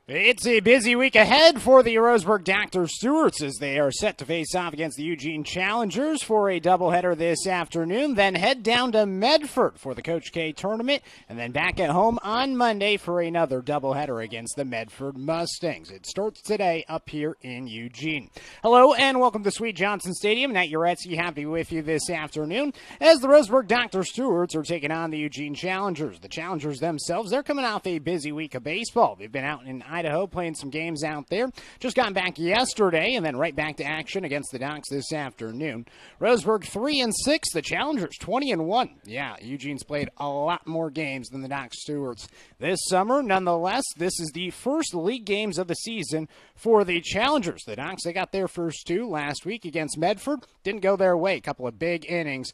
It's a busy week ahead for the Roseburg Dr. Stewarts as they are set to face off against the Eugene Challengers for a doubleheader this afternoon. Then head down to Medford for the Coach K tournament, and then back at home on Monday for another doubleheader against the Medford Mustangs. It starts today up here in Eugene. Hello and welcome to Sweet Johnson Stadium. Nat Uretzi happy with you this afternoon as the Roseburg Dr. Stewarts are taking on the Eugene Challengers. The Challengers themselves, they're coming off a busy week of baseball. They've been out in Idaho playing some games out there. Just got back yesterday and then right back to action against the Docs this afternoon. Roseburg 3-6, the Challengers 20-1. Yeah, Eugene's played a lot more games than the Doc Stewarts this summer. Nonetheless, this is the first league games of the season for the Challengers. The Docs, they got their first two last week against Medford. Didn't go their way. A couple of big innings.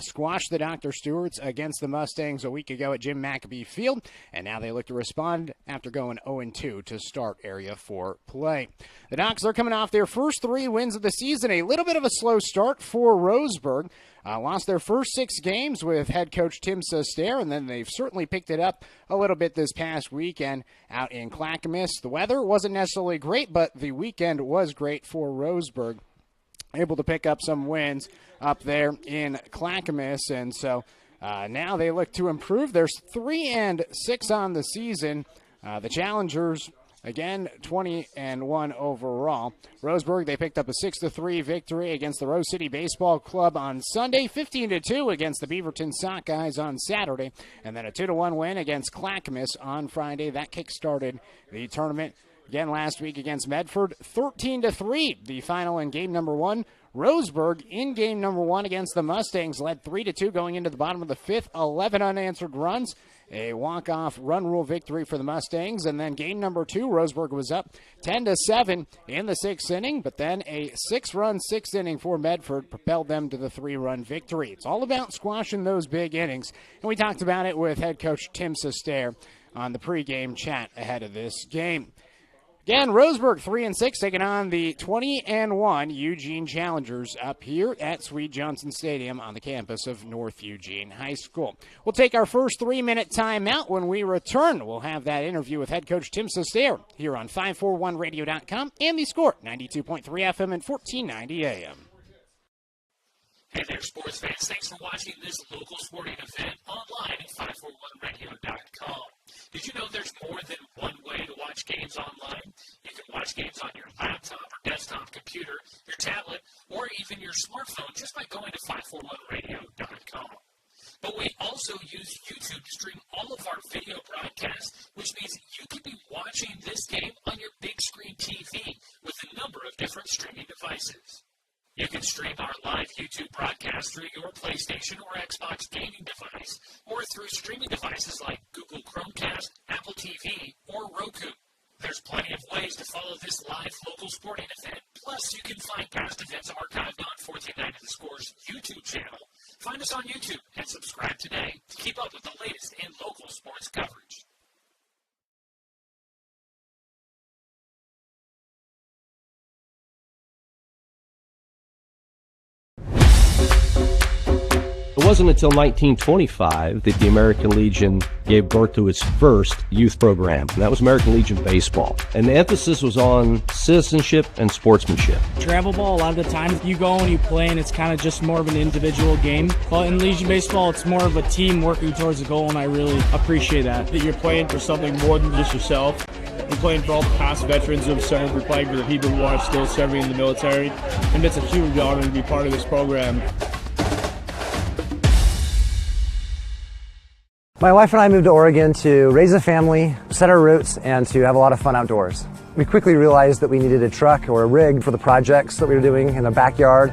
Squashed the Dr. Stewarts against the Mustangs a week ago at Jim McAbee Field, and now they look to respond after going 0-2 to start Area 4 play. The Docs are coming off their first 3 wins of the season. A little bit of a slow start for Roseburg. Lost their first 6 games with head coach Tim Sestair, and then they've certainly picked it up a little bit this past weekend out in Clackamas. The weather wasn't necessarily great, but the weekend was great for Roseburg. Able to pick up some wins up there in Clackamas, and so now they look to improve. There's 3-6 on the season. The Challengers, again, 20-1 overall. Roseburg, they picked up a 6-3 victory against the Rose City Baseball Club on Sunday, 15-2 against the Beaverton Sockeyes on Saturday, and then a 2-1 win against Clackamas on Friday. That kick-started the tournament. Again, last week against Medford, 13-3, the final in game number 1. Roseburg, in game number 1 against the Mustangs, led 3-2 going into the bottom of the 5th, 11 unanswered runs. A walk-off run rule victory for the Mustangs. And then game number 2, Roseburg was up 10-7 in the 6th inning, but then a 6-run 6th inning for Medford propelled them to the 3-run victory. It's all about squashing those big innings, and we talked about it with head coach Tim Sestair on the pregame chat ahead of this game. Again, Roseburg 3-6 taking on the 20-1 Eugene Challengers up here at Sweet Johnson Stadium on the campus of North Eugene High School. We'll take our first 3-minute timeout. When we return, we'll have that interview with head coach Tim Sestair here on 541radio.com and the Score, 92.3 FM and 1490 AM. Hey there, sports fans. Thanks for watching this local sporting event online at 541radio.com. Did you know there's more than one way to watch games online? You can watch games on your laptop or desktop computer, your tablet, or even your smartphone just by going to 541radio.com. But we also use YouTube to stream all of our video broadcasts, which means you can be watching this game on your big screen TV with a number of different streaming devices. You can stream our live YouTube broadcast through your PlayStation or Xbox gaming device, or through streaming devices like Google Chromecast, Apple TV, or Roku. There's plenty of ways to follow this live local sporting event. Plus, you can find past events archived on 1490 The Score's YouTube channel. Find us on YouTube and subscribe today to keep up with the latest in local sports coverage. It wasn't until 1925 that the American Legion gave birth to its first youth program, and that was American Legion Baseball. And the emphasis was on citizenship and sportsmanship. Travel ball, a lot of the times you go and you play and it's kind of just more of an individual game. But in Legion Baseball, it's more of a team working towards a goal, and I really appreciate that. That you're playing for something more than just yourself. You're playing for all the past veterans who have served. You're playing for the people who are still serving in the military. And it's a huge honor to be part of this program. My wife and I moved to Oregon to raise a family, set our roots, and to have a lot of fun outdoors. We quickly realized that we needed a truck or a rig for the projects that we were doing in the backyard.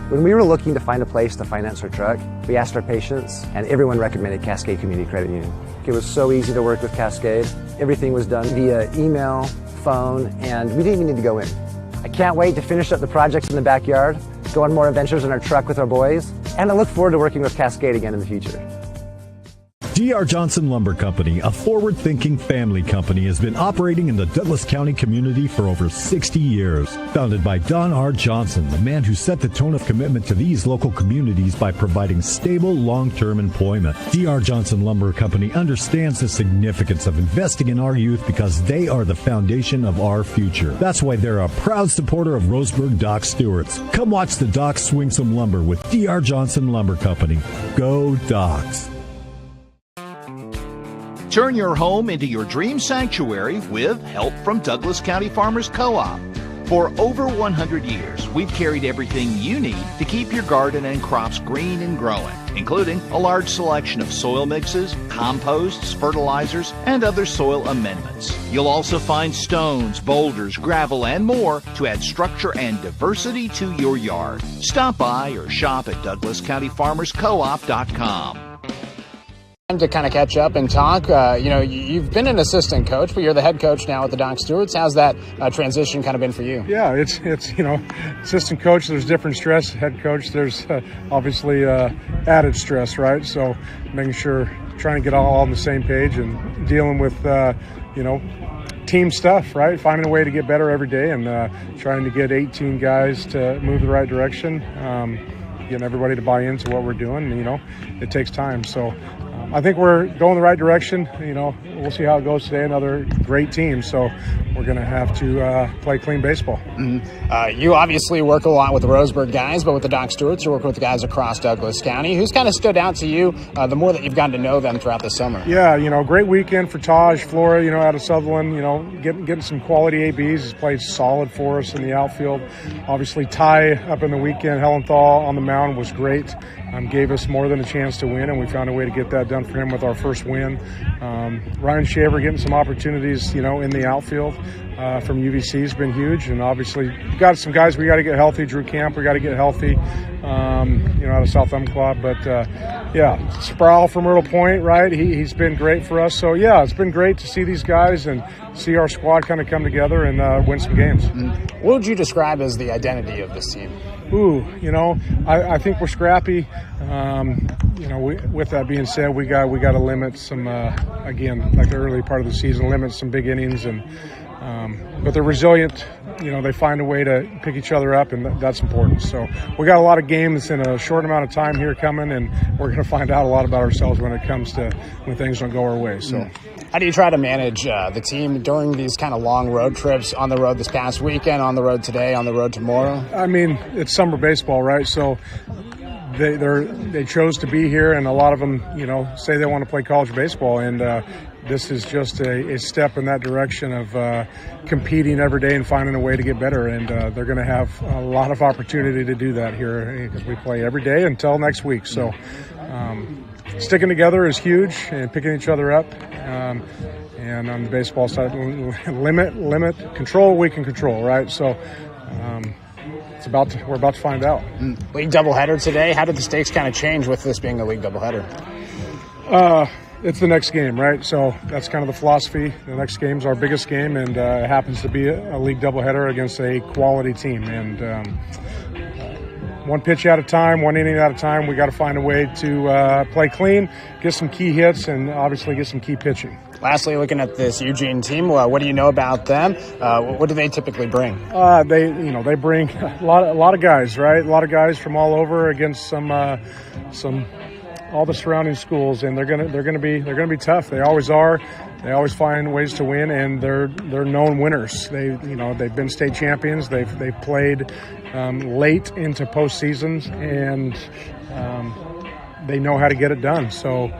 When we were looking to find a place to finance our truck, we asked our patients, and everyone recommended Cascade Community Credit Union. It was so easy to work with Cascade. Everything was done via email, phone, and we didn't even need to go in. I can't wait to finish up the projects in the backyard, go on more adventures in our truck with our boys, and I look forward to working with Cascade again in the future. D.R. Johnson Lumber Company, a forward-thinking family company, has been operating in the Douglas County community for over 60 years. Founded by Don R. Johnson, the man who set the tone of commitment to these local communities by providing stable, long-term employment. D.R. Johnson Lumber Company understands the significance of investing in our youth because they are the foundation of our future. That's why they're a proud supporter of Roseburg Dr. Stewart's. Come watch the Docs swing some lumber with D.R. Johnson Lumber Company. Go Docs! Turn your home into your dream sanctuary with help from Douglas County Farmers Co-op. For over 100 years, we've carried everything you need to keep your garden and crops green and growing, including a large selection of soil mixes, composts, fertilizers, and other soil amendments. You'll also find stones, boulders, gravel, and more to add structure and diversity to your yard. Stop by or shop at DouglasCountyFarmersCoop.com. To kind of catch up and talk, you've been an assistant coach, but you're the head coach now at the Doc Stewarts. How's that transition kind of been for you? Yeah, it's assistant coach, there's different stress. Head coach, there's obviously added stress, right? So making sure, trying to get all on the same page and dealing with, team stuff, right? Finding a way to get better every day and trying to get 18 guys to move the right direction, getting everybody to buy into what we're doing. It takes time. So I think we're going the right direction. We'll see how it goes today. Another great team, so we're going to have to play clean baseball. Mm-hmm. You obviously work a lot with the Roseburg guys, but with the Doc Stewarts, you work with the guys across Douglas County. Who's kind of stood out to you the more that you've gotten to know them throughout the summer? Yeah, great weekend for Taj Flora, out of Sutherland, getting some quality ABs. He's played solid for us in the outfield. Obviously, Ty up in the weekend, Hellenthal on the mound was great. Gave us more than a chance to win, and we found a way to get that done for him with our first win. Ryan Shaver getting some opportunities, in the outfield from UVC has been huge, and obviously we've got some guys we got to get healthy. Drew Camp, we got to get healthy, out of South Umpqua. But Sproul from Myrtle Point, right? He's been great for us. So yeah, it's been great to see these guys and see our squad kind of come together and win some games. What would you describe as the identity of this team? I think we're scrappy. With that being said, we got to limit some, again, like the early part of the season, limit some big innings, but they're resilient. They find a way to pick each other up, and that's important. So we got a lot of games in a short amount of time here coming, and we're going to find out a lot about ourselves when it comes to when things don't go our way. So. How do you try to manage the team during these kind of long road trips, on the road this past weekend, on the road today, on the road tomorrow? I mean, it's summer baseball, right? So they chose to be here, and a lot of them, say they want to play college baseball, and this is just a step in that direction of competing every day and finding a way to get better, and they're going to have a lot of opportunity to do that here because we play every day until next week. So sticking together is huge, and picking each other up. And on the baseball side, limit, control what we can control, right? So we're about to find out. League doubleheader today. How did the stakes kind of change with this being a league doubleheader? It's the next game, right? So that's kind of the philosophy. The next game's our biggest game, and it happens to be a league doubleheader against a quality team. And one pitch at a time, one inning at a time, we got to find a way to play clean, get some key hits, and obviously get some key pitching. Lastly, looking at this Eugene team, what do you know about them? What do they typically bring? They bring a lot of guys, right? A lot of guys from all over against some all the surrounding schools, and they're gonna be tough. They always are. They always find ways to win, and they're known winners. They've been state champions. They've played late into postseasons, and they know how to get it done. So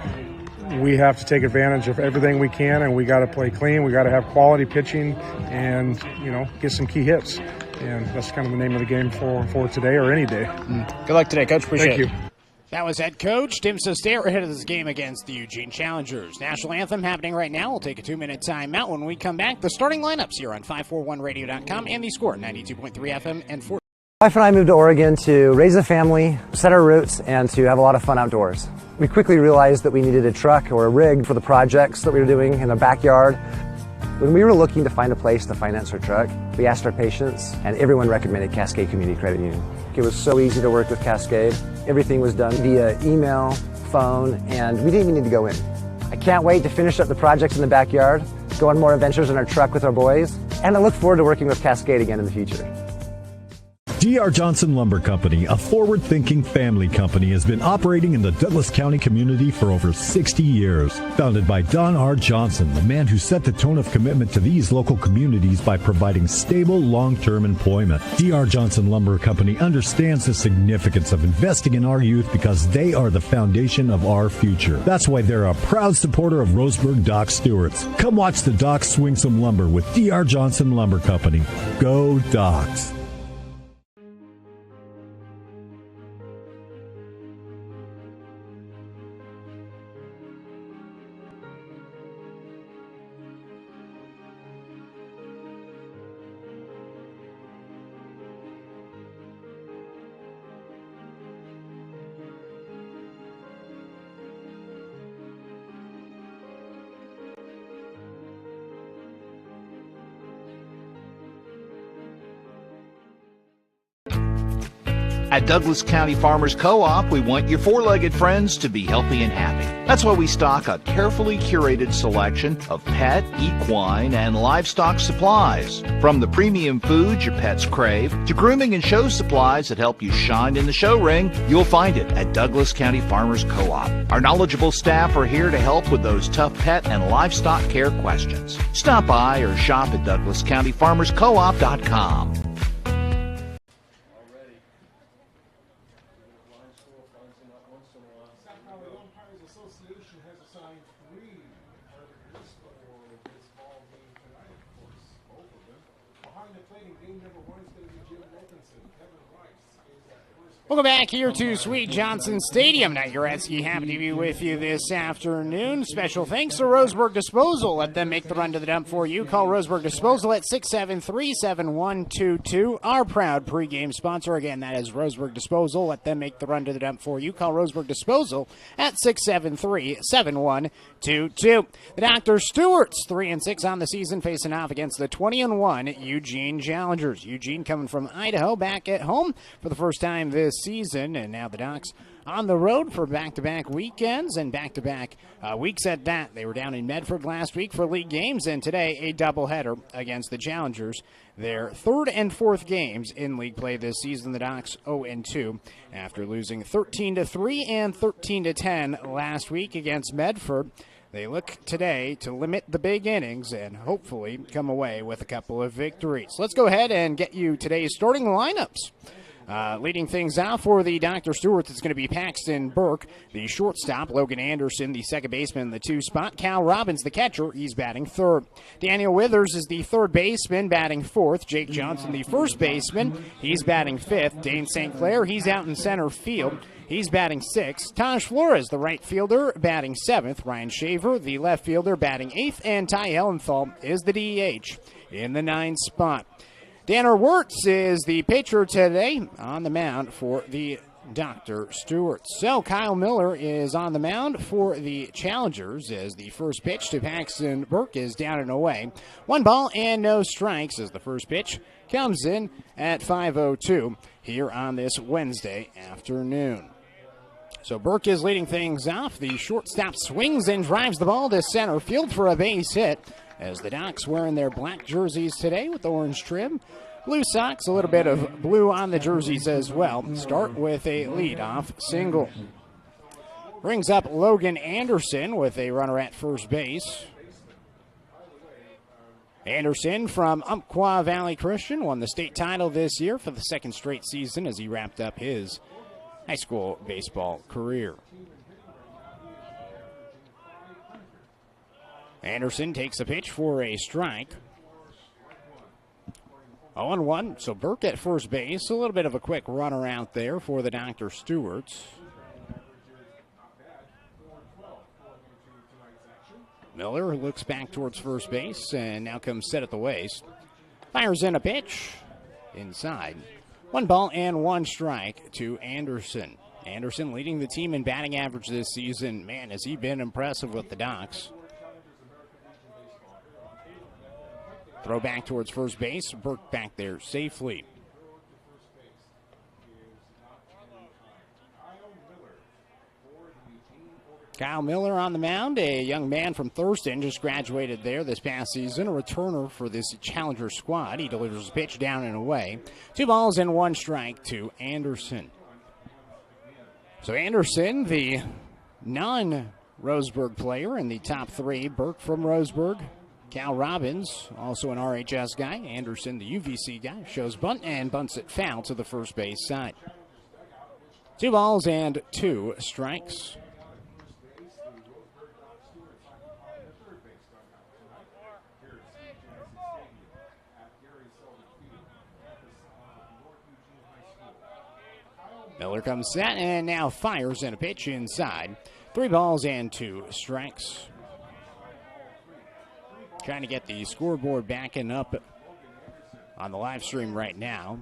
we have to take advantage of everything we can, and we got to play clean. We got to have quality pitching, and get some key hits. And that's kind of the name of the game for today or any day. Good luck today, Coach. Appreciate it. Thank you. That was head coach Tim Sostera ahead of this game against the Eugene Challengers. National anthem happening right now. We'll take a 2-minute timeout. When we come back, the starting lineups here on 541radio.com and the score 92.3 FM and 4. My wife and I moved to Oregon to raise a family, set our roots, and to have a lot of fun outdoors. We quickly realized that we needed a truck or a rig for the projects that we were doing in the backyard. When we were looking to find a place to finance our truck, we asked our patients, and everyone recommended Cascade Community Credit Union. It was so easy to work with Cascade. Everything was done via email, phone, and we didn't even need to go in. I can't wait to finish up the projects in the backyard, go on more adventures in our truck with our boys, and I look forward to working with Cascade again in the future. D.R. Johnson Lumber Company, a forward-thinking family company, has been operating in the Douglas County community for over 60 years. Founded by Don R. Johnson, the man who set the tone of commitment to these local communities by providing stable, long-term employment. D.R. Johnson Lumber Company understands the significance of investing in our youth because they are the foundation of our future. That's why they're a proud supporter of Roseburg Doc Stewart's. Come watch the Docs swing some lumber with D.R. Johnson Lumber Company. Go Docs! At Douglas County Farmers Co-op, we want your four-legged friends to be healthy and happy. That's why we stock a carefully curated selection of pet, equine, and livestock supplies. From the premium foods your pets crave to grooming and show supplies that help you shine in the show ring, you'll find it at Douglas County Farmers Co-op. Our knowledgeable staff are here to help with those tough pet and livestock care questions. Stop by or shop at DouglasCountyFarmersCoop.com. Welcome back here to Sweet Johnson Stadium. Now, Uretzky, happy to be with you this afternoon. Special thanks to Roseburg Disposal. Let them make the run to the dump for you. Call Roseburg Disposal at 673-7122. Our proud pregame sponsor. Again, that is Roseburg Disposal. Let them make the run to the dump for you. Call Roseburg Disposal at 673-7122. The Dr. Stewart's 3-6 on the season, facing off against the 20-1 Eugene Challengers. Eugene coming from Idaho, back at home for the first time this season, and now the Docs on the road for back-to-back weekends and back-to-back weeks at that. They were down in Medford last week for league games, and today a doubleheader against the Challengers. Their third and fourth games in league play this season. The Docs 0-2 after losing 13-3 and 13-10 last week against Medford. They look today to limit the big innings and hopefully come away with a couple of victories. Let's go ahead and get you today's starting lineups. Leading things out for the Dr. Stewarts, it's going to be Paxton Burke, the shortstop, Logan Anderson, the second baseman in the 2 spot, Cal Robbins, the catcher, he's batting third. Daniel Withers is the third baseman, batting fourth. Jake Johnson, the first baseman, he's batting fifth. Dane St. Clair, he's out in center field. He's batting sixth. Taj Flores, the right fielder, batting seventh. Ryan Shaver, the left fielder, batting eighth. And Ty Hellenthal is the DH in the 9th spot. Danner Wirtz is the pitcher today on the mound for the Dr. Stewart. So Kyle Miller is on the mound for the Challengers as the first pitch to Paxton Burke is down and away. 1 ball and no strikes as the first pitch comes in at 5:02 here on this Wednesday afternoon. So Burke is leading things off. The shortstop swings and drives the ball to center field for a base hit as the Docs wearing their black jerseys today with orange trim. Blue socks, a little bit of blue on the jerseys as well. Start with a leadoff single. Brings up Logan Anderson with a runner at first base. Anderson from Umpqua Valley Christian won the state title this year for the second straight season as he wrapped up his high school baseball career. Anderson takes a pitch for a strike. 0-1, so Burke at first base. A little bit of a quick runner out there for the Dr. Stewarts. Miller looks back towards first base and now comes set at the waist. Fires in a pitch inside. 1 ball and 1 strike to Anderson. Anderson leading the team in batting average this season. Man, has he been impressive with the Docs. Throw back towards first base. Burke back there safely. Kyle Miller on the mound, a young man from Thurston, just graduated there this past season, a returner for this Challenger squad. He delivers a pitch down and away. 2 balls and 1 strike to Anderson. So Anderson, the non-Roseburg player in the top 3, Burke from Roseburg, Cal Robbins, also an RHS guy. Anderson, the UVC guy, shows bunt and bunts it foul to the first base side. 2 balls and 2 strikes. Miller comes set and now fires in a pitch inside. 3 balls and 2 strikes. Trying to get the scoreboard backing up on the live stream right now.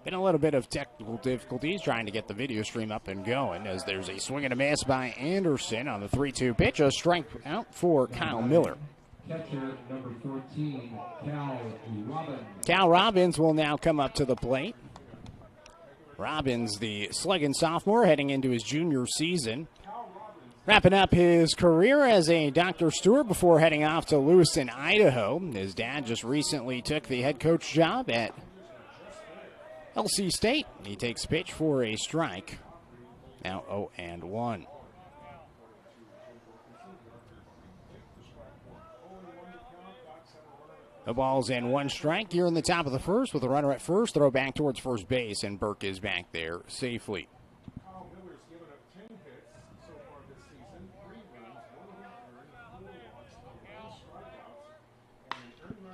Been a little bit of technical difficulties trying to get the video stream up and going as there's a swing and a miss by Anderson on the 3-2 pitch. A strike out for Kyle Miller. Catcher number 14, Cal Robbins. Cal Robbins will now come up to the plate. Robbins, the slugging sophomore, heading into his junior season. Wrapping up his career as a Dr. Stewart before heading off to Lewiston, Idaho. His dad just recently took the head coach job at LC State. He takes pitch for a strike. Now 0-1. The ball's in 1 strike here in the top of the first with a runner at first. Throw back towards first base, and Burke is back there safely.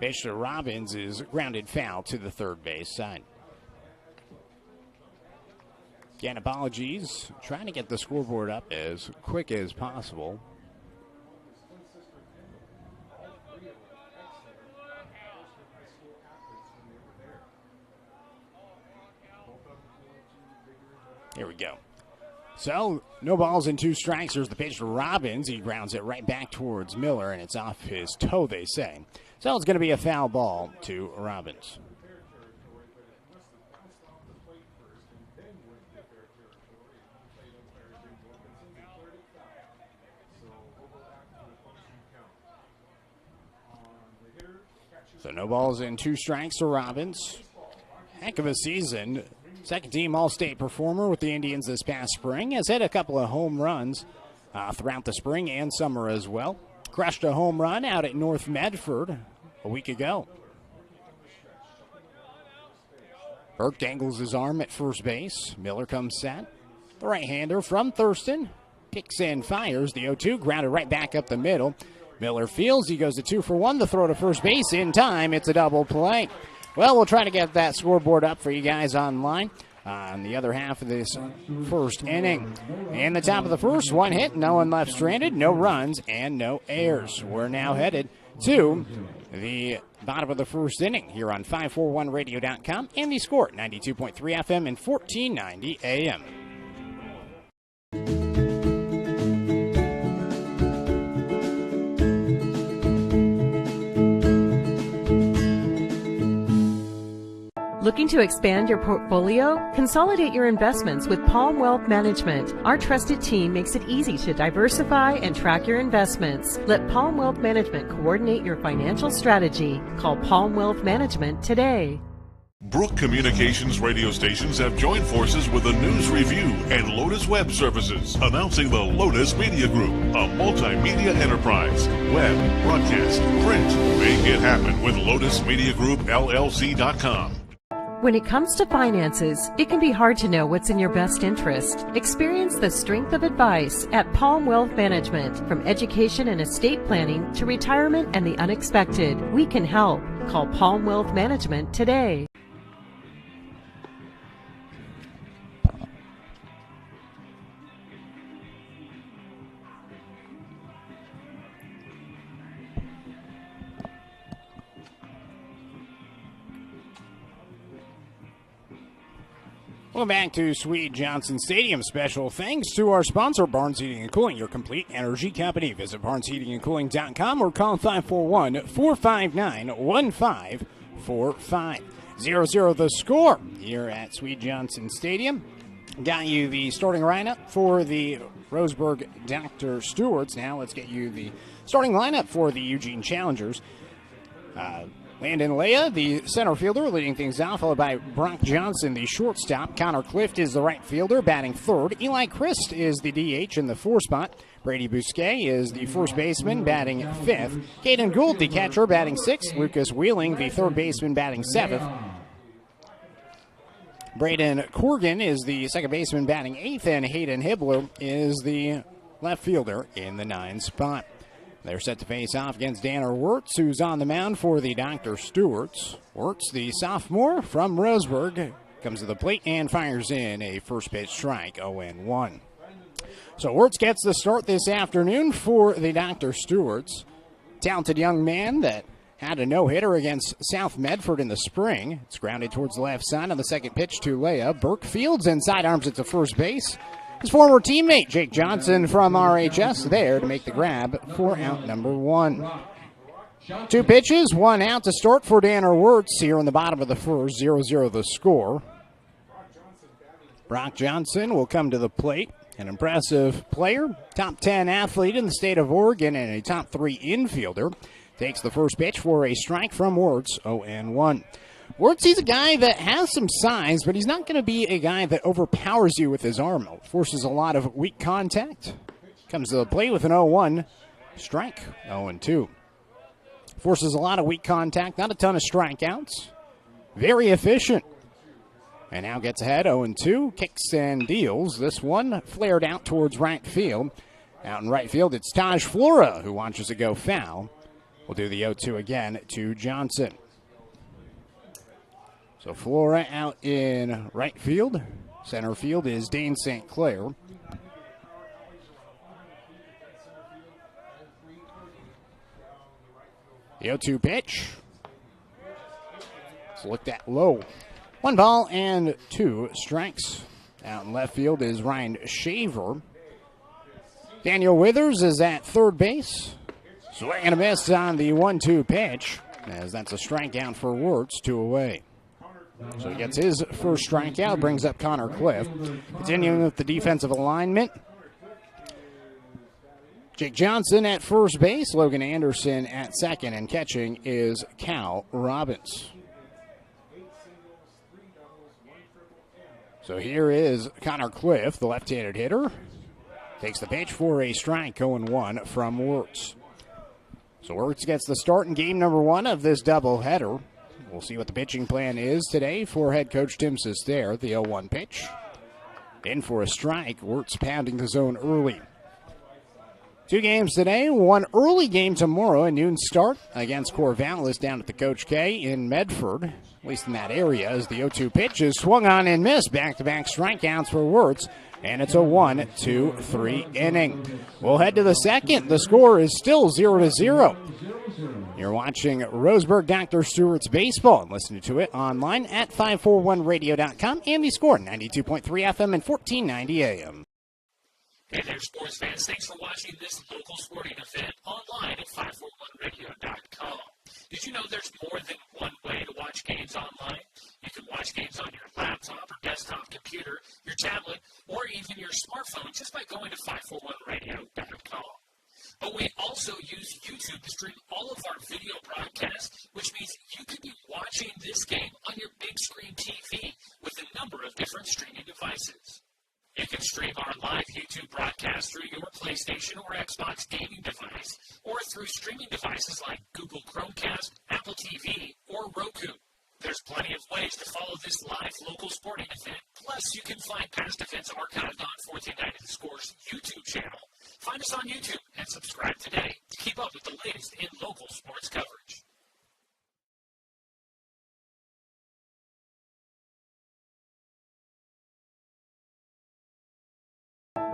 Pitch to Robbins is grounded foul to the third base side. Again, apologies. Trying to get the scoreboard up as quick as possible. Here we go. So, no balls and 2 strikes. Here's the pitch to Robbins. He grounds it right back towards Miller, and it's off his toe, they say. So it's going to be a foul ball to Robbins. So no balls and 2 strikes to Robbins. Heck of a season. Second-team All-State performer with the Indians this past spring. Has hit a couple of home runs throughout the spring and summer as well. Crushed a home run out at North Medford a week ago. Burke dangles his arm at first base. Miller comes set. The right-hander from Thurston kicks and fires. The 0-2 grounded right back up the middle. Miller fields. He goes to 2 for 1. The throw to first base in time. It's a double play. Well, we'll try to get that scoreboard up for you guys online on the other half of this first inning. In the top of the first, 1 hit, no one left stranded, no runs, and no errors. We're now headed to the bottom of the first inning here on 541radio.com and the Score, 92.3 FM and 1490 AM. Looking to expand your portfolio? Consolidate your investments with Palm Wealth Management. Our trusted team makes it easy to diversify and track your investments. Let Palm Wealth Management coordinate your financial strategy. Call Palm Wealth Management today. Brook Communications radio stations have joined forces with the News Review and Lotus Web Services, announcing the Lotus Media Group, a multimedia enterprise. Web, broadcast, print. Make it happen with LotusMediaGroupLLC.com. When it comes to finances, it can be hard to know what's in your best interest. Experience the strength of advice at Palm Wealth Management. From education and estate planning to retirement and the unexpected, we can help. Call Palm Wealth Management today. Welcome back to Sweet Johnson Stadium. Special thanks to our sponsor, Barnes Heating and Cooling, your complete energy company. Visit barnesheatingandcooling.com or call 541-459-1545. 0-0 the score here at Sweet Johnson Stadium. Got you the starting lineup for the Roseburg Dr. Stewart's. Now let's get you the starting lineup for the Eugene Challengers. Landon Leah, the center fielder, leading things off, followed by Brock Johnson, the shortstop. Connor Clift is the right fielder, batting third. Eli Christ is the DH in the 4 spot. Brady Bousquet is the first baseman, batting 5th. Caden Gould, the catcher, batting 6th. Lucas Wheeling, the third baseman, batting 7th. Braden Corgan is the second baseman, batting 8th, and Hayden Hibbler is the left fielder in the 9 spot. They're set to face off against Danner Wirtz, who's on the mound for the Dr. Stewarts. Wirtz, the sophomore from Roseburg, comes to the plate and fires in a first pitch strike, 0-1. So Wirtz gets the start this afternoon for the Dr. Stewarts. Talented young man that had a no-hitter against South Medford in the spring. It's grounded towards the left side on the second pitch to Leah. Burke fields and sidearms it to first base. His former teammate, Jake Johnson from RHS, there to make the grab for out number 1. 2 pitches, 1 out to start for Danner Wirtz here in the bottom of the first, 0-0 the score. Brock Johnson will come to the plate. An impressive player, top 10 athlete in the state of Oregon, and a top 3 infielder. Takes the first pitch for a strike from Wirtz, 0-1. Wirtz, he's a guy that has some size, but he's not going to be a guy that overpowers you with his arm. Forces a lot of weak contact. Comes to the plate with an 0-1. Strike, 0-2. Forces a lot of weak contact, not a ton of strikeouts. Very efficient. And now gets ahead, 0-2. Kicks and deals. This one flared out towards right field. Out in right field, it's Taj Flora who watches it go foul. We'll do the 0-2 again to Johnson. So Flora out in right field. Center field is Dane St. Clair. The 0-2 pitch. It's looked at low. 1 ball and 2 strikes. Out in left field is Ryan Shaver. Daniel Withers is at third base. Swing and a miss on the 1-2 pitch, as that's a strikeout for Wirtz, 2 away. So he gets his first strikeout, brings up Connor Clift. Continuing with the defensive alignment. Jake Johnson at first base, Logan Anderson at second, and catching is Cal Robbins. So here is Connor Clift, the left-handed hitter. Takes the pitch for a strike, 0-1 from Wirtz. So Wirtz gets the start in game number 1 of this doubleheader. We'll see what the pitching plan is today for head coach Tim Sister. The 0-1 pitch. In for a strike. Wirtz pounding the zone early. 2 games today. 1 early game tomorrow. A noon start against Corvallis down at the Coach K in Medford. At least in that area, as the 0-2 pitch is swung on and missed. Back-to-back strikeouts for Wirtz. And it's a 1-2-3 inning. We'll head to the second. The score is still 0-0. You're watching Roseburg Dr. Stewart's baseball and listening to it online at 541radio.com and the score 92.3 FM and 1490 AM. Hey there, sports fans. Thanks for watching this local sporting event online at 541radio.com. Did you know there's more than one way to watch games online? You can watch games on your laptop or desktop computer, your tablet, or even your smartphone just by going to 541radio.com. But we also use YouTube to stream all of our video broadcasts, which means you could be watching this game on your big screen TV with a number of different streaming devices. You can stream our live YouTube broadcast through your PlayStation or Xbox gaming device, or through streaming devices like Google Chromecast, Apple TV, or Roku. There's plenty of ways to follow this live local sporting event. Plus, you can find past events archived on 1490 The Score's YouTube channel. Find us on YouTube and subscribe today to keep up with the latest in local sports coverage.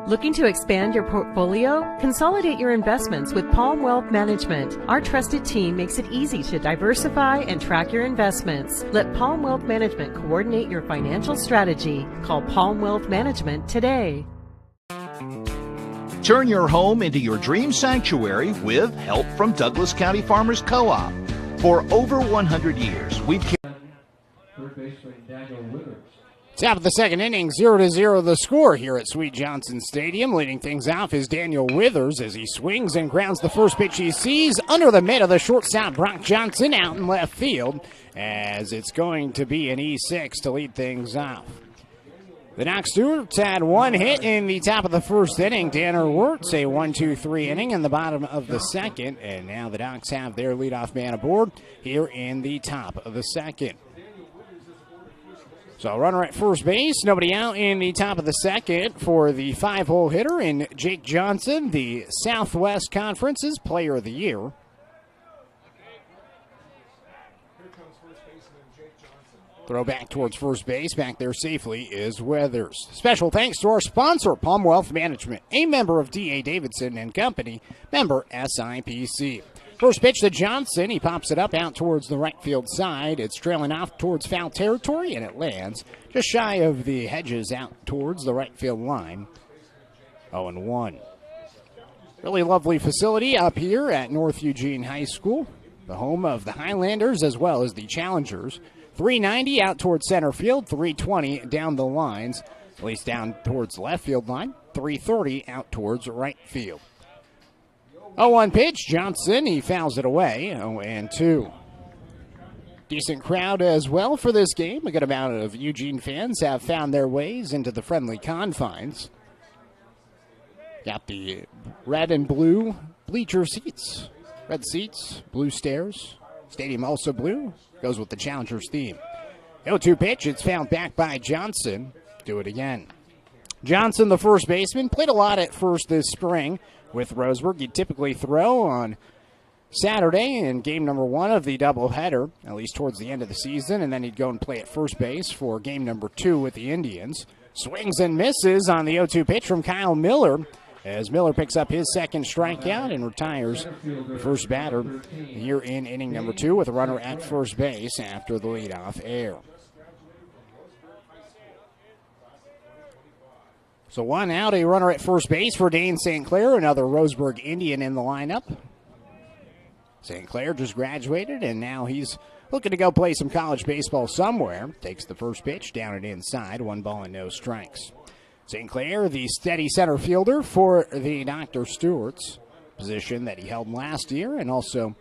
Looking to expand your portfolio? Consolidate your investments with Palm Wealth Management. Our trusted team makes it easy to diversify and track your investments. Let Palm Wealth Management coordinate your financial strategy. Call Palm Wealth Management today. Turn your home into your dream sanctuary with help from Douglas County Farmers Co-op. For over 100 years, we've Third baseman Daniel Withers. Top of the second inning, 0-0 the score here at Sweet Johnson Stadium. Leading things off is Daniel Withers as he swings and grounds the first pitch he sees under the mitt of the shortstop Brock Johnson out in left field, as it's going to be an E6 to lead things off. The Doc Stewarts had one hit in the top of the first inning. Tanner Wirtz, a 1-2-3 inning in the bottom of the second, and now the Docs have their leadoff man aboard here in the top of the second. So runner at first base, nobody out in the top of the second for the 5-hole hitter in Jake Johnson, the Southwest Conference's Player of the Year. Throw back towards first base. Back there safely is Weathers. Special thanks to our sponsor, Palm Wealth Management, a member of D.A. Davidson and Company, member SIPC. First pitch to Johnson. He pops it up out towards the right field side. It's trailing off towards foul territory, and it lands just shy of the hedges out towards the right field line. 0-1. Really lovely facility up here at North Eugene High School, the home of the Highlanders as well as the Challengers. 390 out towards center field, 320 down the lines, at least down towards the left field line, 330 out towards right field. 0-1 pitch, Johnson, he fouls it away, 0-2. Decent crowd as well for this game. A good amount of Eugene fans have found their ways into the friendly confines. Got the red and blue bleacher seats. Red seats, blue stairs. Stadium also blue. Goes with the Challengers theme. 0-2 pitch, it's fouled back by Johnson. Do it again. Johnson, the first baseman, played a lot at first this spring with Roseburg. He'd typically throw on Saturday in game number 1 of the doubleheader, at least towards the end of the season, and then he'd go and play at first base for game number 2 with the Indians. Swings and misses on the 0-2 pitch from Kyle Miller, as Miller picks up his second strikeout and retires the first batter here in inning number 2 with a runner at first base after the leadoff air. So 1 out, a runner at first base for Dane St. Clair, another Roseburg Indian in the lineup. St. Clair just graduated, and now he's looking to go play some college baseball somewhere. Takes the first pitch down and inside, 1 ball and no strikes. St. Clair, the steady center fielder for the Dr. Stewart's position that he held last year and also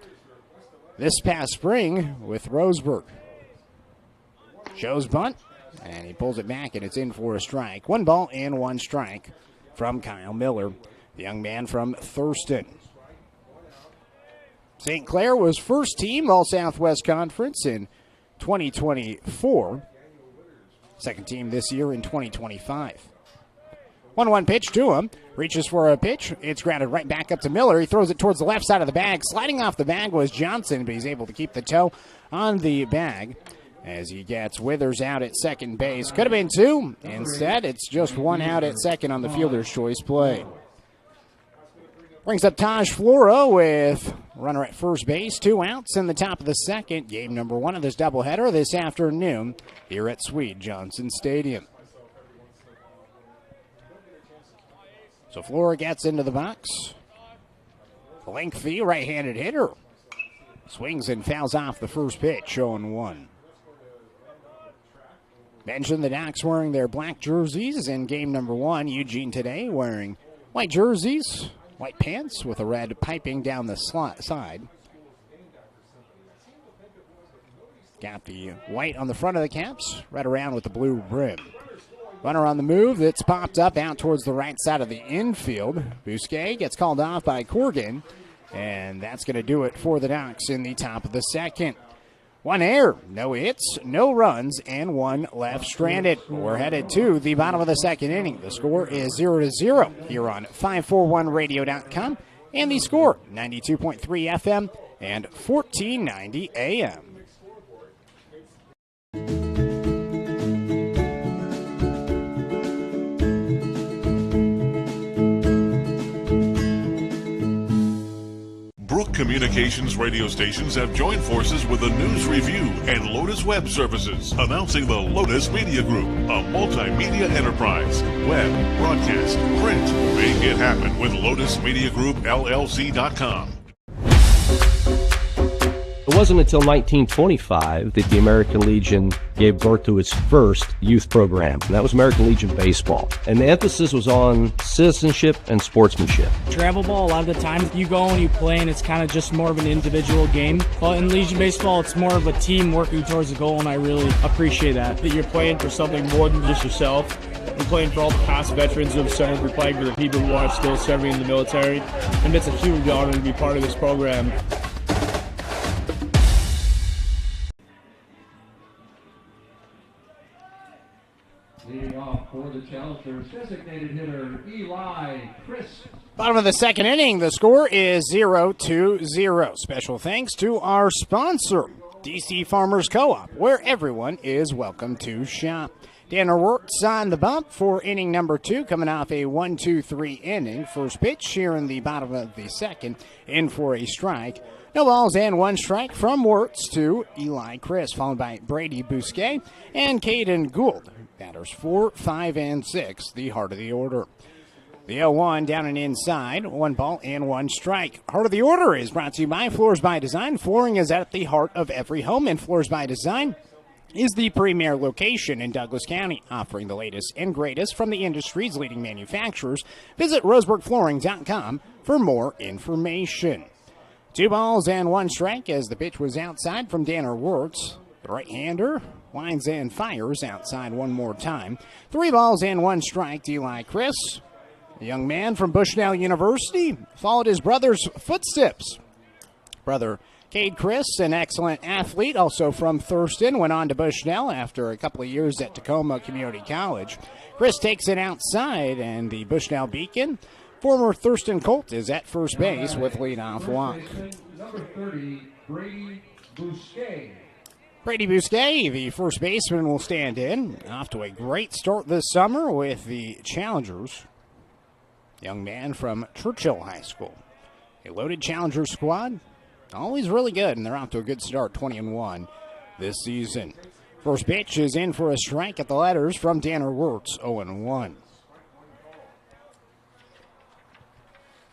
this past spring with Roseburg. Shows bunt, and he pulls it back, and it's in for a strike. 1 ball and 1 strike from Kyle Miller, the young man from Thurston. St. Clair was first team All-Southwest Conference in 2024. Second team this year in 2025. 1-1 pitch to him. Reaches for a pitch. It's grounded right back up to Miller. He throws it towards the left side of the bag. Sliding off the bag was Johnson, but he's able to keep the toe on the bag as he gets Withers out at second base. Could have been 2. Instead, it's just 1 out at second on the fielder's choice play. Brings up Taj Flora with runner at first base. 2 outs in the top of the second. Game number 1 of this doubleheader this afternoon here at Sweet Johnson Stadium. So Flora gets into the box. Lengthy right-handed hitter. Swings and fouls off the first pitch, 0-1. Mentioned the Docs wearing their black jerseys in game number 1. Eugene today wearing white jerseys, white pants with a red piping down the side. Got the white on the front of the caps, red around with the blue brim. Runner on the move. It's popped up out towards the right side of the infield. Bousquet gets called off by Corrigan, and that's going to do it for the Docs in the top of the second. 1 error, no hits, no runs, and 1 left stranded. We're headed to the bottom of the second inning. The score is 0-0 here on 541radio.com, and the score 92.3 FM and 1490 AM. Brook Communications radio stations have joined forces with the News Review and Lotus Web Services, announcing the Lotus Media Group, a multimedia enterprise. Web, broadcast, print. Make it happen with LotusMediaGroupLLC.com. It wasn't until 1925 that the American Legion gave birth to its first youth program, and that was American Legion Baseball. And the emphasis was on citizenship and sportsmanship. Travel ball, a lot of the times you go and you play and it's kind of just more of an individual game. But in Legion Baseball, it's more of a team working towards a goal, and I really appreciate that. That you're playing for something more than just yourself. And playing for all the past veterans who have served, you're playing for the people who are still serving in the military. And it's a huge honor to be part of this program. Leading off for the Challengers, designated hitter Eli Chris. Bottom of the second inning, the score is 0-0. Special thanks to our sponsor, DC Farmers Co-op, where everyone is welcome to shop. Danner Wirtz on the bump for inning number 2, coming off a 1-2-3 inning. First pitch here in the bottom of the second, in for a strike. No balls and 1 strike from Wirtz to Eli Chris, followed by Brady Bousquet and Caden Gould. Batters 4, 5, and 6, the heart of the order. The 0-1 down and inside, 1 ball and 1 strike. Heart of the order is brought to you by Floors by Design. Flooring is at the heart of every home, and Floors by Design is the premier location in Douglas County, offering the latest and greatest from the industry's leading manufacturers. Visit roseburgflooring.com for more information. 2 balls and 1 strike as the pitch was outside from Danner Wirtz. The right-hander winds and fires outside one more time. 3 balls and 1 strike to Eli Chris. A young man from Bushnell University followed his brother's footsteps. Brother Cade Chris, an excellent athlete, also from Thurston, went on to Bushnell after a couple of years at Tacoma Community College. Chris takes it outside, and the Bushnell Beacon, former Thurston Colt, is at first base with leadoff walk. Number 30, Brady Bousquet. Brady Bousquet, the first baseman, will stand in. Off to a great start this summer with the Challengers. Young man from Churchill High School. A loaded Challengers squad. Always really good, and they're off to a good start, 20-1 this season. First pitch is in for a strike at the letters from Danner Wirtz, 0-1.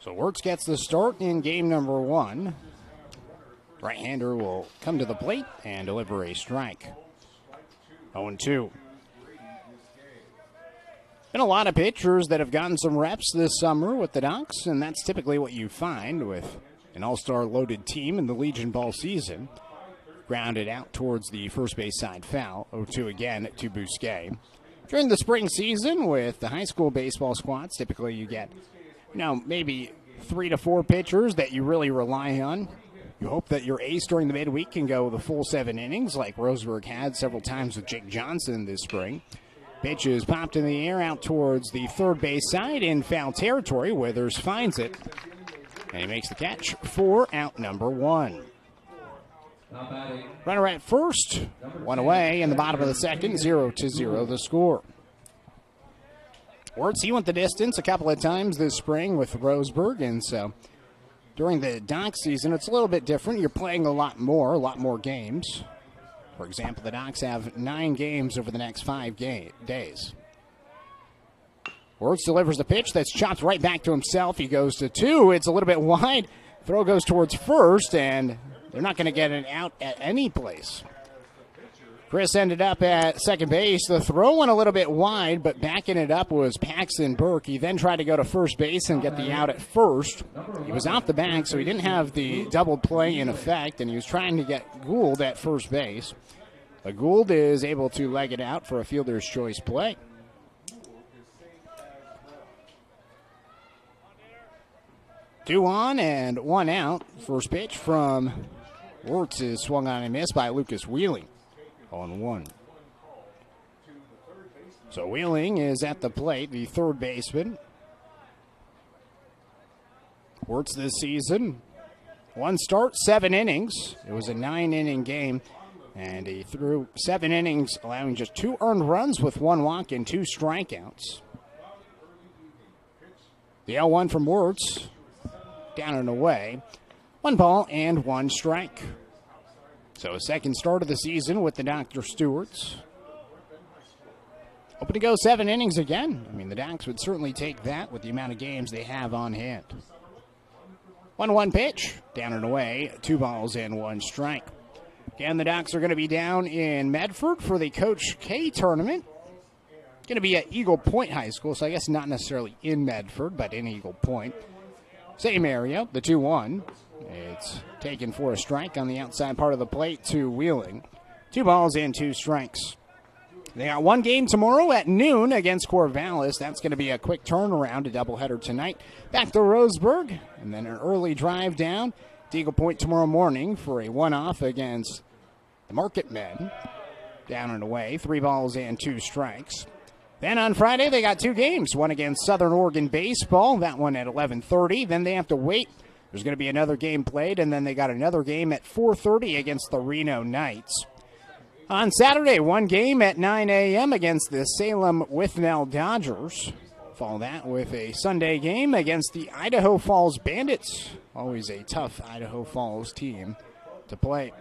So Wirtz gets the start in game number 1. Right-hander will come to the plate and deliver a strike. 0-2. Been a lot of pitchers that have gotten some reps this summer with the Ducks, and that's typically what you find with an all-star loaded team in the Legion Ball season. Grounded out towards the first base side foul. 0-2 again to Bousquet. During the spring season with the high school baseball squads, typically you get, maybe 3 to 4 pitchers that you really rely on. You hope that your ace during the midweek can go the full 7 innings like Roseburg had several times with Jake Johnson this spring. Pitch is popped in the air out towards the third base side in foul territory. Withers finds it, and he makes the catch for out number 1. Runner at first, 1 away in the bottom of the second, 0-0 the score. Wirtz, he went the distance a couple of times this spring with Roseburg, and so during the Dock season, it's a little bit different. You're playing a lot more games. For example, the Docks have 9 games over the next 5 days. Wirtz delivers the pitch that's chopped right back to himself. He goes to 2. It's a little bit wide. Throw goes towards first, and they're not going to get an out at any place. Chris ended up at second base. The throw went a little bit wide, but backing it up was Paxton Burke. He then tried to go to first base and get the out at first. He was off the bag, so he didn't have the double play in effect, and he was trying to get Gould at first base. But Gould is able to leg it out for a fielder's choice play. Two on and 1 out. First pitch from Wirtz is swung on and missed by Lucas Wheeling. 0-1. So Wheeling is at the plate, the third baseman. Wirtz this season, 1 start, 7 innings. It was a 9-inning game, and he threw 7 innings, allowing just 2 earned runs with 1 walk and 2 strikeouts. The 0-1 from Wirtz, down and away. 1 ball and 1 strike. So a second start of the season with the Dr. Stewarts. Hoping to go 7 innings again. I mean, the Docks would certainly take that with the amount of games they have on hand. 1-1 pitch, down and away, 2 balls and 1 strike. Again, the Ducks are going to be down in Medford for the Coach K tournament. Going to be at Eagle Point High School, so I guess not necessarily in Medford, but in Eagle Point. Same area, the 2-1. It's taken for a strike on the outside part of the plate to Wheeling. 2 balls and 2 strikes. They got 1 game tomorrow at noon against Corvallis. That's going to be a quick turnaround, a doubleheader tonight. Back to Roseburg, and then an early drive down to Eagle Point tomorrow morning for a one-off against the Market Men. Down and away, 3 balls and 2 strikes. Then on Friday, they got 2 games, one against Southern Oregon Baseball, that one at 11:30. Then they have to wait. There's going to be another game played, and then they got another game at 4:30 against the Reno Knights. On Saturday, 1 game at 9 a.m. against the Salem Withnell Dodgers. Follow that with a Sunday game against the Idaho Falls Bandits. Always a tough Idaho Falls team to play.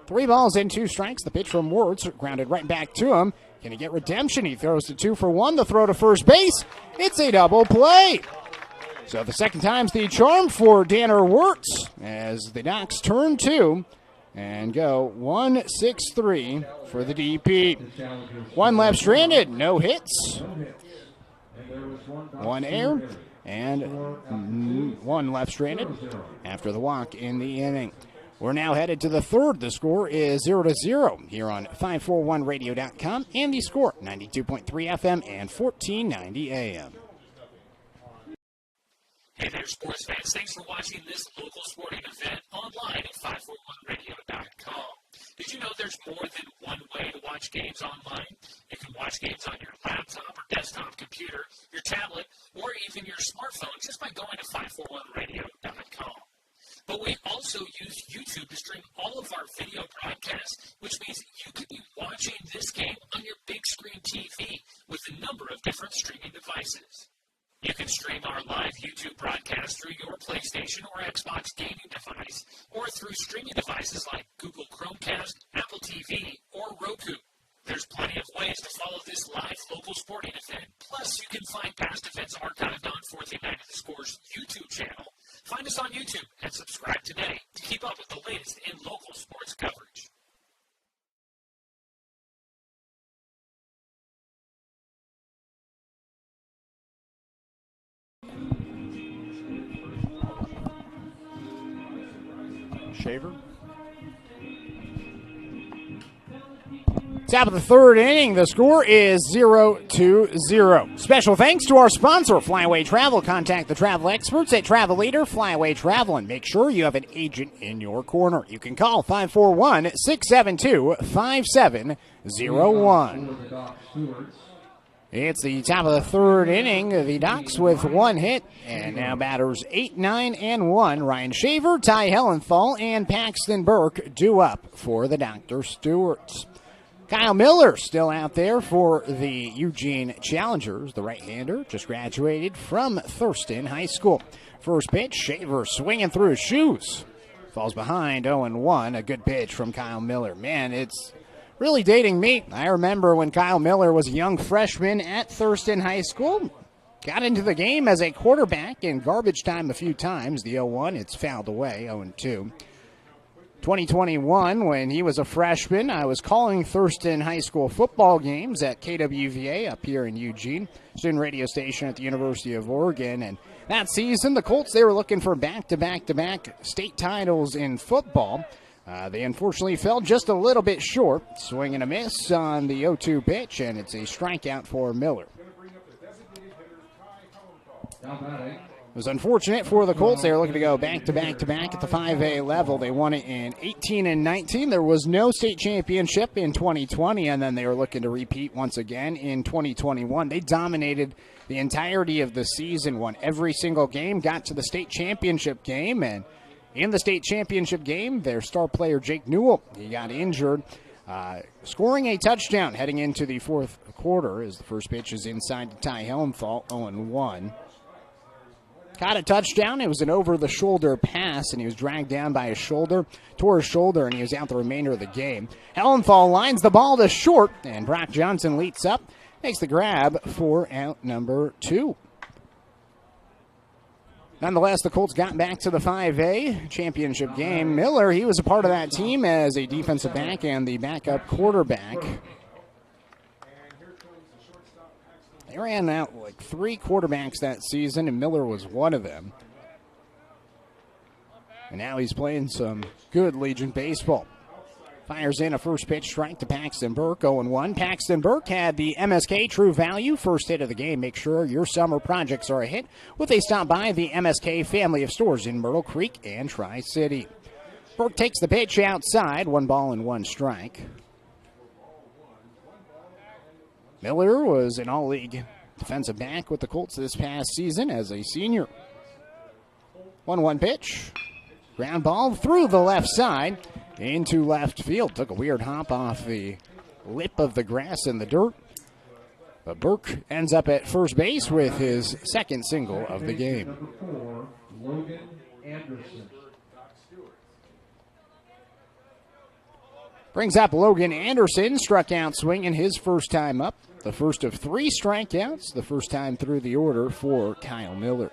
3 balls and 2 strikes. The pitch from Wertz, grounded right back to him. Can he get redemption? He throws to 2 for 1. The throw to first base. It's a double play. So the second time's the charm for Danner Wertz as the Ducks turn 2 and go 1-6-3 for the DP. 1 left stranded, no hits. 1 error, and 1 left stranded after the walk in the inning. We're now headed to the 3rd. The score is 0-0 here on 541radio.com and the score 92.3 FM and 1490 AM. Hey there, sports fans. Thanks for watching this local sporting event online at 541radio.com. Did you know there's more than one way to watch games online? You can watch games on your laptop or desktop computer, your tablet, or even your smartphone just by going to 541radio.com. But we also use YouTube to stream all of our video broadcasts, which means you could be watching this game on your big screen TV with a number of different streaming devices. You can stream our live YouTube broadcast through your PlayStation or Xbox gaming device, or through streaming devices like Google Chromecast, Apple TV, or Roku. There's plenty of ways to follow this live local sporting event. Plus, you can find past events archived on 4th Night of the Score's YouTube channel. Find us on YouTube and subscribe today to keep up with the latest in local sports coverage. Shaver. Top of the 3rd inning, the score is 0-0. Special thanks to our sponsor, Flyaway Travel. Contact the travel experts at Travel Leader Flyaway Travel and make sure you have an agent in your corner. You can call 541-672-5701. It's the top of the 3rd inning. The Ducks with 1 hit, and now batters 8, 9, and 1. Ryan Shaver, Ty Hellenthal, and Paxton Burke due up for the Dr. Stewarts. Kyle Miller still out there for the Eugene Challengers. The right-hander just graduated from Thurston High School. First pitch, Shaver swinging through his shoes. Falls behind 0-1. A good pitch from Kyle Miller. Man, it's really dating me. I remember when Kyle Miller was a young freshman at Thurston High School. Got into the game as a quarterback in garbage time a few times. The 0-1, it's fouled away, 0-2. 2021, when he was a freshman, I was calling Thurston High School football games at KWVA up here in Eugene, student radio station at the University of Oregon. And that season, the Colts, they were looking for back-to-back-to-back state titles in football. They unfortunately fell just a little bit short. Swing and a miss on the 0-2 pitch, and it's a strikeout for Miller. It was unfortunate for the Colts. They were looking to go back-to-back-to-back at the 5A level. They won it in 18 and 19. There was no state championship in 2020, and then they were looking to repeat once again in 2021. They dominated the entirety of the season, won every single game, got to the state championship game, and in the state championship game, their star player, Jake Newell, he got injured, scoring a touchdown heading into the 4th quarter as the first pitch is inside to Ty Hellenthal, 0-1. Caught a touchdown. It was an over-the-shoulder pass, and he was dragged down by his shoulder, tore his shoulder, and he was out the remainder of the game. Hellenthal lines the ball to short, and Brock Johnson leaps up, makes the grab for out number 2. Nonetheless, the Colts got back to the 5A championship game. Miller, he was a part of that team as a defensive back and the backup quarterback. They ran out like 3 quarterbacks that season, and Miller was one of them. And now he's playing some good Legion baseball. Fires in a first pitch strike to Paxton Burke, 0-1. Paxton Burke had the MSK True Value first hit of the game. Make sure your summer projects are a hit with a stop by the MSK family of stores in Myrtle Creek and Tri-City. Burke takes the pitch outside, 1 ball and 1 strike. Miller was an all-league defensive back with the Colts this past season as a senior. 1-1 pitch. Ground ball through the left side. Into left field. Took a weird hop off the lip of the grass in the dirt. But Burke ends up at first base with his second single of the game. Logan Anderson. Brings up Logan Anderson. Struck out swinging his first time up. The first of 3 strikeouts. The first time through the order for Kyle Miller.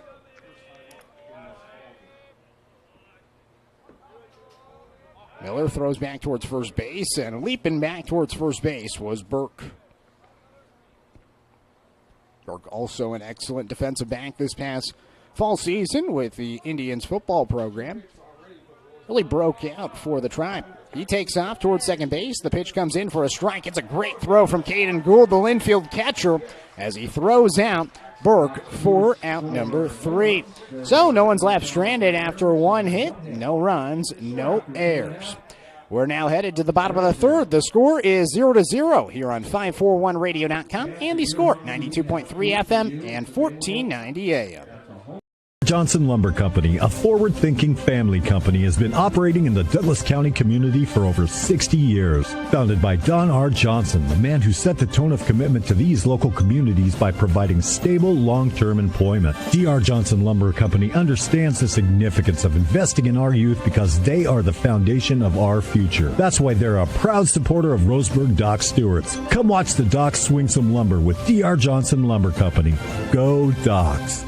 Miller throws back towards first base, and leaping back towards first base was Burke. Burke also an excellent defensive back this past fall season with the Indians football program. Really broke out for the Tribe. He takes off towards second base. The pitch comes in for a strike. It's a great throw from Caden Gould, the Linfield catcher, as he throws out Burke for out number 3. So no one's left stranded after 1 hit. No runs, no errors. We're now headed to the bottom of the 3rd. The score is 0-0 here on 541radio.com and the score 92.3 FM and 1490 AM. Johnson Lumber Company, a forward-thinking family company, has been operating in the Douglas County community for over 60 years. Founded by Don R. Johnson, the man who set the tone of commitment to these local communities by providing stable, long-term employment. D.R. Johnson Lumber Company understands the significance of investing in our youth because they are the foundation of our future. That's why they're a proud supporter of Roseburg Doc Stewart's. Come watch the Docs swing some lumber with D.R. Johnson Lumber Company. Go Docs!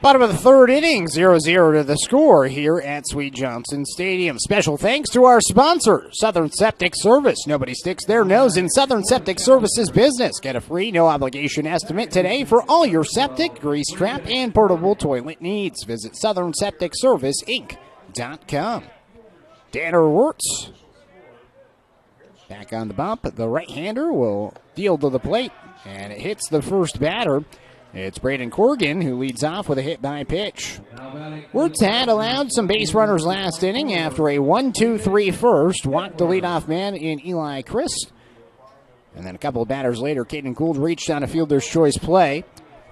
Bottom of the 3rd inning, 0-0 to the score here at Sweet Johnson Stadium. Special thanks to our sponsor, Southern Septic Service. Nobody sticks their nose in Southern Septic Service's business. Get a free, no-obligation estimate today for all your septic, grease trap, and portable toilet needs. Visit SouthernSepticServiceInc.com. Tanner Wirtz back on the bump. The right-hander will deal to the plate, and it hits the first batter. It's Braden Corrigan who leads off with a hit by pitch. Wirtz had allowed some base runners last inning after a 1-2-3 first. Walked the leadoff man in Eli Christ. And then a couple of batters later, Caden Gould reached on a fielder's choice play.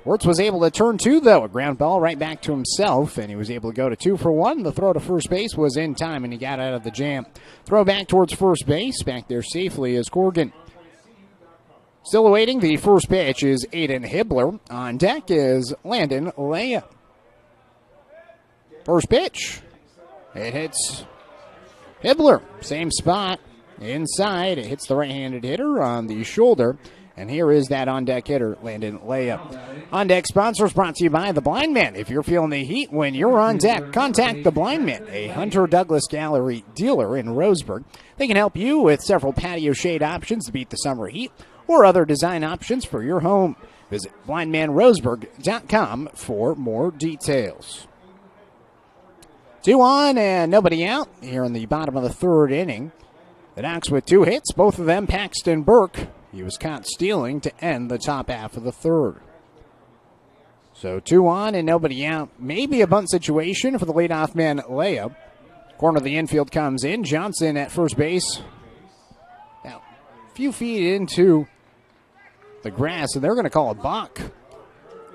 Wirtz was able to turn 2, though. A ground ball right back to himself, and he was able to go to 2 for 1. The throw to first base was in time, and he got out of the jam. Throw back towards first base. Back there safely is Corrigan. Still awaiting the first pitch is Aiden Hibbler. On deck is Landon Leia. First pitch. It hits Hibbler. Same spot. Inside. It hits the right-handed hitter on the shoulder. And here is that on-deck hitter, Landon Leia. On-deck sponsors brought to you by The Blind Man. If you're feeling the heat when you're on deck, contact The Blind Man, a Hunter Douglas Gallery dealer in Roseburg. They can help you with several patio shade options to beat the summer heat, or other design options for your home. Visit blindmanroseburg.com for more details. 2 on and nobody out here in the bottom of the 3rd inning. The Docs with 2 hits, both of them Paxton Burke. He was caught stealing to end the top half of the 3rd. So 2 on and nobody out. Maybe a bunt situation for the leadoff man, Leia. Corner of the infield comes in. Johnson at first base. Now, a few feet into the grass, and they're going to call a balk.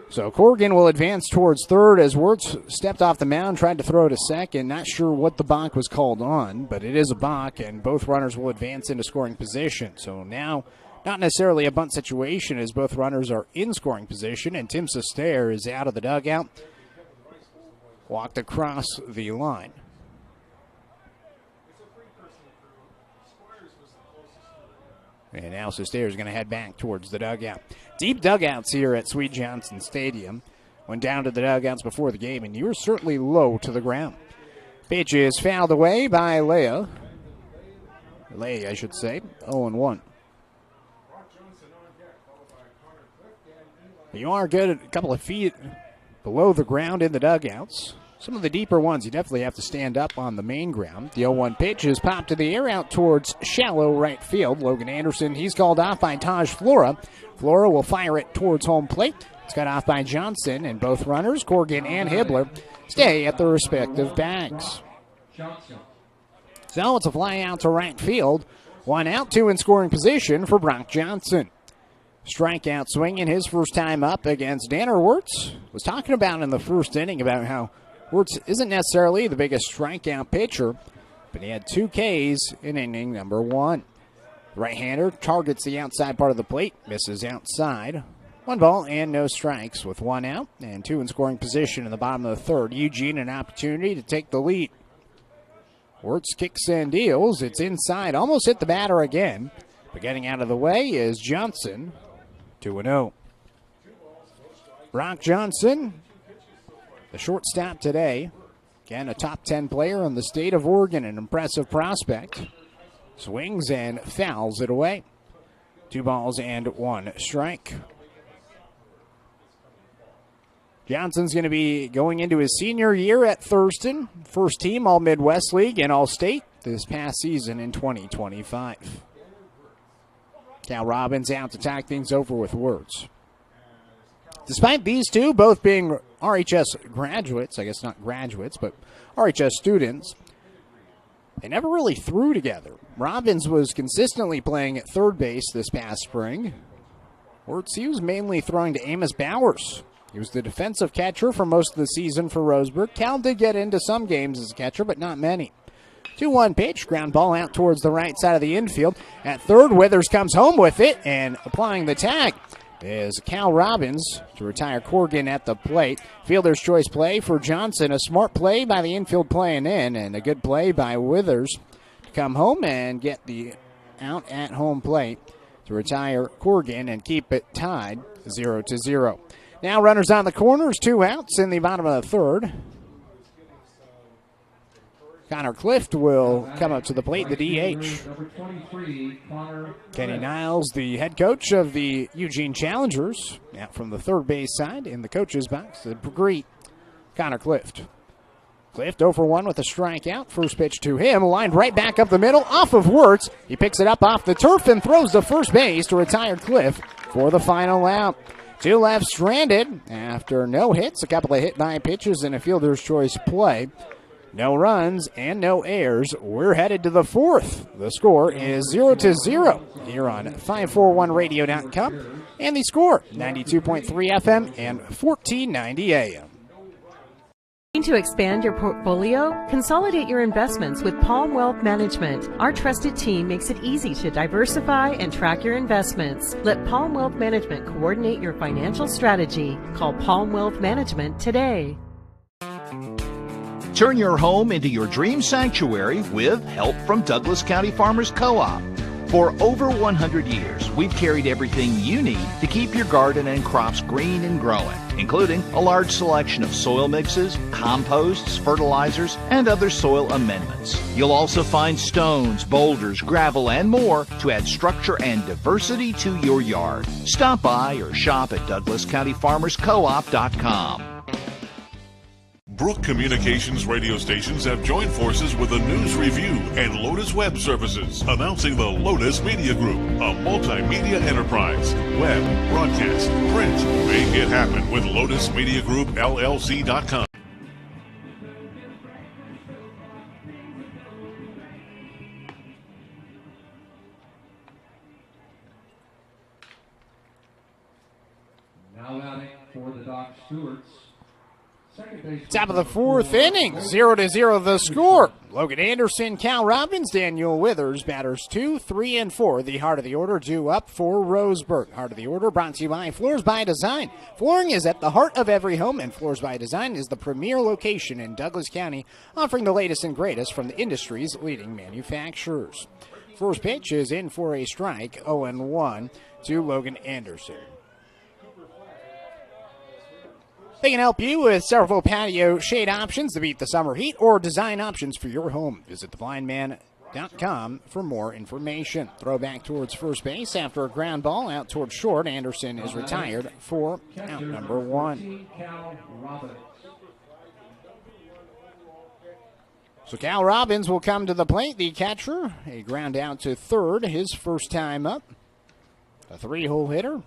So Corrigan will advance towards third as Wirtz stepped off the mound, tried to throw to second. Not sure what the balk was called on, but it is a balk, and both runners will advance into scoring position. So now, not necessarily a bunt situation as both runners are in scoring position, and Tim Sestair is out of the dugout, walked across the line. And now Sestair is going to head back towards the dugout. Deep dugouts here at Sweet Johnson Stadium. Went down to the dugouts before the game, and you were certainly low to the ground. Pitch is fouled away by Leia. I should say. 0-1. You are good at a couple of feet below the ground in the dugouts. Some of the deeper ones, you definitely have to stand up on the main ground. The 0-1 pitch is popped to the air out towards shallow right field. Logan Anderson, he's called off by Taj Flora. Flora will fire it towards home plate. It's got off by Johnson, and both runners, Corrigan and Hibbler, stay at their respective bags. So it's a fly out to right field. 1 out, 2 in scoring position for Brock Johnson. Strikeout swinging his first time up against Danner. Wirtz was talking about in the first inning about how Wirtz isn't necessarily the biggest strikeout pitcher, but he had 2 Ks in inning number 1. Right-hander targets the outside part of the plate, misses outside. 1 ball and no strikes with 1 out and 2 in scoring position in the bottom of the third. Eugene an opportunity to take the lead. Wirtz kicks and deals. It's inside, almost hit the batter again, but getting out of the way is Johnson. 2-0. Brock Johnson, the shortstop today. Again, a top 10 player in the state of Oregon, an impressive prospect. Swings and fouls it away. 2 balls and 1 strike. Johnson's going to be going into his senior year at Thurston. First team All-Midwest League and All-State this past season in 2025. Cal Robbins out to talk things over with Wirtz. Despite these two both being RHS graduates, I guess not graduates, but RHS students, they never really threw together. Robbins was consistently playing at third base this past spring. Wirtz, he was mainly throwing to Amos Bowers. He was the defensive catcher for most of the season for Roseburg. Cal did get into some games as a catcher, but not many. 2-1 pitch, ground ball out towards the right side of the infield. At third, Withers comes home with it, and applying the tag is Cal Robbins to retire Corrigan at the plate. Fielder's choice play for Johnson. A smart play by the infield playing in, and a good play by Withers to come home and get the out at home plate to retire Corrigan and keep it tied 0-0. Now runners on the corners, 2 outs in the bottom of the third. Connor Clift will come up to the plate, the DH. Kenny Niles, the head coach of the Eugene Challengers, out from the third base side in the coach's box. Greet Connor Clift. Clift 0-for-1 with a strikeout. First pitch to him, lined right back up the middle, off of Wirtz. He picks it up off the turf and throws to first base to retire Clift for the final out. 2 left stranded after no hits, a couple of hit by pitches, and a fielder's choice play. No runs and no errors. We're headed to the fourth. The score is 0-0 here on 541radio.com. And the score, 92.3 FM and 1490 AM. To expand your portfolio? Consolidate your investments with Palm Wealth Management. Our trusted team makes it easy to diversify and track your investments. Let Palm Wealth Management coordinate your financial strategy. Call Palm Wealth Management today. Turn your home into your dream sanctuary with help from Douglas County Farmers Co-op. For over 100 years, we've carried everything you need to keep your garden and crops green and growing, including a large selection of soil mixes, composts, fertilizers, and other soil amendments. You'll also find stones, boulders, gravel, and more to add structure and diversity to your yard. Stop by or shop at DouglasCountyFarmersCoop.com. Brook Communications radio stations have joined forces with the News Review and Lotus Web Services, announcing the Lotus Media Group, a multimedia enterprise. Web, broadcast, print. Make it happen with Lotus Media Group, LLC.com. Now batting for the Doc Stewarts. Top of the fourth inning, 0-0 the score. Logan Anderson, Cal Robbins, Daniel Withers, batters 2, 3, and 4. The heart of the order due up for Roseburg. Heart of the order brought to you by Floors by Design. Flooring is at the heart of every home, and Floors by Design is the premier location in Douglas County, offering the latest and greatest from the industry's leading manufacturers. First pitch is in for a strike, 0-1 to Logan Anderson. They can help you with several patio shade options to beat the summer heat or design options for your home. Visit theblindman.com for more information. Throw back towards first base after a ground ball out towards short. Anderson is retired for out number 1. So Cal Robbins will come to the plate, the catcher. A ground out to third, his first time up. A 3-hole hitter.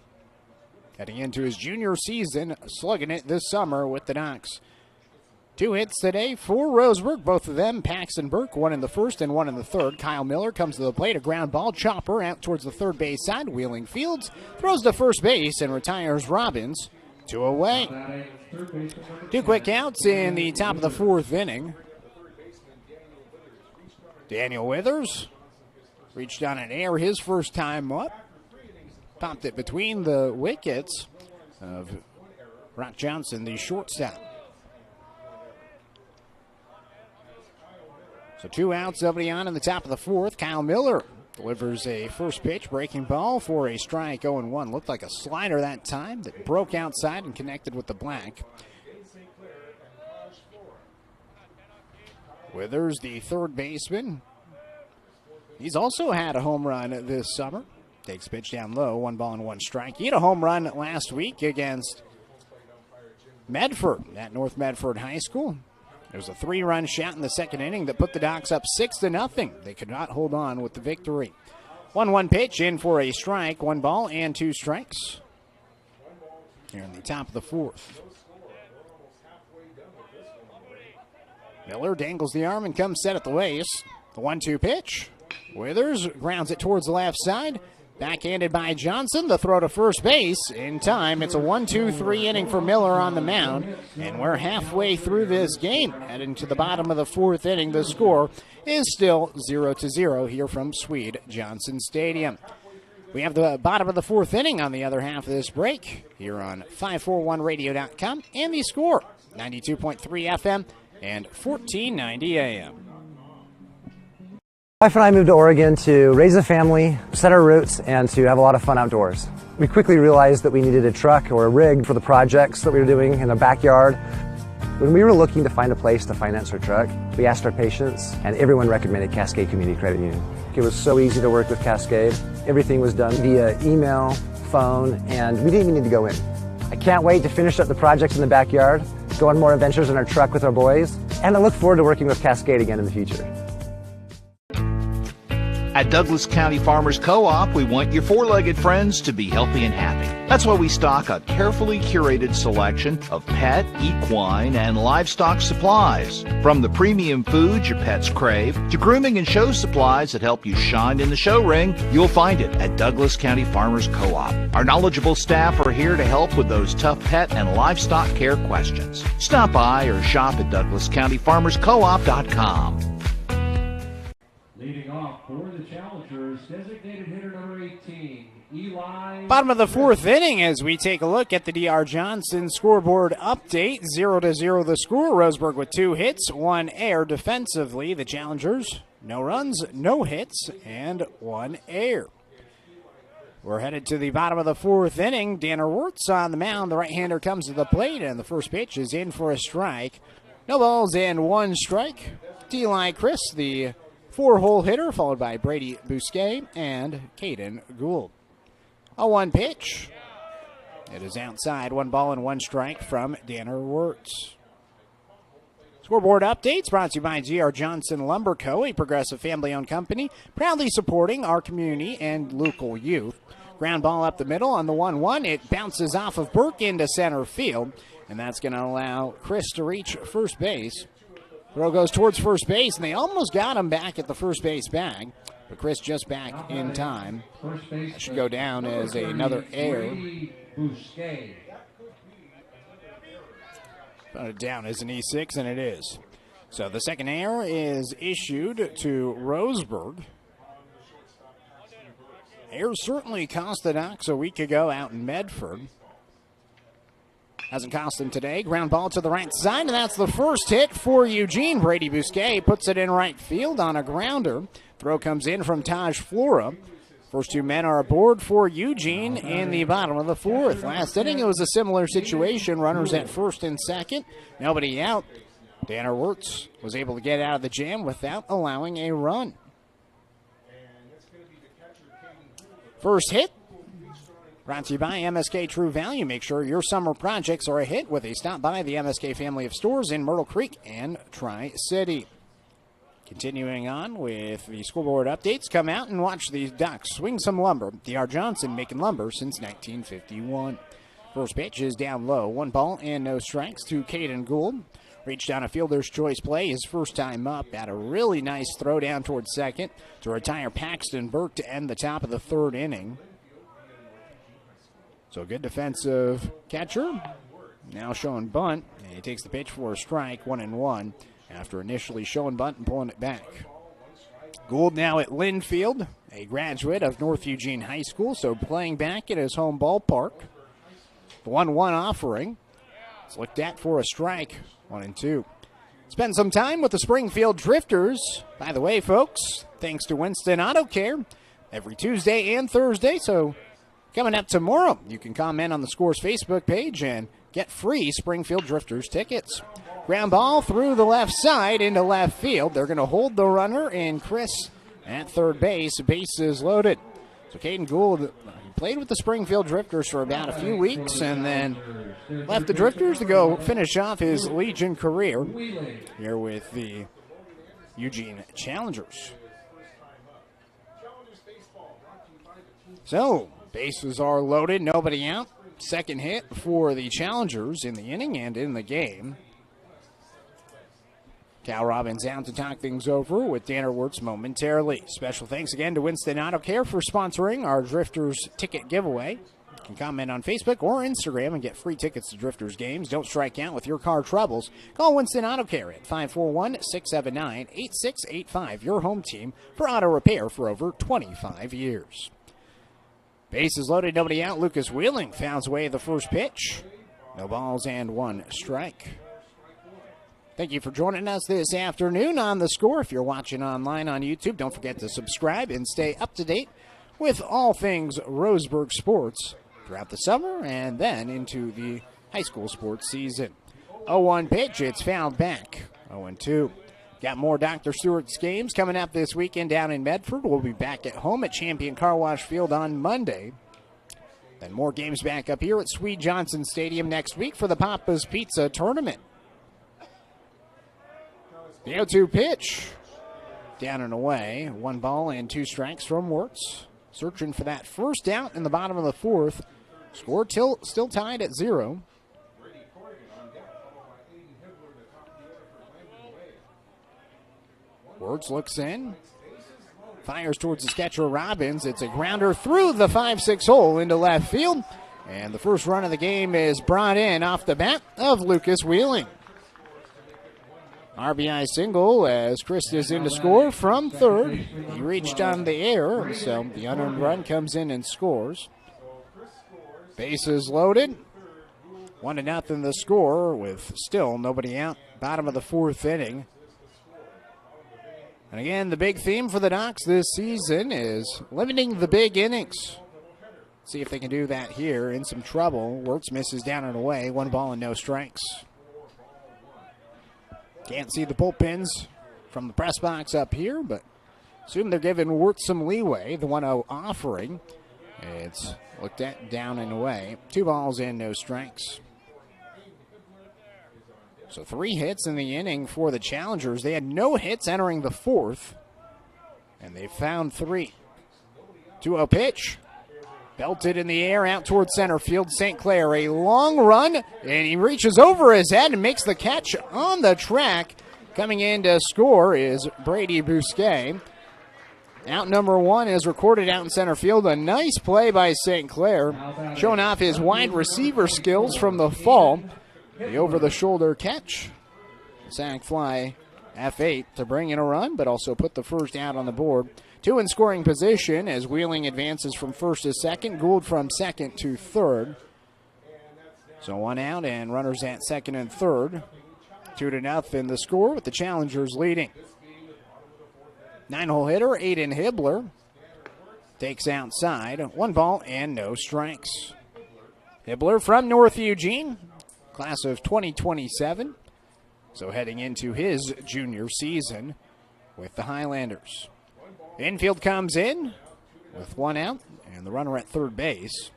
Heading into his junior season, slugging it this summer with the Docs. 2 hits today for Roseburg, both of them, Paxton Burke, 1 in the first and 1 in the third. Kyle Miller comes to the plate, a ground ball chopper out towards the third base side. Wheeling Fields throws to first base and retires Robbins 2 away. 2 quick outs in the top of the fourth inning. Daniel Withers reached on an air his first time up. Popped it between the wickets of Rock Johnson, the shortstop. So 2 outs, nobody on in the top of the fourth. Kyle Miller delivers a first pitch, breaking ball for a strike, 0-1. Looked like a slider that time that broke outside and connected with the black. Withers, the third baseman. He's also had a home run this summer. Takes pitch down low, 1 ball and 1 strike. He had a home run last week against Medford at North Medford High School. There was a 3-run shot in the second inning that put the Docs up 6-0. They could not hold on with the victory. 1-1 pitch in for a strike, 1 ball and 2 strikes. Here in the top of the fourth. Miller dangles the arm and comes set at the waist. The 1-2 pitch. Withers grounds it towards the left side. Backhanded by Johnson, the throw to first base in time. It's a 1-2-3 inning for Miller on the mound, and we're halfway through this game. Heading to the bottom of the fourth inning, the score is still 0-0 here from Swede Johnson Stadium. We have the bottom of the fourth inning on the other half of this break here on 541radio.com, and the score, 92.3 FM and 1490 AM. My wife and I moved to Oregon to raise a family, set our roots, and to have a lot of fun outdoors. We quickly realized that we needed a truck or a rig for the projects that we were doing in the backyard. When we were looking to find a place to finance our truck, we asked our patients, and everyone recommended Cascade Community Credit Union. It was so easy to work with Cascade. Everything was done via email, phone, and we didn't even need to go in. I can't wait to finish up the projects in the backyard, go on more adventures in our truck with our boys, and I look forward to working with Cascade again in the future. At Douglas County Farmers Co-op, we want your four-legged friends to be healthy and happy. That's why we stock a carefully curated selection of pet, equine, and livestock supplies. From the premium foods your pets crave to grooming and show supplies that help you shine in the show ring, you'll find it at Douglas County Farmers Co-op. Our knowledgeable staff are here to help with those tough pet and livestock care questions. Stop by or shop at DouglasCountyFarmersCoop.com. Leading off for the Challengers, designated hitter number 18, Eli. Bottom of the fourth inning as we take a look at the D.R. Johnson scoreboard update. 0-0 the score. Roseburg with 2 hits, 1 error defensively. The Challengers, no runs, no hits, and 1 error. We're headed to the bottom of the fourth inning. Danner Wirtz on the mound. The right-hander comes to the plate, and the first pitch is in for a strike. No balls and 1 strike. Eli Chris, the 4-hole hitter, followed by Brady Bousquet and Caden Gould. A 1 pitch. It is outside. 1 ball and 1 strike from Danner Wirtz. Scoreboard updates brought to you by G.R. Johnson Lumber Co., a progressive family-owned company, proudly supporting our community and local youth. Ground ball up the middle on the 1-1. It bounces off of Burke into center field, and that's going to allow Chris to reach first base. Throw goes towards first base, and they almost got him back at the first base bag, but Chris just back in time. That should go down as another error. Down as an E6, and it is. So the second error is issued to Roseburg. Error certainly cost the Ducks a week ago out in Medford. Hasn't cost them today. Ground ball to the right side, and that's the first hit for Eugene. Brady Bousquet puts it in right field on a grounder. Throw comes in from Taj Flora. First two men are aboard for Eugene in the bottom of the fourth. Last inning, it was a similar situation. Runners at first and second. Nobody out. Danner Wirtz was able to get out of the jam without allowing a run. First hit brought to you by MSK True Value. Make sure your summer projects are a hit with a stop by the MSK family of stores in Myrtle Creek and Tri-City. Continuing on with the scoreboard updates, come out and watch the Ducks swing some lumber. D.R. Johnson making lumber since 1951. First pitch is down low. 1 ball and no strikes to Caden Gould. Reached on a fielder's choice play his first time up. Had a really nice throw down towards second to retire Paxton Burke to end the top of the third inning. So good defensive catcher. Now showing bunt. And he takes the pitch for a strike, 1-1, after initially showing bunt and pulling it back. Gould now at Linfield, a graduate of North Eugene High School, so playing back at his home ballpark. The 1-1 offering. It's looked at for a strike. 1-2. Spend some time with the Springfield Drifters. By the way, folks, thanks to Winston Auto Care, every Tuesday and Thursday. So coming up tomorrow, you can comment on the Scores Facebook page and get free Springfield Drifters tickets. Ground ball through the left side into left field. They're going to hold the runner, and Chris at third base. Base is loaded. So Caden Gould played with the Springfield Drifters for about a few weeks and then left the Drifters to go finish off his Legion career here with the Eugene Challengers. So, bases are loaded, nobody out. Second hit for the Challengers in the inning and in the game. Cal Robbins out to talk things over with Danner Wirtz momentarily. Special thanks again to Winston Auto Care for sponsoring our Drifters ticket giveaway. You can comment on Facebook or Instagram and get free tickets to Drifters games. Don't strike out with your car troubles. Call Winston Auto Care at 541-679-8685. Your home team for auto repair for over 25 years. Bases loaded, nobody out. Lucas Wheeling fouls away the first pitch. No balls and 1 strike. Thank you for joining us this afternoon on The Score. If you're watching online on YouTube, don't forget to subscribe and stay up to date with all things Roseburg sports throughout the summer and then into the high school sports season. 0-1 pitch, it's fouled back. 0-2. Got more Dr. Stewart's games coming up this weekend down in Medford. We'll be back at home at Champion Car Wash Field on Monday. Then more games back up here at Swede Johnson Stadium next week for the Papa's Pizza Tournament. The 0-2 pitch, down and away. 1 ball and 2 strikes from Wirtz. Searching for that first out in the bottom of the fourth. Score still tied at 0. Wirtz looks in. Fires towards the catcher Robbins. It's a grounder through the 5-6 hole into left field. And the first run of the game is brought in off the bat of Lucas Wheeling. RBI single as Chris is in to score from third. He reached on the air, so the unearned run comes in and scores. Bases loaded. 1-0 the score with still nobody out. Bottom of the fourth inning. And again, the big theme for the Ducks this season is limiting the big innings. See if they can do that here. In some trouble. Wirtz misses down and away. 1 ball and no strikes. Can't see the bullpens from the press box up here, but assume they're giving Wirtz some leeway. The 1-0 offering. It's looked at down and away. 2 balls and no strikes. So 3 hits in the inning for the Challengers. They had no hits entering the 4th, and they found 3. 2-0 pitch. Belted in the air out towards center field. St. Clair, a long run, and he reaches over his head and makes the catch on the track. Coming in to score is Brady Bousquet. Out number 1 is recorded out in center field. A nice play by St. Clair, showing off his wide receiver skills from the fall. The over-the-shoulder catch. Sac fly F8 to bring in a run, but also put the first out on the board. 2 in scoring position as Wheeling advances from first to second. Gould from second to third. So 1 out and runners at second and third. 2-0 the score with the Challengers leading. 9-hole hitter, Aiden Hibbler, takes outside. 1 ball and no strikes. Hibbler from North Eugene, class of 2027. So heading into his junior season with the Highlanders. Infield comes in with 1 out and the runner at third base.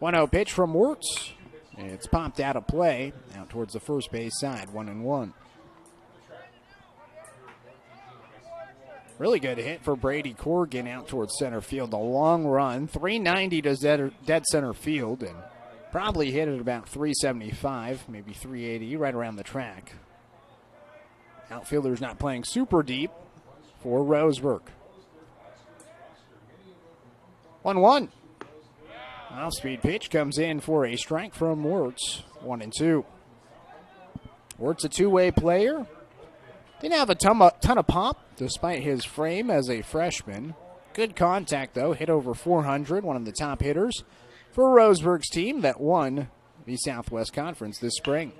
1-0 pitch from Wirtz. It's popped out of play out towards the first base side, 1-1. Really good hit for Brady Corrigan out towards center field. A long run, 390 to dead center field, and probably hit at about 375, maybe 380, right around the track. Outfielder's not playing super deep for Roseburg. 1-1. Off-speed pitch comes in for a strike from Wirtz. 1-2. Wirtz a two-way player. Didn't have a ton of pop despite his frame as a freshman. Good contact, though. Hit over 400, one of the top hitters for Roseburg's team that won the Southwest Conference this spring.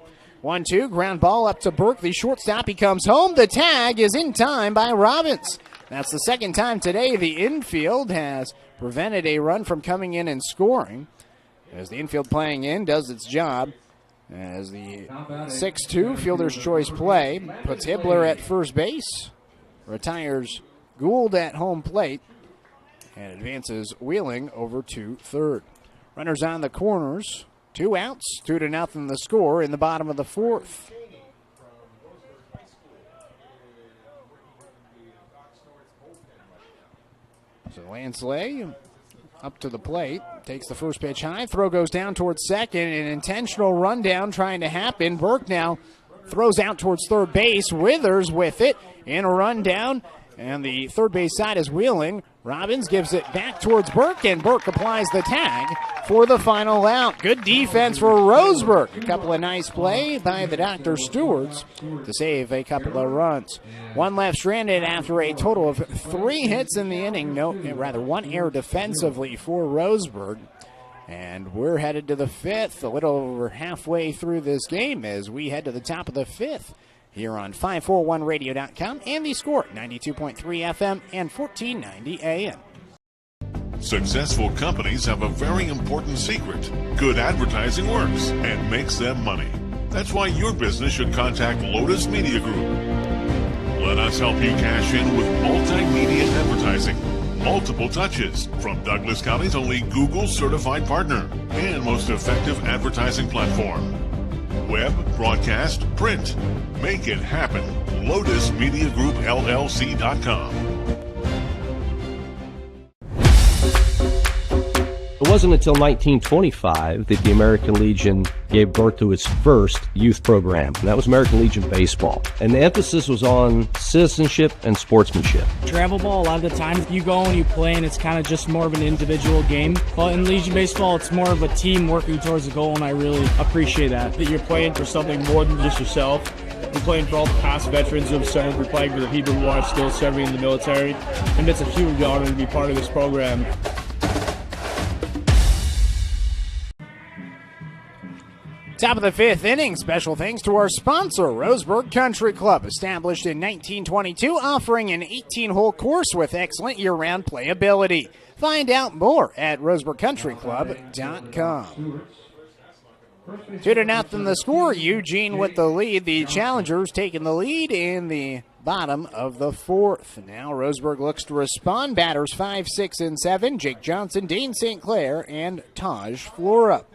1-2, ground ball up to Burke. The shortstop, he comes home. The tag is in time by Robbins. That's the second time today the infield has prevented a run from coming in and scoring. As the infield playing in does its job. As the 6-2 fielder's choice play puts Hibbler at first base, retires Gould at home plate, and advances Wheeling over to third. Runners on the corners, 2 outs, 2-0 the score in the bottom of the 4th. So Lansley up to the plate, takes the first pitch high, throw goes down towards second, an intentional rundown trying to happen. Burke now throws out towards third base, Withers with it, in a rundown, and the third base side is Wheeling. Robbins gives it back towards Burke, and Burke applies the tag for the final out. Good defense for Roseburg. A couple of nice play by the Dr. Stewarts to save a couple of runs. 1 left stranded after a total of 3 hits in the inning. 1 error defensively for Roseburg. And we're headed to the 5th, a little over halfway through this game as we head to the top of the 5th. Here on 541radio.com and the Score, 92.3 FM and 1490 AM. Successful companies have a very important secret. Good advertising works and makes them money. That's why your business should contact Lotus Media Group. Let us help you cash in with multimedia advertising. Multiple touches from Douglas County's only Google certified partner and most effective advertising platform. Web, broadcast, print. Make it happen. LotusMediaGroupLLC.com. It wasn't until 1925 that the American Legion gave birth to its first youth program, and that was American Legion Baseball. And the emphasis was on citizenship and sportsmanship. Travel ball, a lot of the time you go and you play and it's kind of just more of an individual game. But in Legion Baseball, it's more of a team working towards a goal, and I really appreciate that. That you're playing for something more than just yourself. You're playing for all the past veterans who have served. You're playing for the people who are still serving in the military. And it's a huge honor to be part of this program. Top of the 5th inning, special thanks to our sponsor, Roseburg Country Club, established in 1922, offering an 18-hole course with excellent year-round playability. Find out more at roseburgcountryclub.com. 2-0 the score, Eugene with the lead. The Challengers taking the lead in the bottom of the 4th. Now Roseburg looks to respond. Batters 5, 6, and 7, Jake Johnson, Dane St. Clair, and Taj Flora.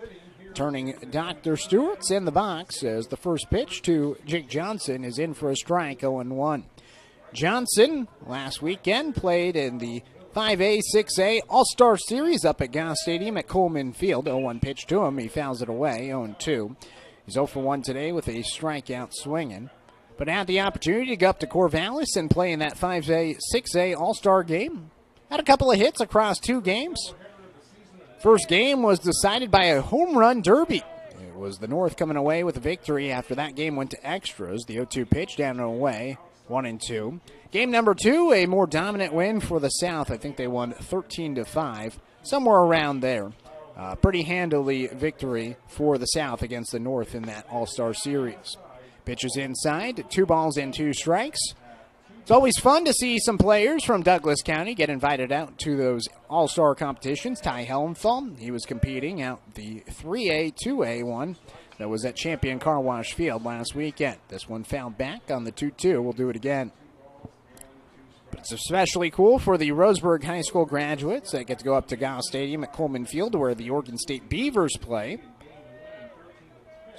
Turning Dr. Stewart's in the box as the first pitch to Jake Johnson is in for a strike, 0-1. Johnson last weekend played in the 5A, 6A All-Star Series up at Goss Stadium at Coleman Field. 0-1 pitch to him. He fouls it away, 0-2. He's 0-1 today with a strikeout swinging. But had the opportunity to go up to Corvallis and play in that 5A, 6A All-Star game. Had a couple of hits across 2 games. First game was decided by a home run derby. It was the North coming away with a victory after that game went to extras. The 0-2 pitch down and away, 1-2. Game number 2, a more dominant win for the South. I think they won 13-5, somewhere around there. Pretty handily victory for the South against the North in that All-Star Series. Pitches inside, 2 balls and 2 strikes. It's always fun to see some players from Douglas County get invited out to those all-star competitions. Ty Hellenthal, he was competing out the 3A, 2A one that was at Champion Car Wash Field last weekend. This one fouled back on the 2-2. We'll do it again. But it's especially cool for the Roseburg High School graduates that get to go up to Goss Stadium at Coleman Field where the Oregon State Beavers play.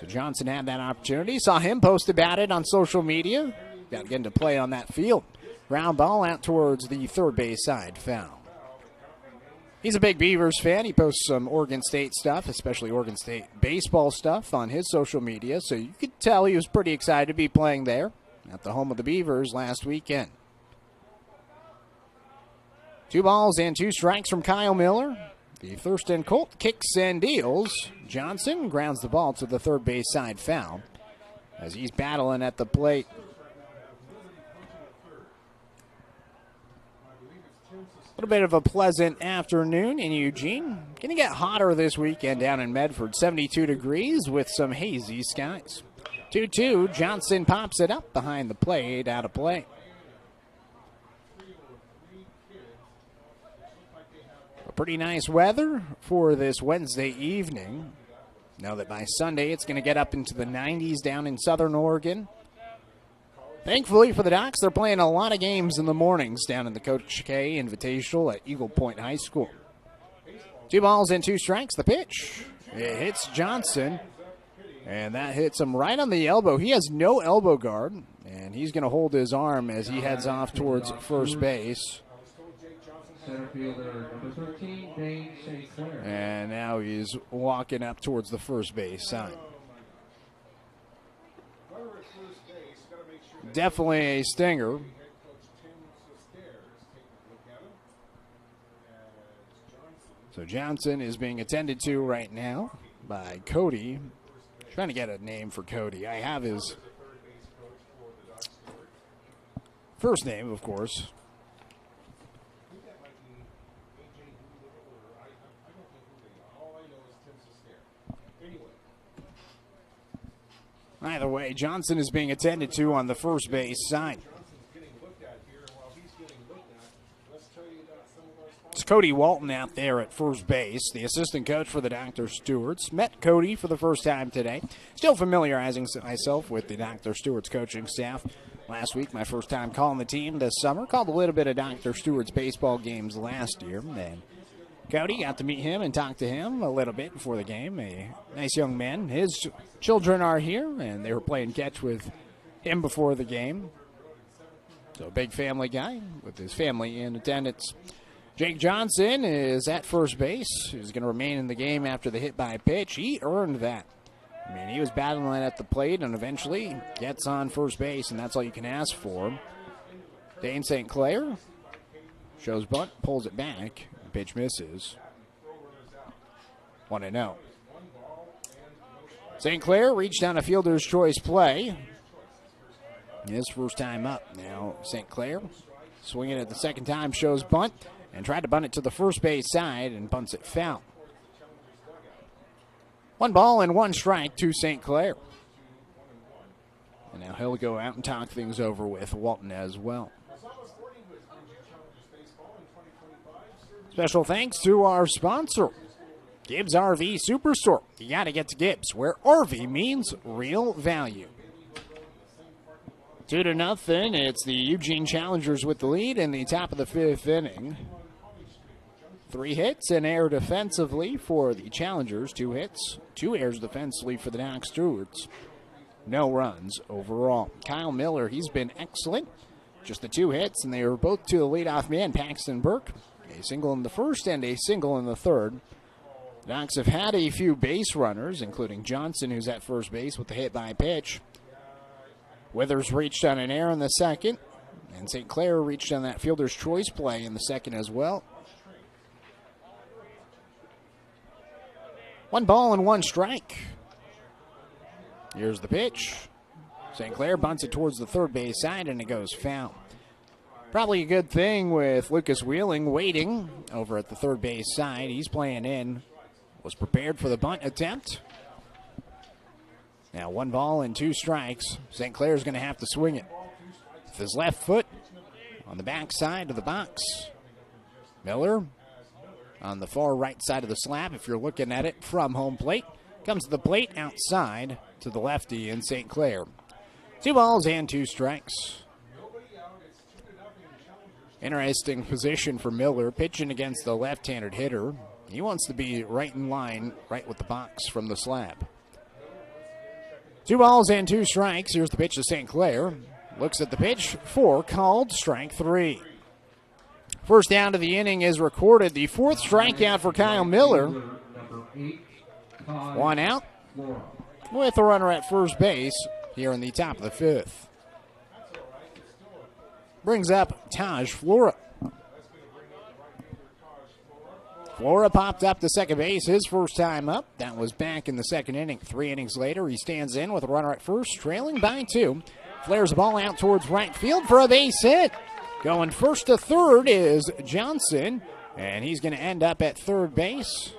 So Johnson had that opportunity. Saw him post about it on social media. Got getting to play on that field. Ground ball out towards the third base side. Foul. He's a big Beavers fan. He posts some Oregon State stuff, especially Oregon State baseball stuff on his social media. So you could tell he was pretty excited to be playing there at the home of the Beavers last weekend. 2 balls and 2 strikes from Kyle Miller. The Thurston Colt kicks and deals. Johnson grounds the ball to the third base side. Foul as he's battling at the plate. A little bit of a pleasant afternoon in Eugene. Going to get hotter this weekend down in Medford. 72 degrees with some hazy skies. 2-2. Johnson pops it up behind the plate, out of play. A pretty nice weather for this Wednesday evening. Know that by Sunday it's going to get up into the 90s down in southern Oregon. Thankfully for the Docs, they're playing a lot of games in the mornings down in the Coach K Invitational at Eagle Point High School. 2 balls and 2 strikes. The pitch. It hits Johnson, and that hits him right on the elbow. He has no elbow guard, and he's going to hold his arm as he heads off towards first base. Center fielder number 13, Dane St. Clair. And now he's walking up towards the first base side. Definitely a stinger. So Johnson is being attended to right now by Cody. Trying to get a name for Cody. I have his first name, of course. Either way, Johnson is being attended to on the first base side. It's Cody Walton out there at first base, the assistant coach for the Dr. Stewarts. Met Cody for the first time today. Still familiarizing myself with the Dr. Stewarts coaching staff. Last week, my first time calling the team this summer. Called a little bit of Dr. Stewart's baseball games last year. And Cody, got to meet him and talk to him a little bit before the game. A nice young man. His children are here, and they were playing catch with him before the game. So a big family guy with his family in attendance. Jake Johnson is at first base. He's going to remain in the game after the hit by pitch. He earned that. I mean, he was battling at the plate and eventually gets on first base, and that's all you can ask for. Dane St. Clair shows bunt, pulls it back. Pitch misses. 1-0. St. Clair reached down a fielder's choice play. His first time up. Now St. Clair swinging it the second time, shows bunt, and tried to bunt it to the first base side and bunts it foul. 1 ball and 1 strike to St. Clair. And now he'll go out and talk things over with Walton as well. Special thanks to our sponsor, Gibbs RV Superstore. You got to get to Gibbs, where RV means real value. 2-0. It's the Eugene Challengers with the lead in the top of the 5th inning. 3 hits, an error defensively for the Challengers. 2 hits, 2 errors defensively for the Doc Stewarts. No runs overall. Kyle Miller, he's been excellent. Just the 2 hits, and they were both to the leadoff man, Paxton Burke. A single in the first and a single in the third. The Docs have had a few base runners, including Johnson, who's at first base with the hit by pitch. Withers reached on an error in the second, and St. Clair reached on that fielder's choice play in the second as well. 1 ball and 1 strike. Here's the pitch. St. Clair bunts it towards the third base side, and it goes foul. Probably a good thing with Lucas Wheeling waiting over at the third base side. He's playing in. Was prepared for the bunt attempt. Now 1 ball and 2 strikes. St. Clair's going to have to swing it with his left foot on the back side of the box. Miller on the far right side of the slab, if you're looking at it from home plate. Comes to the plate outside to the lefty in St. Clair. 2 balls and 2 strikes. Interesting position for Miller, pitching against the left-handed hitter. He wants to be right in line, right with the box from the slab. 2 balls and 2 strikes. Here's the pitch to St. Clair. Looks at the pitch. 4 called. Strike 3. First down of the inning is recorded. The 4th strikeout for Kyle Miller. 1 out with a runner at first base here in the top of the 5th. Brings up Taj Flora. Flora popped up to second base his first time up. That was back in the second inning. 3 innings later, he stands in with a runner at first, trailing by 2. Flares the ball out towards right field for a base hit. Going first to third is Johnson, and he's going to end up at third base.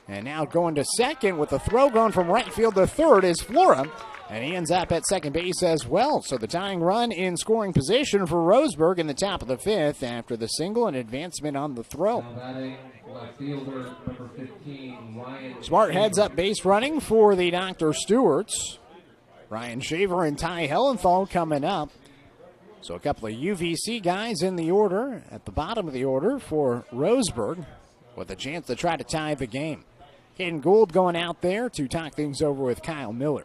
And now going to second with the throw going from right field to third is Flora. And he ends up at second base as well. So the tying run in scoring position for Roseburg in the top of the 5th after the single and advancement on the throw. Smart heads up base running for the Dr. Stewarts. Ryan Shaver and Ty Hellenthal coming up. So a couple of UVC guys in the order at the bottom of the order for Roseburg with a chance to try to tie the game. Caden Gould going out there to talk things over with Kyle Miller.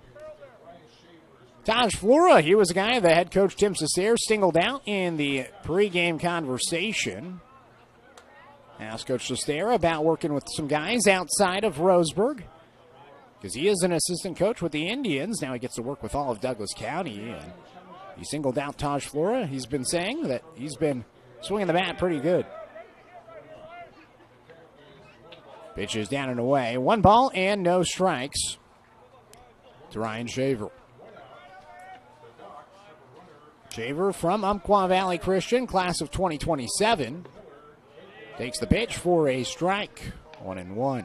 Taj Flora, he was a guy that head coach Tim Cesare singled out in the pregame conversation. Asked Coach Cesare about working with some guys outside of Roseburg, because he is an assistant coach with the Indians. Now he gets to work with all of Douglas County, and he singled out Taj Flora. He's been saying that he's been swinging the bat pretty good. Pitches down and away. 1 ball and no strikes to Ryan Shaver. Shaver from Umpqua Valley Christian, class of 2027. Takes the pitch for a strike. 1-1.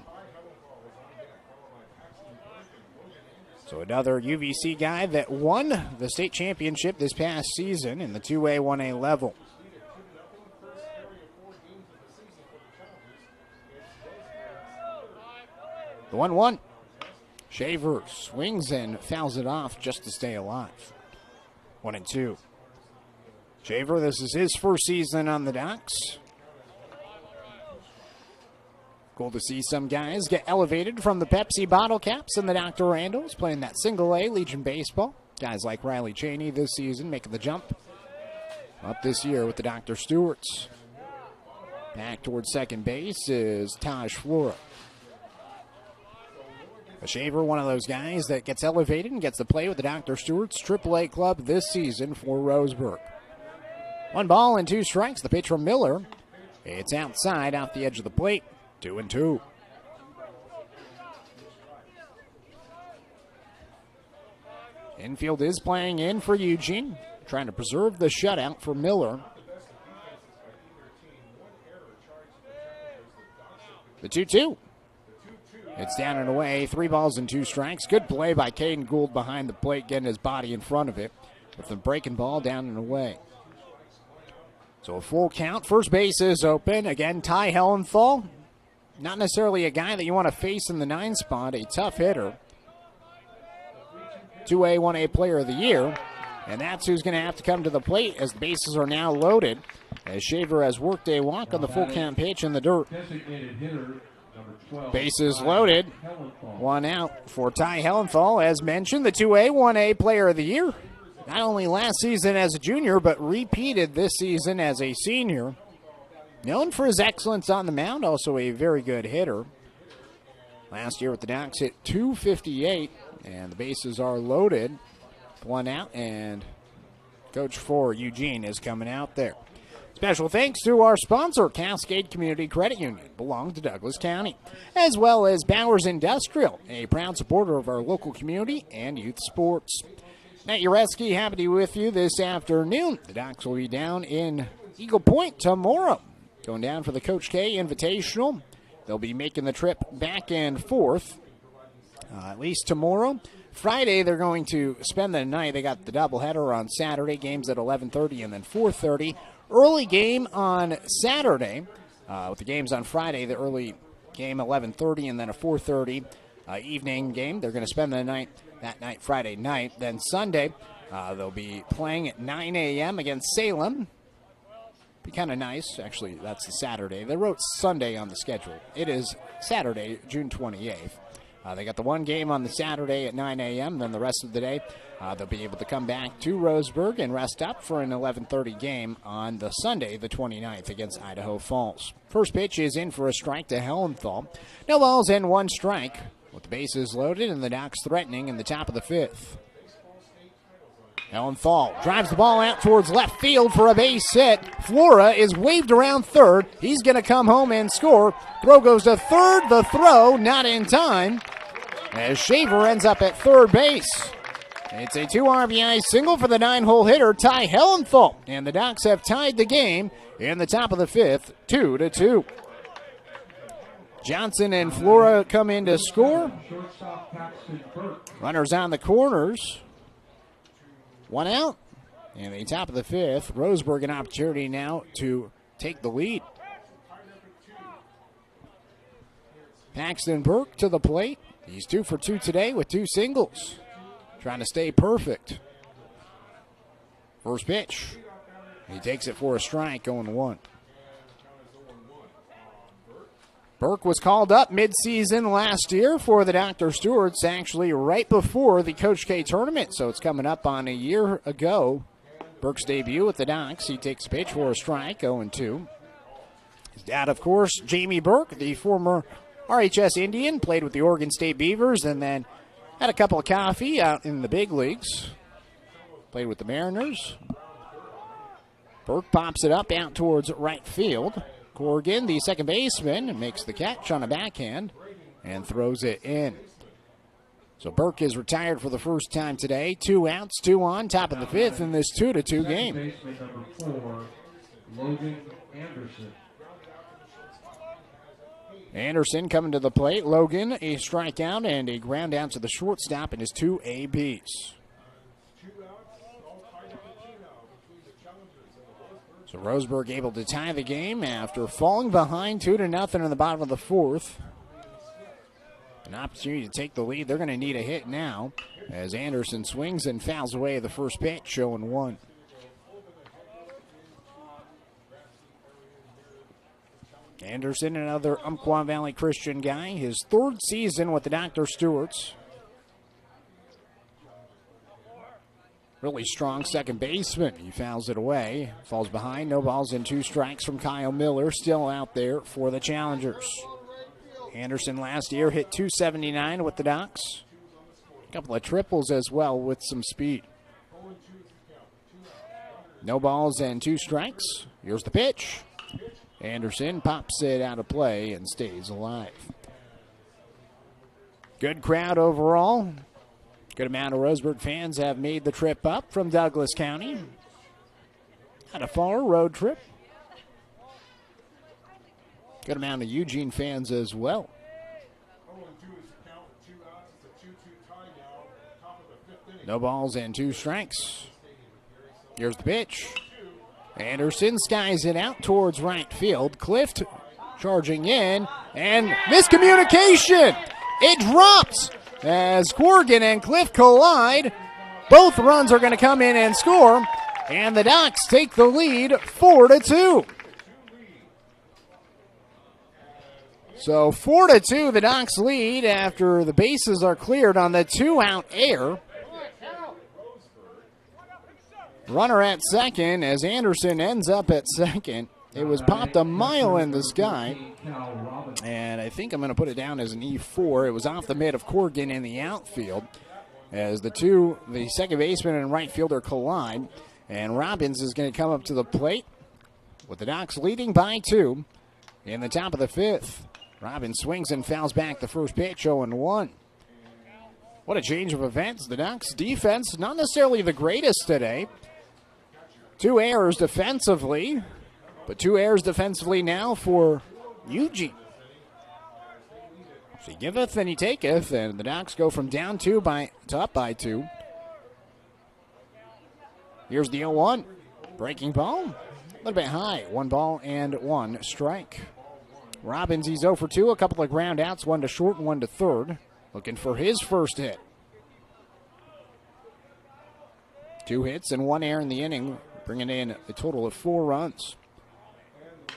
So another UVC guy that won the state championship this past season in the 2A, 1A level. The 1-1. Shaver swings and fouls it off just to stay alive. 1-2. Shaver, this is his first season on the Docs. Cool to see some guys get elevated from the Pepsi bottle caps and the Dr. Randalls playing that single A Legion baseball. Guys like Riley Cheney this season making the jump up this year with the Dr. Stewarts. Back towards second base is Taj Flora. A Shaver, one of those guys that gets elevated and gets to play with the Dr. Stewart's AAA club this season for Roseburg. 1 ball and 2 strikes. The pitch from Miller. It's outside off the edge of the plate. 2-2. Infield is playing in for Eugene, trying to preserve the shutout for Miller. The 2-2. It's down and away. 3 balls and 2 strikes. Good play by Caden Gould behind the plate, getting his body in front of it with the breaking ball down and away. So a full count. First base is open. Again, Ty Hellenthal. Not necessarily a guy that you want to face in the 9 spot. A tough hitter. 2A, 1A player of the year. And that's who's going to have to come to the plate as the bases are now loaded. as Shaver has worked a walk on the full count pitch in the dirt. Bases loaded. One out for Ty Hellenthal. As mentioned, the 2A, 1A Player of the Year. Not only last season as a junior, but repeated this season as a senior. Known for his excellence on the mound, also a very good hitter. Last year with the Ducks hit .258, and the bases are loaded. One out, and coach for Eugene is coming out there. Special thanks to our sponsor, Cascade Community Credit Union, belong to Douglas County, as well as Bowers Industrial, a proud supporter of our local community and youth sports. Matt Ureski, happy to be with you this afternoon. The Ducks will be down in Eagle Point tomorrow, going down for the Coach K Invitational. They'll be making the trip back and forth, at least tomorrow. Friday, they're going to spend the night. They got the doubleheader on Saturday, games at 11:30 and then 4:30. Early game on Saturday, with the games on Friday, the early game 11:30 and then a 4:30 evening game. They're going to spend the night that night, Friday night. Then Sunday, they'll be playing at 9 a.m. against Salem. Be kind of nice. Actually, that's the Saturday. They wrote Sunday on the schedule. It is Saturday, June 28th. They got the one game on the Saturday at 9 a.m. Then the rest of the day, they'll be able to come back to Roseburg and rest up for an 11:30 game on the Sunday, the 29th, against Idaho Falls. First pitch is in for a strike to Hellenthal. No balls and one strike, with the bases loaded and the Ducks threatening in the top of the fifth. Hellenthal drives the ball out towards left field for a base hit. Flora is waved around third. He's going to come home and score. Throw goes to third. The throw not in time, as Shaver ends up at third base. It's a 2 RBI single for the 9-hole hitter, Ty Hellenthal. And the Ducks have tied the game in the top of the fifth, 2-2. Johnson and Flora come in to score. Runners on the corners. One out. In the top of the fifth, Roseburg an opportunity now to take the lead. Paxton Burke to the plate. He's 2 for 2 today with 2 singles. Trying to stay perfect. First pitch. He takes it for a strike, going 1. Burke was called up midseason last year for the Dr. Stewarts, actually right before the Coach K tournament, so it's coming up on a year ago. Burke's debut with the Ducks. He takes a pitch for a strike, 0-2. His dad, of course, Jamie Burke, the former RHS Indian, played with the Oregon State Beavers and then had a cup of coffee out in the big leagues. Played with the Mariners. Burke pops it up out towards right field. Corrigan, the second baseman, makes the catch on a backhand and throws it in. So Burke is retired for the first time today. 2 outs, 2 on, top of the fifth in this 2-2 game. Baseman number 4, Logan Anderson. Anderson coming to the plate. Logan, a strikeout and a ground out to the shortstop in his 2 ABs. So Roseburg able to tie the game after falling behind 2-0 in the bottom of the fourth. An opportunity to take the lead. They're going to need a hit now as Anderson swings and fouls away the first pitch, 0-1. Anderson, another Umpqua Valley Christian guy, his 3rd season with the Dr. Stewarts. Really strong second baseman. He fouls it away. Falls behind. No balls and 2 strikes from Kyle Miller. Still out there for the Challengers. Anderson last year hit .279 with the Ducks. A couple of triples as well with some speed. No balls and 2 strikes. Here's the pitch. Anderson pops it out of play and stays alive. Good crowd overall. Good amount of Roseburg fans have made the trip up from Douglas County. Not a far road trip. Good amount of Eugene fans as well. No balls and 2 strikes. Here's the pitch. Anderson skies it out towards right field. Clift charging in, and miscommunication. It drops as Corrigan and Clift collide. Both runs are going to come in and score. And the Ducks take the lead 4-2. So 4-2, the Ducks lead after the bases are cleared on the 2-out error. Runner at second as Anderson ends up at second. It was popped a mile in the sky. And I think I'm going to put it down as an E4. It was off the mid of Corrigan in the outfield as the second baseman and right fielder collide. And Robbins is going to come up to the plate with the Ducks leading by 2 in the top of the 5th. Robbins swings and fouls back the first pitch, 0-1. What a change of events. The Ducks defense, not necessarily the greatest today. 2 errors defensively, but 2 errors defensively now for Eugene. So he giveth and he taketh, and the Ducks go from down 2 to up by 2. Here's the 0-1. Breaking ball, a little bit high. 1 ball and 1 strike. Robbins, he's 0 for 2, a couple of ground outs, 1 to short and 1 to third. Looking for his first hit. 2 hits and 1 error in the inning, bringing in a total of 4 runs.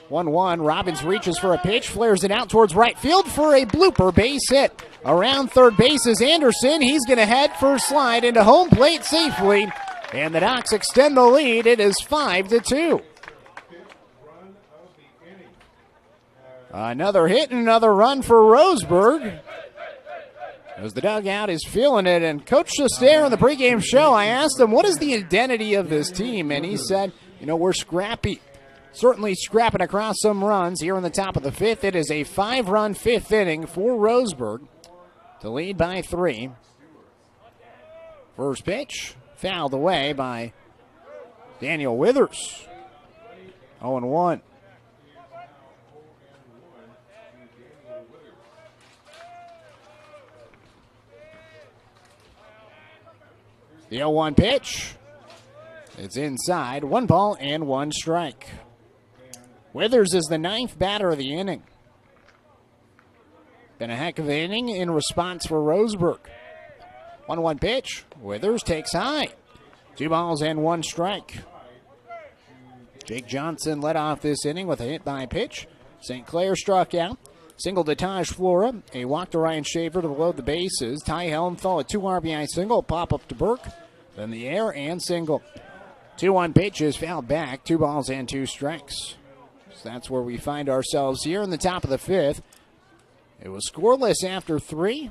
1-1, Robbins reaches for a pitch, flares it out towards right field for a blooper base hit. Around third base is Anderson. He's going to head for a slide into home plate safely. And the Ducks extend the lead. It is 5-2. Another hit and another run for Roseburg. As the dugout is feeling it, and Coach Stewart on the pregame show, I asked him, what is the identity of this team? And he said, we're scrappy. Certainly scrapping across some runs here in the top of the 5th. It is a 5-run 5th inning for Roseburg to lead by 3. First pitch, fouled away by Daniel Withers. 0-1. The 0-1 pitch. It's inside. 1 ball and 1 strike. Withers is the 9th batter of the inning. Been a heck of an inning in response for Roseburg. 1-1 pitch. Withers takes high. 2 balls and 1 strike. Jake Johnson led off this inning with a hit by pitch. St. Clair struck out. Single to Taj Flora. A walk to Ryan Schaefer to load the bases. Ty Helmthal, a 2 RBI single. Pop up to Burke. Then the air and single. 2-1 pitch is fouled back. 2 balls and 2 strikes. So that's where we find ourselves here in the top of the 5th. It was scoreless after 3.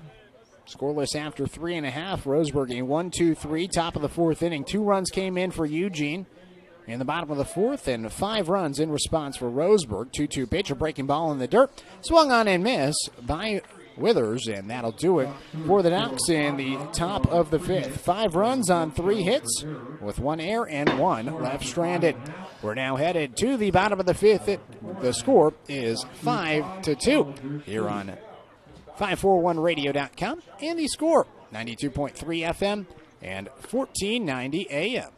Scoreless after 3.5. Roseburg a 1-2-3. Top of the 4th inning. 2 runs came in for Eugene in the bottom of the 4th, and 5 runs in response for Roseburg. 2-2 pitch, a breaking ball in the dirt. Swung on and missed by Withers, and that'll do it for the Ducks in the top of the 5th. 5 runs on 3 hits with 1 error and 1 left stranded. We're now headed to the bottom of the 5th. The score is 5-2 here on 541radio.com, and the score 92.3 FM and 1490 AM.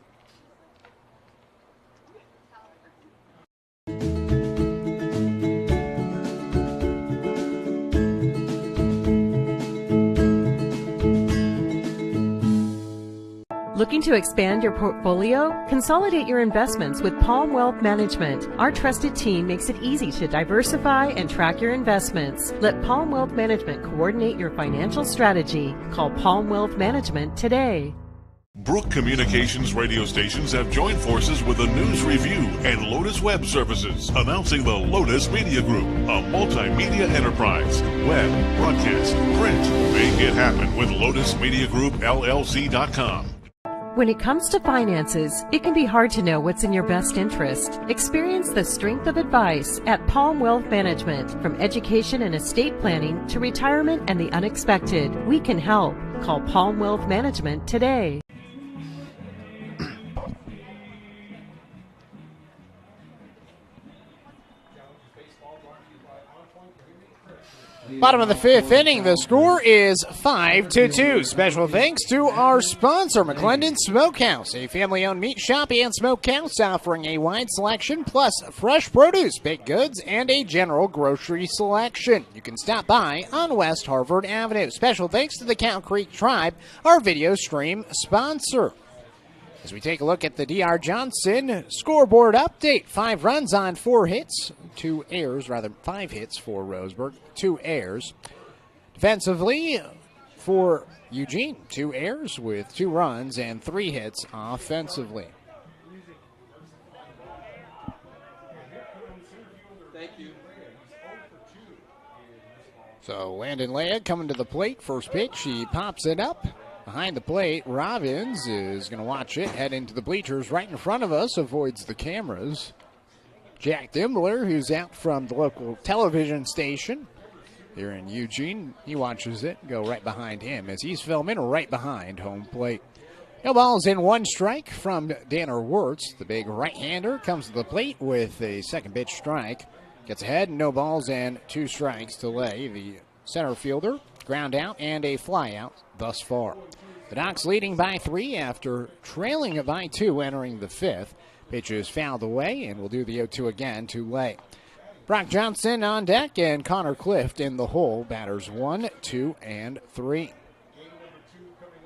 Looking to expand your portfolio? Consolidate your investments with Palm Wealth Management. Our trusted team makes it easy to diversify and track your investments. Let Palm Wealth Management coordinate your financial strategy. Call Palm Wealth Management today. Brook Communications radio stations have joined forces with the News Review and Lotus Web Services, announcing the Lotus Media Group, a multimedia enterprise. Web, broadcast, print. Make it happen with Lotus Media Group, LLC.com. When it comes to finances, it can be hard to know what's in your best interest. Experience the strength of advice at Palm Wealth Management. From education and estate planning to retirement and the unexpected, we can help. Call Palm Wealth Management today. Bottom of the 5th inning, the score is 5-2. Special thanks to our sponsor, McClendon Smokehouse, a family-owned meat shop and smokehouse offering a wide selection plus fresh produce, baked goods, and a general grocery selection. You can stop by on West Harvard Avenue. Special thanks to the Cow Creek Tribe, our video stream sponsor. As we take a look at the D.R. Johnson scoreboard update, 5 runs on 4 hits, 2 errors, rather 5 hits for Roseburg, 2 errors. Defensively for Eugene, 2 errors with 2 runs and 3 hits offensively. Thank you. So Landon Leah coming to the plate, first pitch, he pops it up. Behind the plate, Robbins is going to watch it, head into the bleachers right in front of us, avoids the cameras. Jack Dimbler, who's out from the local television station here in Eugene, he watches it go right behind him as he's filming right behind home plate. No balls and 1 strike from Danner Wirtz. The big right-hander comes to the plate with a second pitch strike. Gets ahead, no balls and 2 strikes to lay. The center fielder, ground out and a fly out thus far. The Docs leading by 3 after trailing by 2 entering the 5th. Pitch is fouled away and we'll do the 0-2 again to lay. Brock Johnson on deck and Connor Clift in the hole. Batters 1, 2, and 3.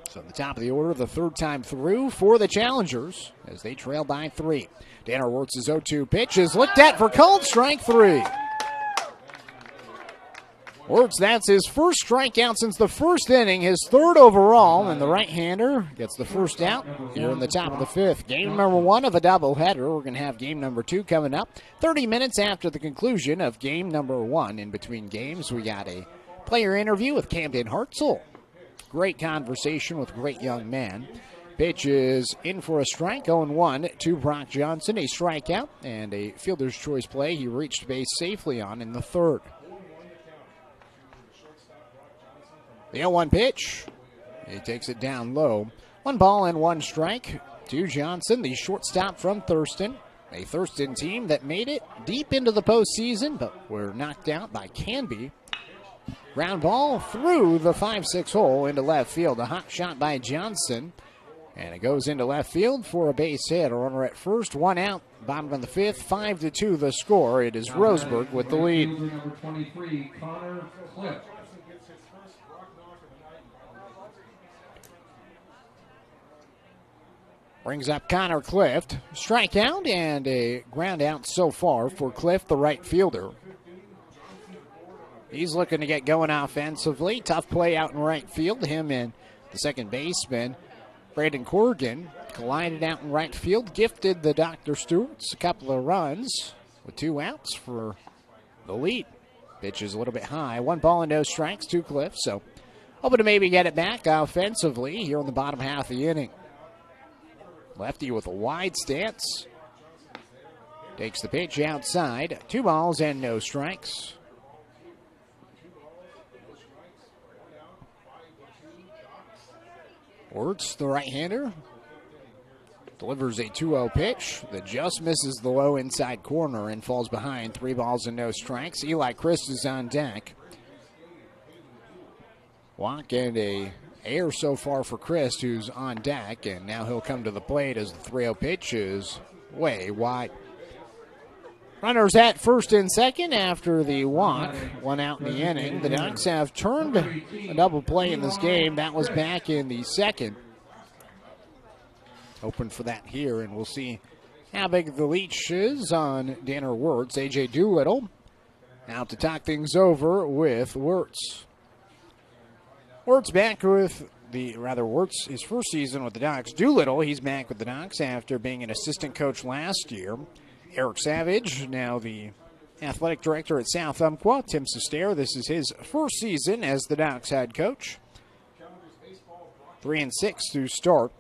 So at the top of the order, the 3rd time through for the Challengers as they trail by 3. Danner Wirtz's 0-2 pitch is looked at for called strike 3. Wirtz, that's his first strikeout since the 1st inning, his 3rd overall, and the right-hander gets the first out here in the top of the 5th. Game number 1 of a doubleheader. We're going to have game number 2 coming up 30 minutes after the conclusion of game number 1. In between games, we got a player interview with Camden Hartzell. Great conversation with a great young man. Pitch is in for a strike, 0-1 to Brock Johnson, a strikeout, and a fielder's choice play he reached base safely on in the 3rd. The 0-1 pitch, he takes it down low. 1 ball and 1 strike to Johnson, the shortstop from Thurston. A Thurston team that made it deep into the postseason, but were knocked out by Canby. Ground ball through the 5-6 hole into left field. A hot shot by Johnson, and it goes into left field for a base hit. A runner at first, 1 out. Bottom of the 5th, 5-2 the score. It is Roseburg with the lead. Number 23, Connor Clift. Brings up Connor Clift. Strikeout and a ground out so far for Clift, the right fielder. He's looking to get going offensively. Tough play out in right field. Him and the second baseman, Braden Corrigan, collided out in right field. Gifted the Dr. Stewarts a couple of runs with 2 outs for the lead. Pitch is a little bit high. 1 ball and no strikes to Clift. So hoping to maybe get it back offensively here in the bottom half of the inning. Lefty with a wide stance. Takes the pitch outside. 2 balls and no strikes. Wirtz, the right-hander, delivers a 2-0 pitch that just misses the low inside corner and falls behind. 3 balls and no strikes. Eli Christ is on deck. Walk and a error so far for Christ, who's on deck, and now he'll come to the plate as the 3-0 pitch is way wide. Runners at first and second after the walk. 1 out in the inning. The Ducks have turned a double play in this game. That was back in the 2nd. Hoping for that here, and we'll see how big the leash is on Danner Wirtz. A.J. Doolittle out to talk things over with Wirtz. Wirtz back with Wirtz, his first season with the Ducks. Doolittle, he's back with the Ducks after being an assistant coach last year. Eric Savage, now the athletic director at South Umpqua. Tim Sestair, this is his first season as the Ducks head coach. 3-6 to start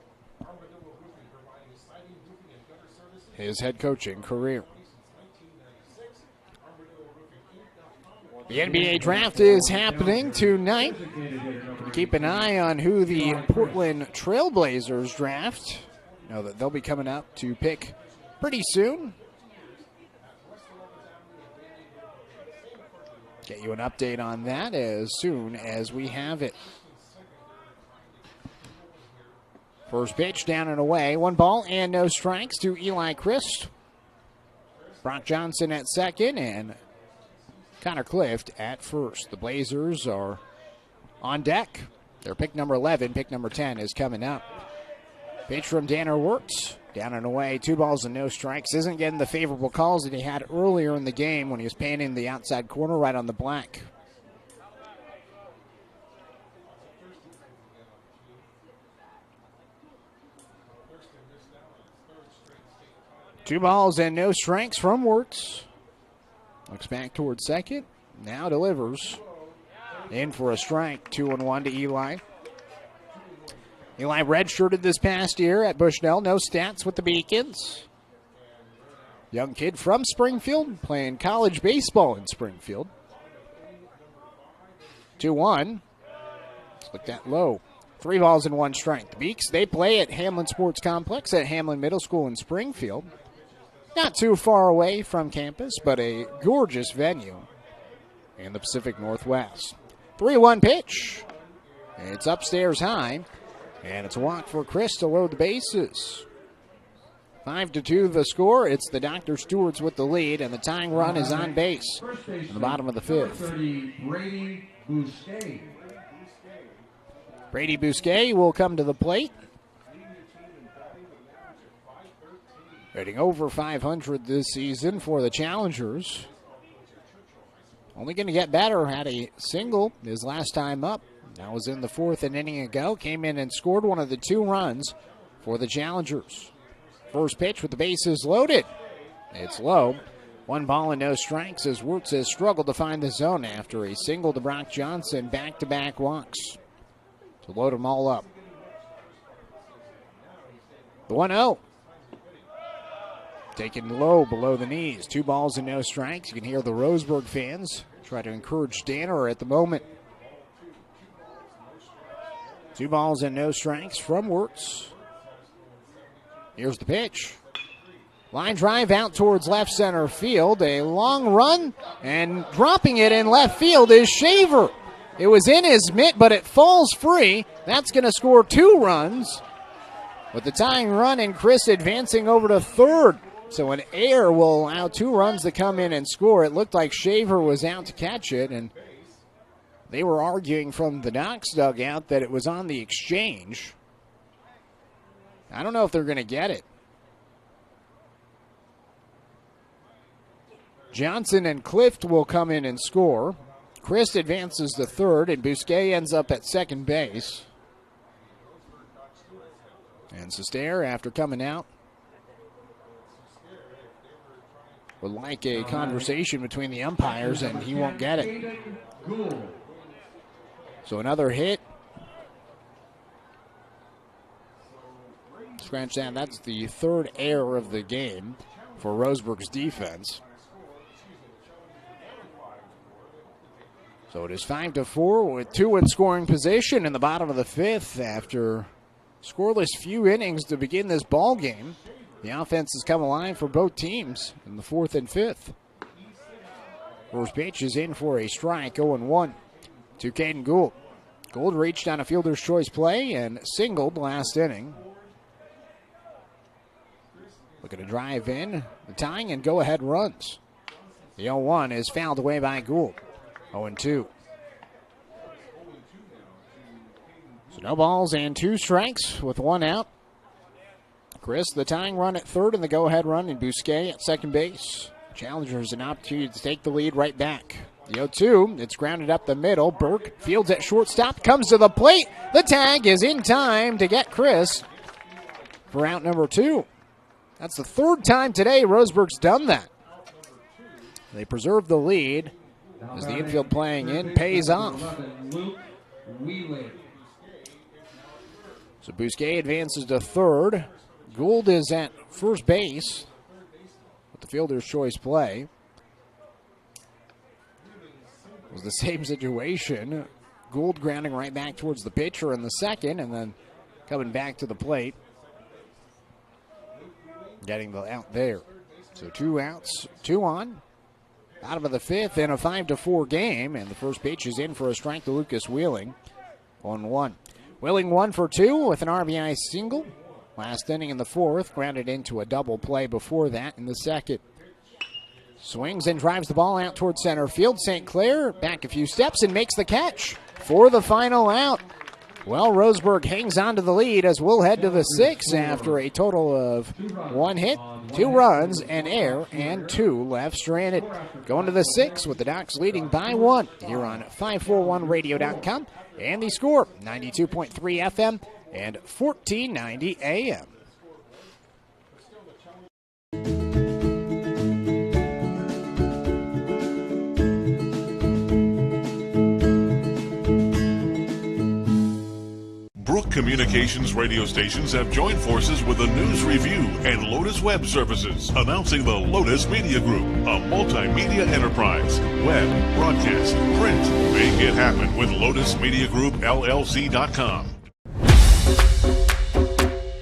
his head coaching career. The NBA draft is happening tonight. Keep an eye on who the Portland Trailblazers draft. Know that they'll be coming up to pick pretty soon. Get you an update on that as soon as we have it. First pitch down and away. 1 ball and no strikes to Eli Christ. Brock Johnson at second and Connor Clift at first. The Blazers are on deck. Their pick number 11, pick number 10 is coming up. Pitch from Danner Wirtz. Down and away, 2 balls and no strikes. Isn't getting the favorable calls that he had earlier in the game when he was painting the outside corner right on the black. Two balls and no strikes from Wirtz. Looks back towards second. Now delivers. In for a strike. 2-1 to Eli. Eli redshirted this past year at Bushnell. No stats with the Beacons. Young kid from Springfield, playing college baseball in Springfield. 2-1. Let's look that low. 3 balls and 1 strike. The Beaks, they play at Hamlin Sports Complex at Hamlin Middle School in Springfield. Not too far away from campus, but a gorgeous venue in the Pacific Northwest. 3-1 pitch. It's upstairs high, and it's a walk for Chris to load the bases. 5-2 the score. It's the Dr. Stewarts with the lead, and the tying run is on base in the bottom of the 5th. Brady Bousquet will come to the plate. Hitting over 500 this season for the Challengers. Only going to get better. Had a single his last time up. That was in the 4th inning ago. Came in and scored one of the 2 runs for the Challengers. First pitch with the bases loaded. It's low. 1 ball and no strikes as Wirtz has struggled to find the zone after a single to Brock Johnson. Back-to-back walks to load them all up. The 1-0. Taken low below the knees. 2 balls and no strikes. You can hear the Roseburg fans try to encourage Danner at the moment. 2 balls and no strikes from Wirtz. Here's the pitch. Line drive out towards left center field. A long run, and dropping it in left field is Shaver. It was in his mitt, but it falls free. That's going to score 2 runs. With the tying run and Chris advancing over to third. So an error will allow 2 runs to come in and score. It looked like Shaver was out to catch it, and they were arguing from the Docs dugout that it was on the exchange. I don't know if they're going to get it. Johnson and Clift will come in and score. Chris advances to third, and Bousquet ends up at second base. And Sestaire, after coming out, would like a conversation between the umpires, and he won't get it. So another hit. Scratch that. That's the 3rd error of the game for Roseburg's defense. So it is 5-4 with 2 in scoring position in the bottom of the 5th after scoreless few innings to begin this ball game. The offense has come alive for both teams in the 4th and 5th. First pitch is in for a strike, 0-1 to Caden Gould. Gould reached on a fielder's choice play and singled last inning. Looking to drive in, the tying and go-ahead runs. The 0-1 is fouled away by Gould. 0-2. So no balls and 2 strikes with 1 out. Chris, the tying run at third and the go-ahead run in Bousquet at second base. Challengers an opportunity to take the lead right back. The 0-2, it's grounded up the middle. Burke fields at shortstop, comes to the plate. The tag is in time to get Chris for out number 2. That's the 3rd time today Roseburg's done that. They preserve the lead as the infield playing in pays off. So Bousquet advances to third. Gould is at first base with the fielder's choice play. It was the same situation. Gould grounding right back towards the pitcher in the 2nd and then coming back to the plate. Getting the out there. So 2 outs, 2 on. Bottom of the 5th in a 5-4 game, and the first pitch is in for a strike to Lucas Wheeling. 1-1. Wheeling 1 for 2 with an RBI single. Last inning in the 4th, grounded into a double play before that in the 2nd. Swings and drives the ball out towards center field. St. Clair back a few steps and makes the catch for the final out. Well, Roseburg hangs on to the lead as we'll head to the 6th after a total of 1 hit, 2 runs, an error, and 2 left stranded. Going to the 6th with the Ducks leading by 1 here on 541radio.com. And the score, 92.3 FM and 1490 AM. Brook Communications radio stations have joined forces with the News Review and Lotus Web Services, announcing the Lotus Media Group, a multimedia enterprise. Web, broadcast, print. Make it happen with Lotus Media Group, LLC.com.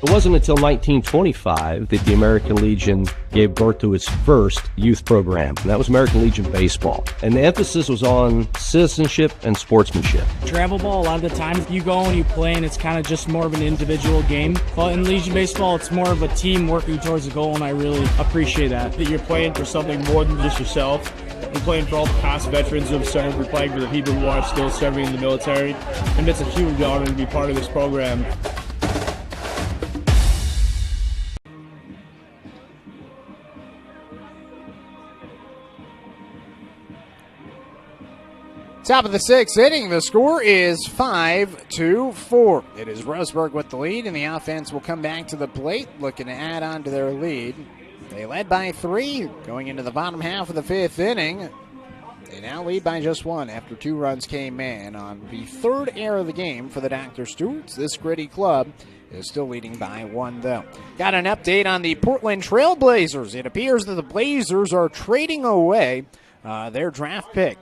It wasn't until 1925 that the American Legion gave birth to its first youth program, and that was American Legion Baseball. And the emphasis was on citizenship and sportsmanship. Travel ball, a lot of the times you go and you play and it's kind of just more of an individual game. But in Legion Baseball, it's more of a team working towards a goal, and I really appreciate that. That you're playing for something more than just yourself. You're playing for all the past veterans of serving, you're playing for the people who are still serving in the military. And it's a huge honor to be part of this program. Top of the 6th inning, the score is 5-4. It is Roseburg with the lead, and the offense will come back to the plate, looking to add on to their lead. They led by 3 going into the bottom half of the 5th inning. They now lead by just 1 after 2 runs came in on the 3rd error of the game for the Dr. Stewarts. This gritty club is still leading by 1, though. Got an update on the Portland Trail Blazers. It appears that the Blazers are trading away their draft pick.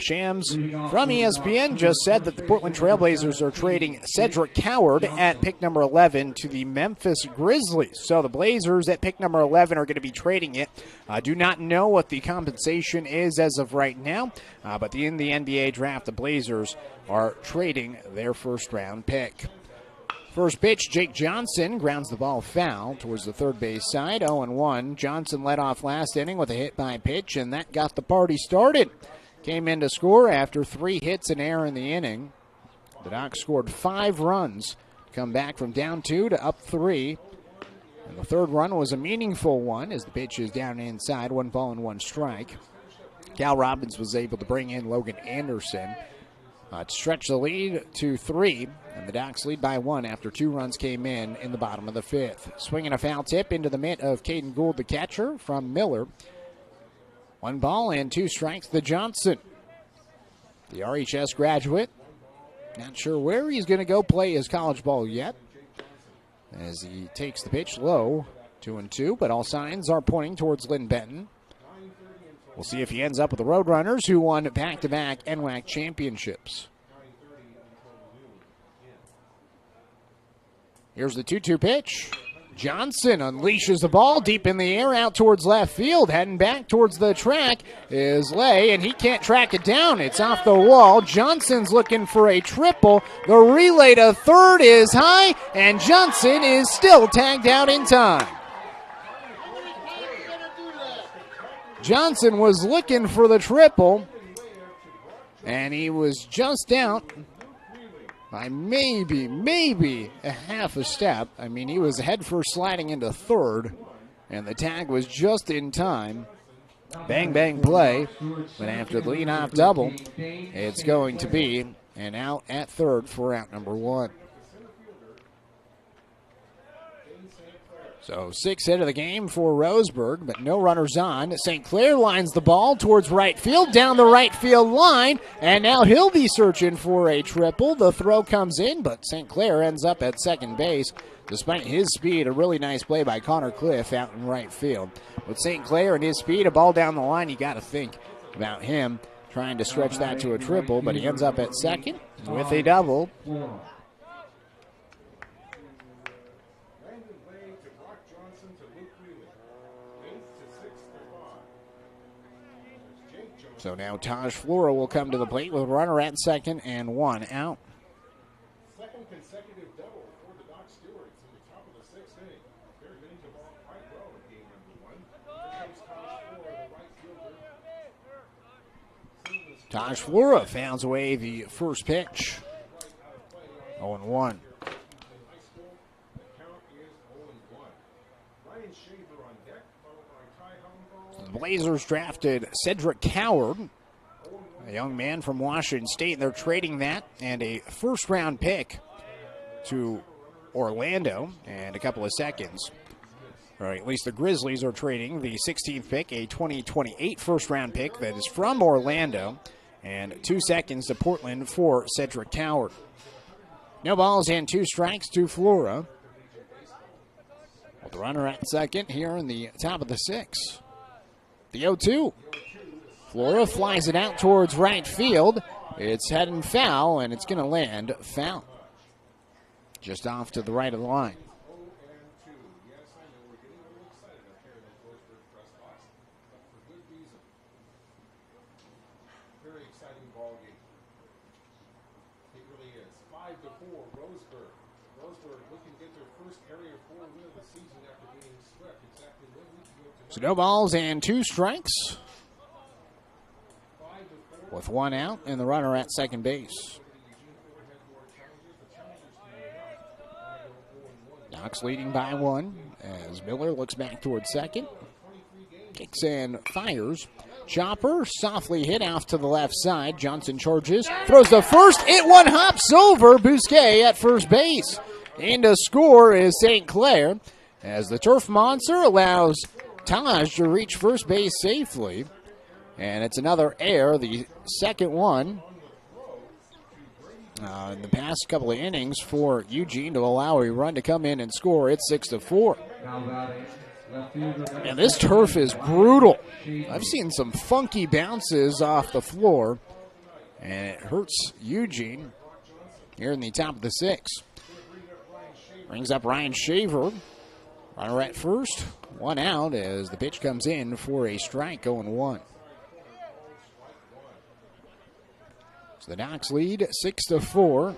Shams from ESPN just said that the Portland Trailblazers are trading Cedric Coward at pick number 11 to the Memphis Grizzlies. So the Blazers at pick number 11 are going to be trading it. Do not know what the compensation is as of right now, but in the NBA draft, the Blazers are trading their first-round pick. First pitch, Jake Johnson grounds the ball foul towards the third base side, 0-1. Johnson led off last inning with a hit by pitch, and that got the party started. Came in to score after 3 hits and error in the inning. The Ducks scored 5 runs to come back from down 2 to up 3. And the third run was a meaningful one as the pitch is down inside, 1 ball and 1 strike. Cal Robbins was able to bring in Logan Anderson to stretch the lead to 3. And the Ducks lead by 1 after 2 runs came in the bottom of the 5th. Swinging a foul tip into the mitt of Caden Gould, the catcher, from Miller. 1 ball and 2 strikes to Johnson. The RHS graduate, not sure where he's going to go play his college ball yet, as he takes the pitch low, 2-2, but all signs are pointing towards Lynn Benton. We'll see if he ends up with the Roadrunners, who won back-to-back NWAC championships. Here's the 2-2 pitch. Johnson unleashes the ball deep in the air out towards left field. Heading back towards the track is Lay, and he can't track it down. It's off the wall. Johnson's looking for a triple. The relay to third is high, and Johnson is still tagged out in time. Johnson was looking for the triple, and he was just out by maybe a half a step. I mean, he was head first sliding into third, and the tag was just in time. Bang, bang play, but after the lead-off double, it's going to be an out at third for out number 1. So 6th hit of the game for Roseburg, but no runners on. St. Clair lines the ball towards right field, down the right field line, and now he'll be searching for a triple. The throw comes in, but St. Clair ends up at second base. Despite his speed, a really nice play by Connor Cliff out in right field. With St. Clair and his speed, a ball down the line, you got to think about him trying to stretch that to a triple, but he ends up at second with a double. So now Taj Flora will come to the plate with a runner at second and 1 out. Second consecutive double for the Doc Stewarts in the top of the 6th inning. They're hitting the ball quite well in game number 1. Here comes Taj Flora, the right fielder. Taj Flora fouls away the first pitch. 0-1. The Blazers drafted Cedric Coward, a young man from Washington State, and they're trading that and a first-round pick to Orlando and a couple of seconds. Or at least the Grizzlies are trading the 16th pick, a 2028 first-round pick that is from Orlando, and 2 seconds to Portland for Cedric Coward. No balls and 2 strikes to Flora. With the runner at second here in the top of the 6th. The 0-2. Flora flies it out towards right field. It's heading foul, and it's going to land foul. Just off to the right of the line. Very exciting ball game. It really is. 5-4, Roseburg. Roseburg looking to get their first Area 4 win of the season after being swept exactly 1 week ago. So no balls and 2 strikes. With 1 out and the runner at second base. Knox leading by 1 as Miller looks back towards second. Kicks and fires. Chopper softly hit off to the left side. Johnson charges. Throws the first. It one hops over Bousquet at first base. And to score is St. Clair as the Turf Monster allows Taj to reach first base safely. And it's another error, the second one in the past couple of innings for Eugene to allow a run to come in and score. It's 6-4. And this turf is brutal. I've seen some funky bounces off the floor, and it hurts Eugene here in the top of the 6th. Brings up Ryan Shaver. Runner at first. 1 out as the pitch comes in for a strike, 0-1. So the Docs lead 6-4.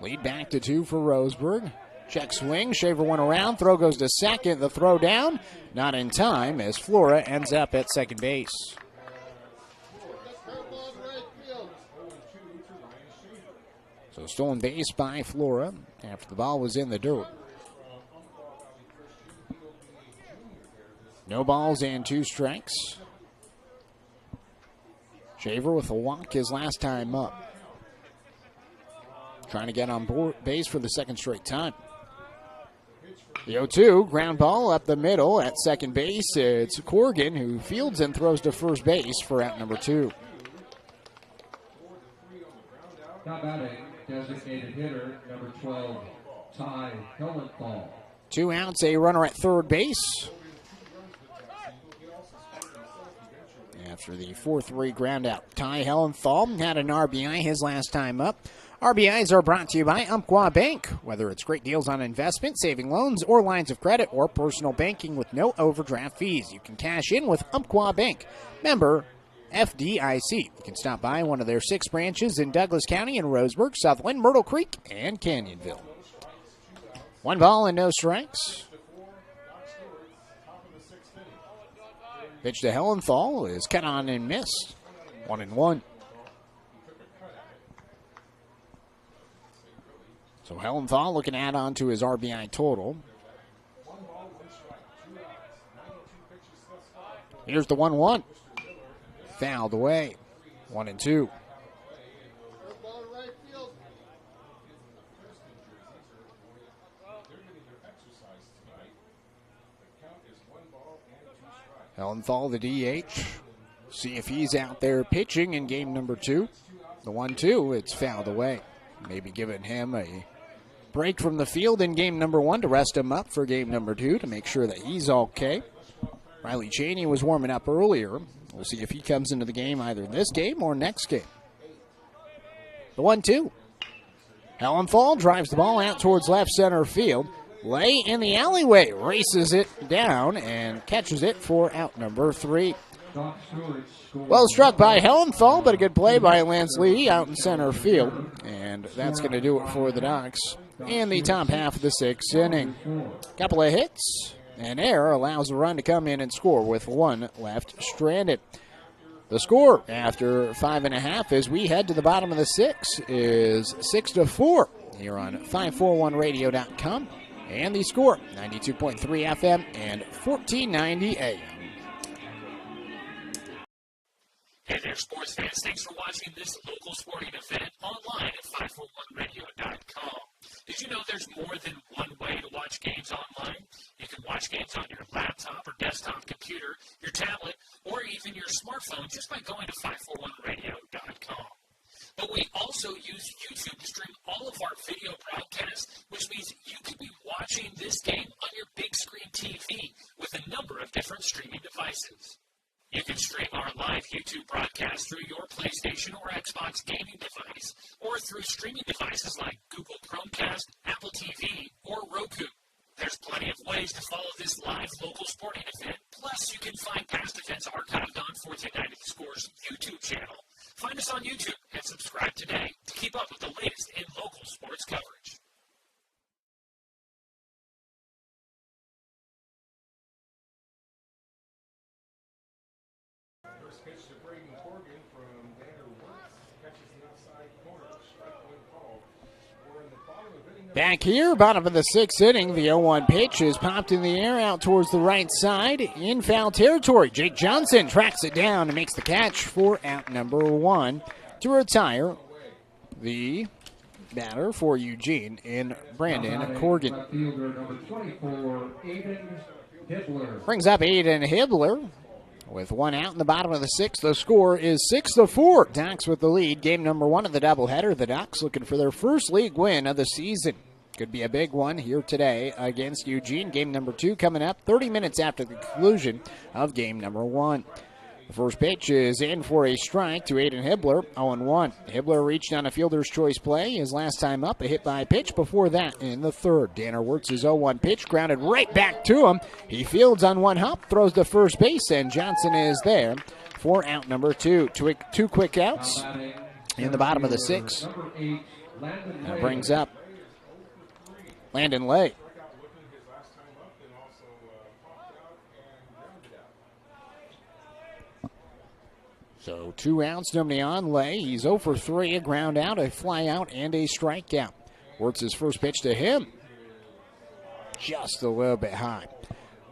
Lead back to 2 for Roseburg. Check swing. Shaver went around. Throw goes to second. The throw down. Not in time as Flora ends up at second base. So stolen base by Flora after the ball was in the dirt. No balls and 2 strikes. Shaver with a walk his last time up. Trying to get on base for the second straight time. The 0-2, ground ball up the middle at second base. It's Corrigan who fields and throws to first base for out number 2. Now batting, designated hitter, number 12, Ty Hellenthal. 2 outs, a runner at third base. After the 4-3 ground out, Ty Hellenthal had an RBI his last time up. RBIs are brought to you by Umpqua Bank. Whether it's great deals on investment, saving loans, or lines of credit, or personal banking with no overdraft fees, you can cash in with Umpqua Bank. Member FDIC. You can stop by one of their 6 branches in Douglas County and Roseburg, Sutherland, Myrtle Creek, and Canyonville. 1 ball and no strikes. Pitch to Hellenthal is cut on and missed. 1-1. So Hellenthal looking to add on to his RBI total. Here's the 1-1. Fouled away. 1-2. Hellenthal, the DH. See if he's out there pitching in game number 2. The 1-2, it's fouled away. Maybe giving him a break from the field in game number 1 to rest him up for game number 2 to make sure that he's okay. Riley Cheney was warming up earlier. We'll see if he comes into the game either this game or next game. The 1-2. Hellenthal drives the ball out towards left center field. Lay in the alleyway, races it down and catches it for out number 3. Well struck by Hellenthal, but a good play by Lance Lee out in center field. And that's going to do it for the Docs in the top half of the 6th inning. Couple of hits. An error allows the run to come in and score with 1 left stranded. The score after 5.5 as we head to the bottom of the 6 is 6-4 here on 541radio.com. And the score, 92.3 FM and 1490 AM. Hey there, sports fans. Thanks for watching this local sporting event online at 541radio.com. Did you know there's more than one way to watch games online? You can watch games on your laptop or desktop computer, your tablet, or even your smartphone just by going to 541radio.com. But we also use YouTube to stream all of our video broadcasts, which means you could be watching this game on your big screen TV with a number of different streaming devices. You can stream our live YouTube broadcast through your PlayStation or Xbox gaming device, or through streaming devices like Google Chromecast, Apple TV, or Roku. There's plenty of ways to follow this live local sporting event. Plus, you can find past events archived on 1490 The Score's YouTube channel. Find us on YouTube and subscribe today to keep up with the latest in local sports coverage. First pitch to Pregame from Vander Woods. Catches the outside corner. Strike one call. We're in the bottom of inning. Back here, bottom of the 6th inning, the 0-1 pitch is popped in the air out towards the right side in foul territory. Jake Johnson tracks it down and makes the catch for out number 1 to retire the batter for Eugene in Brandon Corgan. Brings up Aiden Hibbler with 1 out in the bottom of the 6th. The score is 6-4. Ducks with the lead. Game number 1 of the doubleheader. The Ducks looking for their first league win of the season. Could be a big one here today against Eugene. Game number 2 coming up 30 minutes after the conclusion of game number 1. The first pitch is in for a strike to Aiden Hibbler, 0-1. Hibbler reached on a fielder's choice play. His last time up, a hit by pitch. Before that, in the 3rd, Danner Wirtz's 0-1 pitch, grounded right back to him. He fields on one hop, throws to first base, and Johnson is there for out number 2. Two quick outs in the bottom of the 6th. That brings up Landon Lay. So 2 outs, nobody on. Lay, he's 0 for 3, a ground out, a fly out, and a strikeout. Wirtz's first pitch to him. Just a little bit high.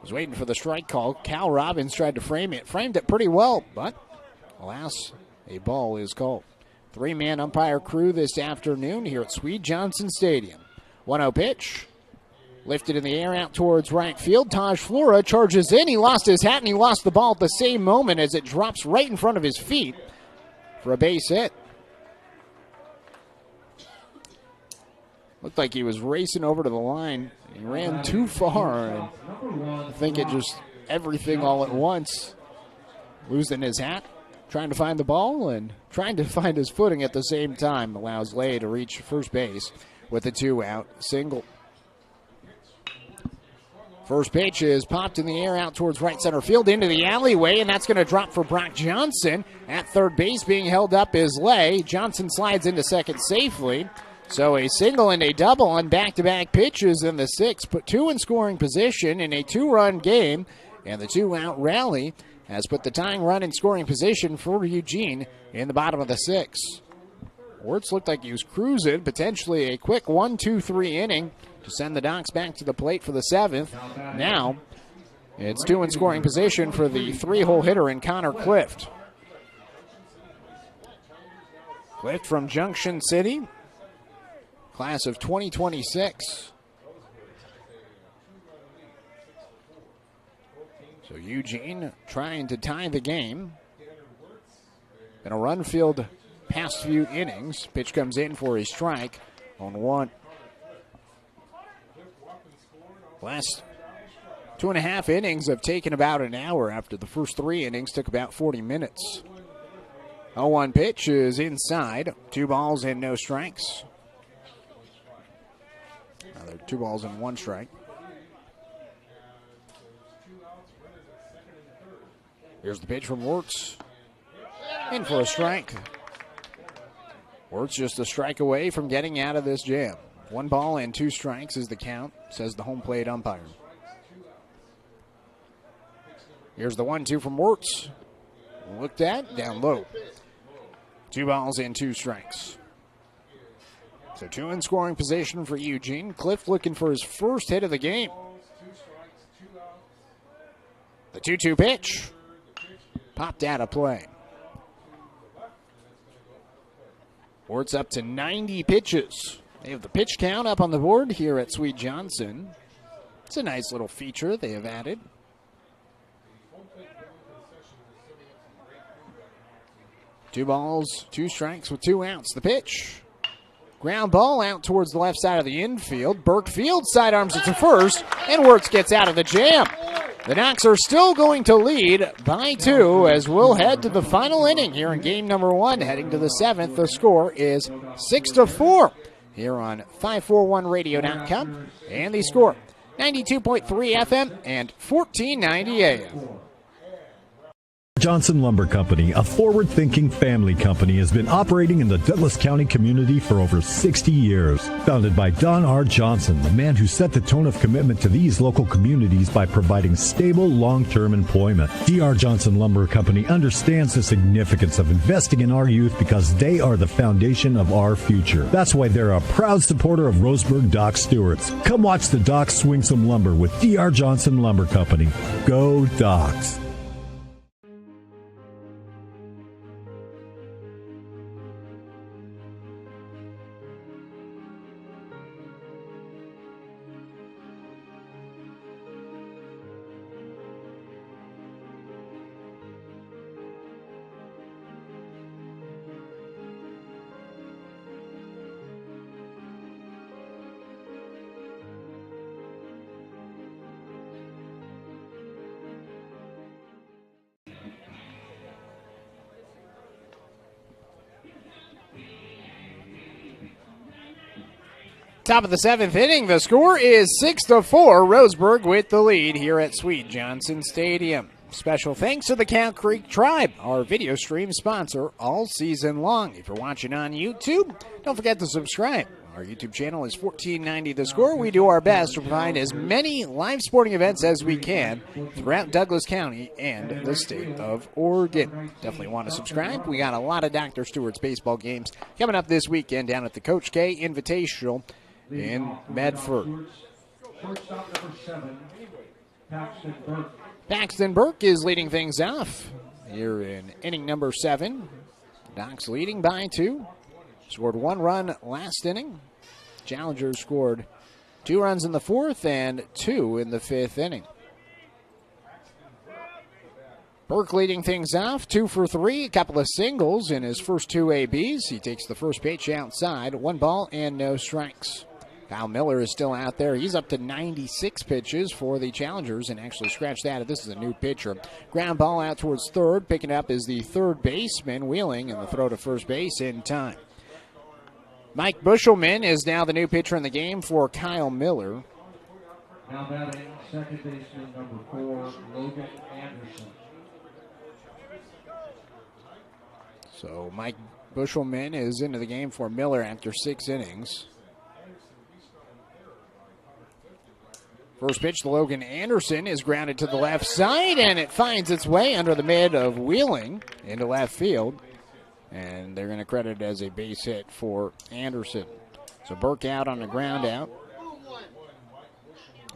Was waiting for the strike call. Cal Robbins tried to frame it. Framed it pretty well, but alas, a ball is called. 3-man umpire crew this afternoon here at Swede Johnson Stadium. 1-0 pitch. Lifted in the air out towards right field. Taj Flora charges in. He lost his hat and he lost the ball at the same moment as it drops right in front of his feet for a base hit. Looked like he was racing over to the line. He ran too far. And I think it just everything all at once. Losing his hat, trying to find the ball, and trying to find his footing at the same time. Allows Lay to reach first base with a 2-out single. First pitch is popped in the air out towards right center field into the alleyway, and that's going to drop for Brock Johnson. At third base being held up is Lay. Johnson slides into second safely. So a single and a double on back-to-back pitches in the 6th. Put 2 in scoring position in a 2-run game, and the 2-out rally has put the tying run in scoring position for Eugene in the bottom of the 6th. Wirtz looked like he was cruising, potentially a quick 1-2-3 inning to send the Ducks back to the plate for the 7th. Now, it's 2 in scoring position for the 3-hole hitter in Connor Clift. Clift from Junction City, class of 2026. So Eugene trying to tie the game. Been a run-filled past few innings. Pitch comes in for a strike on 1. Last 2.5 innings have taken about an hour after the first 3 innings took about 40 minutes. 0-1 pitch is inside. 2 balls and no strikes. There are 2 balls and 1 strike. Here's the pitch from Wirtz. In for a strike. Wirtz just a strike away from getting out of this jam. 1 ball and 2 strikes is the count, says the home plate umpire. Here's the 1-2 from Wirtz. looked at, down low. 2 balls and 2 strikes. So 2 in scoring position for Eugene. Cliff looking for his first hit of the game. The 2-2 pitch popped out of play. Board's up to 90 pitches. They have the pitch count up on the board here at Sweet Johnson. It's a nice little feature they have added. 2 balls, 2 strikes with 2 outs. The pitch. Ground ball out towards the left side of the infield. Burke fields, sidearms it to first, and Wirtz gets out of the jam. The Ducks are still going to lead by 2 as we'll head to the final inning here in game number 1. Heading to the 7th, the score is 6-4 here on 541radio.com. And the score, 92.3 FM and 1490 AM. Johnson Lumber Company, a forward-thinking family company, has been operating in the Douglas County community for over 60 years. Founded by Don R. Johnson, the man who set the tone of commitment to these local communities by providing stable, long-term employment. D.R. Johnson Lumber Company understands the significance of investing in our youth because they are the foundation of our future. That's why they're a proud supporter of Roseburg Doc Stewart's. Come watch the Docs swing some lumber with D.R. Johnson Lumber Company. Go Docs! Top of the 7th inning, the score is 6-4. Roseburg with the lead here at Sweet Johnson Stadium. Special thanks to the Cow Creek Tribe, our video stream sponsor all season long. If you're watching on YouTube, don't forget to subscribe. Our YouTube channel is 1490 The Score. We do our best to provide as many live sporting events as we can throughout Douglas County and the state of Oregon. Definitely want to subscribe. We got a lot of Dr. Stewart's baseball games coming up this weekend down at the Coach K Invitational in Medford. Paxton Burke is leading things off here in inning number 7. Docs leading by 2. Scored 1 run last inning. Challengers scored 2 runs in the 4th and 2 in the 5th inning. Burke leading things off, 2 for 3, a couple of singles in his first 2 ABs. He takes the first pitch outside, 1 ball and no strikes. Kyle Miller is still out there. He's up to 96 pitches for the Challengers and actually scratched that. This is a new pitcher. Ground ball out towards third. Picking up is the third baseman, Wheeling, and the throw to first base in time. Mike Bushelman is now the new pitcher in the game for Kyle Miller. Now batting second baseman number 4, Logan Anderson. So Mike Bushelman is into the game for Miller after 6 innings. First pitch to Logan Anderson is grounded to the left side, and it finds its way under the mid of Wheeling into left field. And they're going to credit it as a base hit for Anderson. So Burke out on the ground out.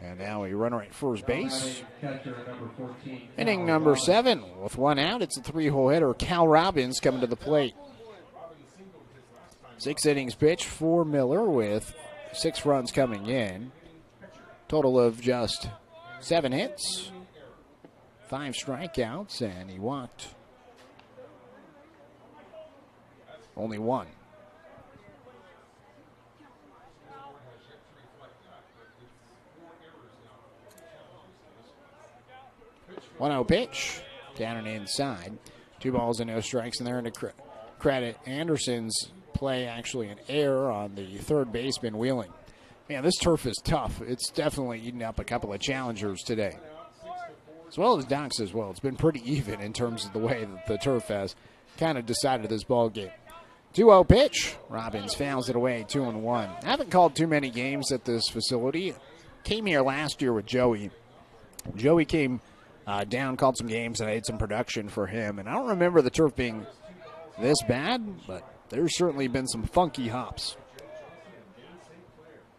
And now a runner at first base. Inning number 7 with 1 out. It's a 3-hole hitter. Cal Robbins coming to the plate. 6 innings pitched for Miller with 6 runs coming in. Total of just 7 hits, 5 strikeouts, and he walked only 1. 1-0 pitch, down and inside. 2 balls and no strikes, and they're going to credit Anderson's play, actually an error on the third baseman, Wheeling. Man, this turf is tough. It's definitely eating up a couple of Challengers today, as well as Docs as well. It's been pretty even in terms of the way that the turf has kind of decided this ball game. 2-0 pitch. Robbins fouls it away, 2-1. I haven't called too many games at this facility. Came here last year with Joey. Joey came down, called some games, and I had some production for him. And I don't remember the turf being this bad, but there's certainly been some funky hops.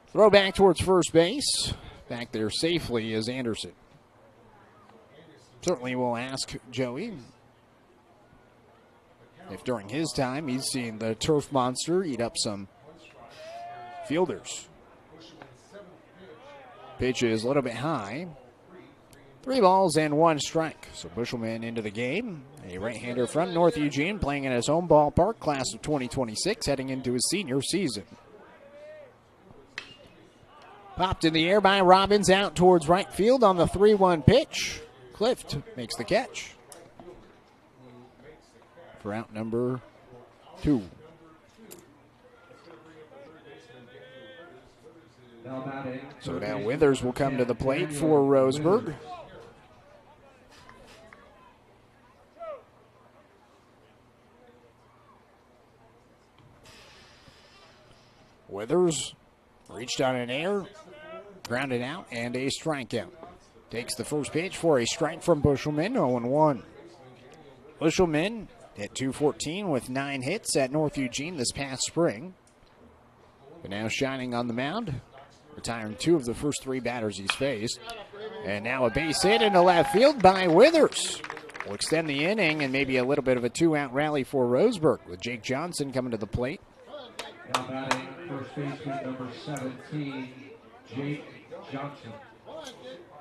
Throw back towards first base. Back there safely is Anderson. Certainly we'll ask Joey if during his time he's seen the turf monster eat up some fielders. Pitch is a little bit high. 3 balls and 1 strike. So Bushelman into the game. A right-hander from North Eugene playing in his home ballpark, class of 2026, heading into his senior season. Popped in the air by Robbins out towards right field on the 3-1 pitch. Clift makes the catch for out number 2. So now Withers will come to the plate for Roseburg. Withers reached on an air, grounded out, and a strikeout. Takes the first pitch for a strike from Bushelman, 0-1. Bushelman hit .214 with 9 hits at North Eugene this past spring. But now shining on the mound, retiring 2 of the first 3 batters he's faced. And now a base hit into left field by Withers. Will extend the inning and maybe a little bit of a 2-out rally for Roseburg with Jake Johnson coming to the plate. Now batting first baseman number 17, Jake Johnson.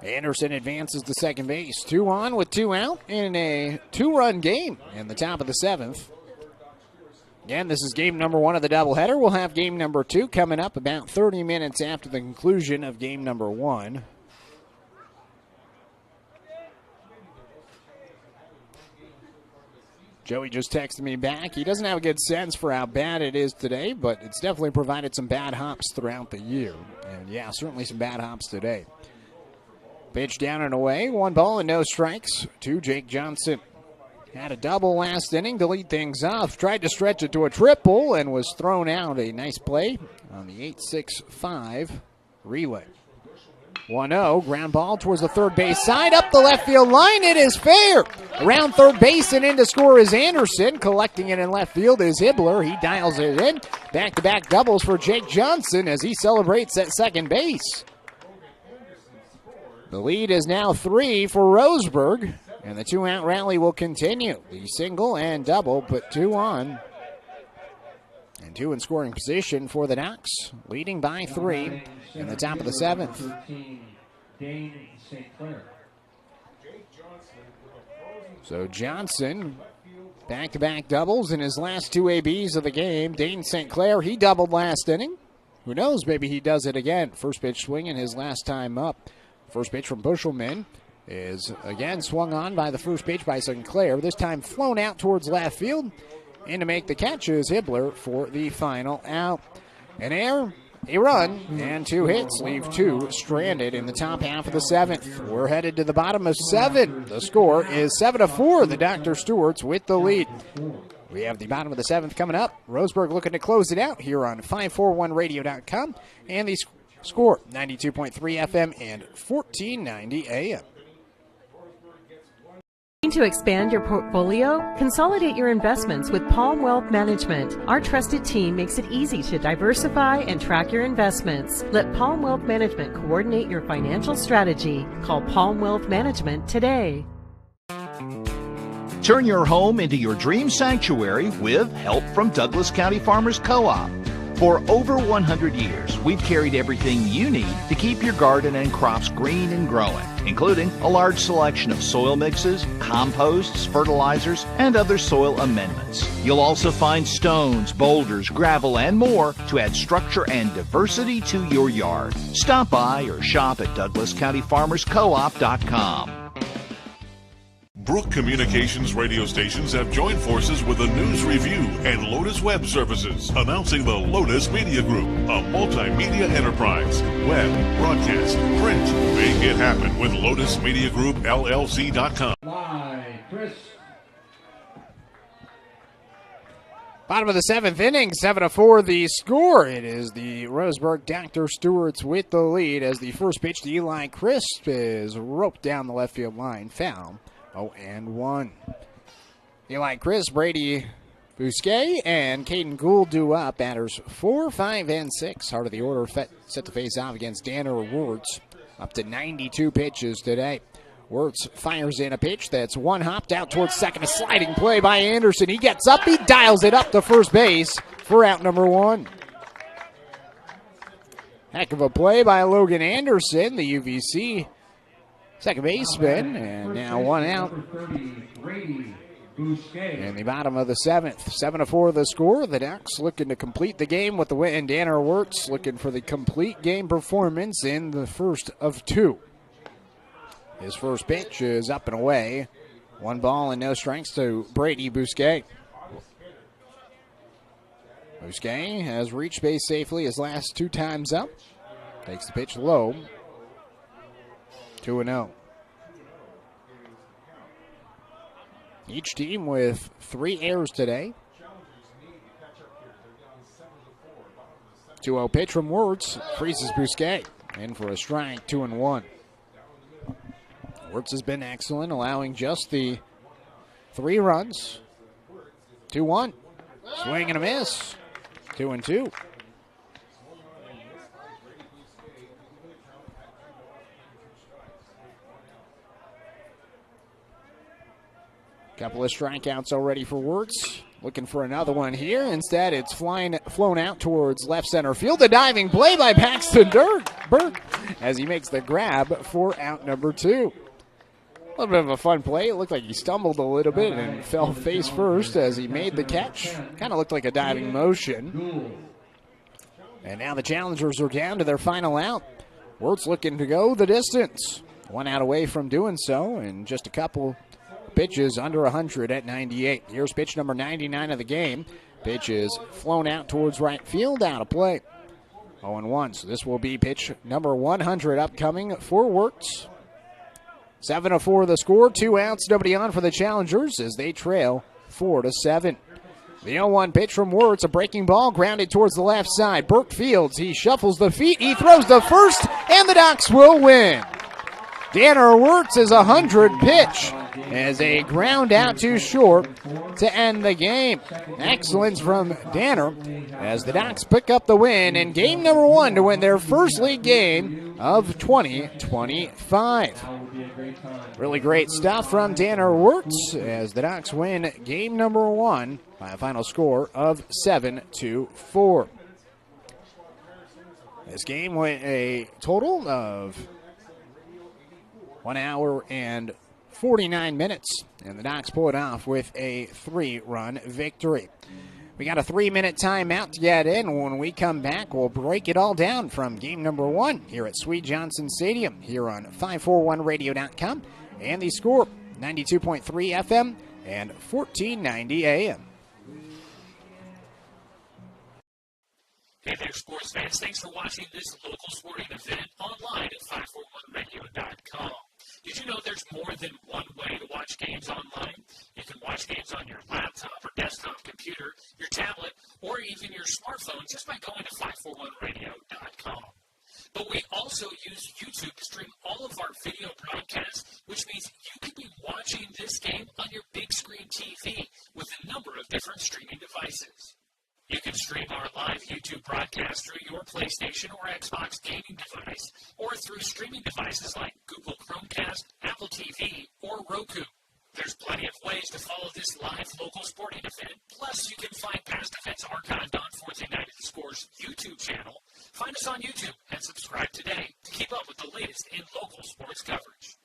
Anderson advances to second base. 2 on with 2 out in a 2-run game in the top of the 7th. Again, this is game number 1 of the doubleheader. We'll have game number 2 coming up about 30 minutes after the conclusion of game number 1. Joey just texted me back. He doesn't have a good sense for how bad it is today, but it's definitely provided some bad hops throughout the year. And yeah, certainly some bad hops today. Pitch down and away. 1 ball and no strikes to Jake Johnson. Had a double last inning to lead things off. Tried to stretch it to a triple and was thrown out. A nice play on the 8-6-5 relay. 1-0, ground ball towards the third base side, up the left field line. It is fair. Around third base and in to score is Anderson. Collecting it in left field is Hibbler. He dials it in. Back-to-back doubles for Jake Johnson as he celebrates at second base. The lead is now 3 for Roseburg, and the 2-out rally will continue. The single and double put 2 on. And 2 in scoring position for the Ducks, leading by 3 in the top of the 7th. So Johnson, back-to-back doubles in his last 2 ABs of the game. Dane St. Clair, he doubled last inning. Who knows, maybe he does it again. First pitch swinging his last time up. First pitch from Bushelman is again swung on by the first pitch by St. Clair. This time flown out towards left field. And to make the catch is Hibbler for the final out. An error, a run, and 2 hits leave 2 stranded in the top half of the 7th. We're headed to the bottom of 7. The score is 7-4. The Dr. Stewarts with the lead. We have the bottom of the 7th coming up. Roseburg looking to close it out here on 541radio.com. And the score, 92.3 FM and 1490 AM. To expand your portfolio? Consolidate your investments with Palm Wealth Management. Our trusted team makes it easy to diversify and track your investments. Let Palm Wealth Management coordinate your financial strategy. Call Palm Wealth Management today. Turn your home into your dream sanctuary with help from Douglas County Farmers Co-op. For over 100 years, we've carried everything you need to keep your garden and crops green and growing, including a large selection of soil mixes, composts, fertilizers, and other soil amendments. You'll also find stones, boulders, gravel, and more to add structure and diversity to your yard. Stop by or shop at DouglasCountyFarmersCoop.com. Brook Communications radio stations have joined forces with the News Review and Lotus Web Services, announcing the Lotus Media Group, a multimedia enterprise. Web, broadcast, print. Make it happen with Lotus Media Group, LLC.com. Live, Chris. Bottom of the 7th inning, 7-4 the score. It is the Roseburg Dr. Stewarts with the lead as the first pitch to Eli Crisp is roped down the left field line. Foul. 0-1. Eli Crisp, Brady Bousquet, and Caden Gould due up. Batters 4, 5, and 6. Heart of the order set to face off against Danner Wirtz. Up to 92 pitches today. Wirtz fires in a pitch that's one hopped out towards second. A sliding play by Anderson. He gets up. He dials it up to first base for out number 1. Heck of a play by Logan Anderson, the UVC second baseman. And now one out. In the bottom of the 7th, 7-4 the score. The Ducks looking to complete the game with the win. And Danner Wirtz looking for the complete game performance in the first of 2. His first pitch is up and away. 1 ball and no strikes to Brady Bousquet. Bousquet has reached base safely his last 2 times up. Takes the pitch low. 2-0. Each team with 3 errors today. 2-0 pitch from Wirtz. Freezes Bousquet. In for a strike, 2-1. Wirtz has been excellent, allowing just the 3 runs. 2-1. Swing and a miss. 2-2. Couple of strikeouts already for Wirtz. Looking for another one here. Instead, it's flown out towards left center field. A diving play by Paxton Burke as he makes the grab for out number 2. A little bit of a fun play. It looked like he stumbled a little bit and fell face first as he made the catch. Kind of looked like a diving motion. And now the Challengers are down to their final out. Wirtz looking to go the distance. 1 out away from doing so, and just a couple pitches under 100 at 98. Here's pitch number 99 of the game. Pitch is flown out towards right field, out of play. 0-1, so this will be pitch number 100 upcoming for Wirtz. 7-4 the score, 2 outs, nobody on for the Challengers as they trail 4-7. The 0-1 pitch from Wirtz, a breaking ball grounded towards the left side. Burke fields, he shuffles the feet, he throws the first, and the Ducks will win. Danner Wirtz is 100 pitch as a ground out too short to end the game. Excellence from Danner as the Ducks pick up the win in game number 1 to win their first league game of 2025. Really great stuff from Danner Wirtz as the Ducks win game number 1 by a final score of 7-4. This game went a total of 1 hour and 49 minutes, and the Ducks pull it off with a 3-run victory. We got a 3-minute timeout to get in. When we come back, we'll break it all down from game number 1 here at Sweet Johnson Stadium here on 541radio.com and the Score 92.3 FM and 1490 AM. Hey there, sports fans. Thanks for watching this local sporting event online at 541radio.com. Did you know there's more than one way to watch games online? You can watch games on your laptop or desktop computer, your tablet, or even your smartphone just by going to 541radio.com. But we also use YouTube to stream all of our video broadcasts, which means you could be watching this game on your big screen TV with a number of different streaming devices. You can stream our live YouTube broadcast through your PlayStation or Xbox gaming device, or through streaming devices like Google Chromecast, Apple TV, or Roku. There's plenty of ways to follow this live local sporting event. Plus, you can find past events archived on 1490 The Score's YouTube channel. Find us on YouTube and subscribe today to keep up with the latest in local sports coverage.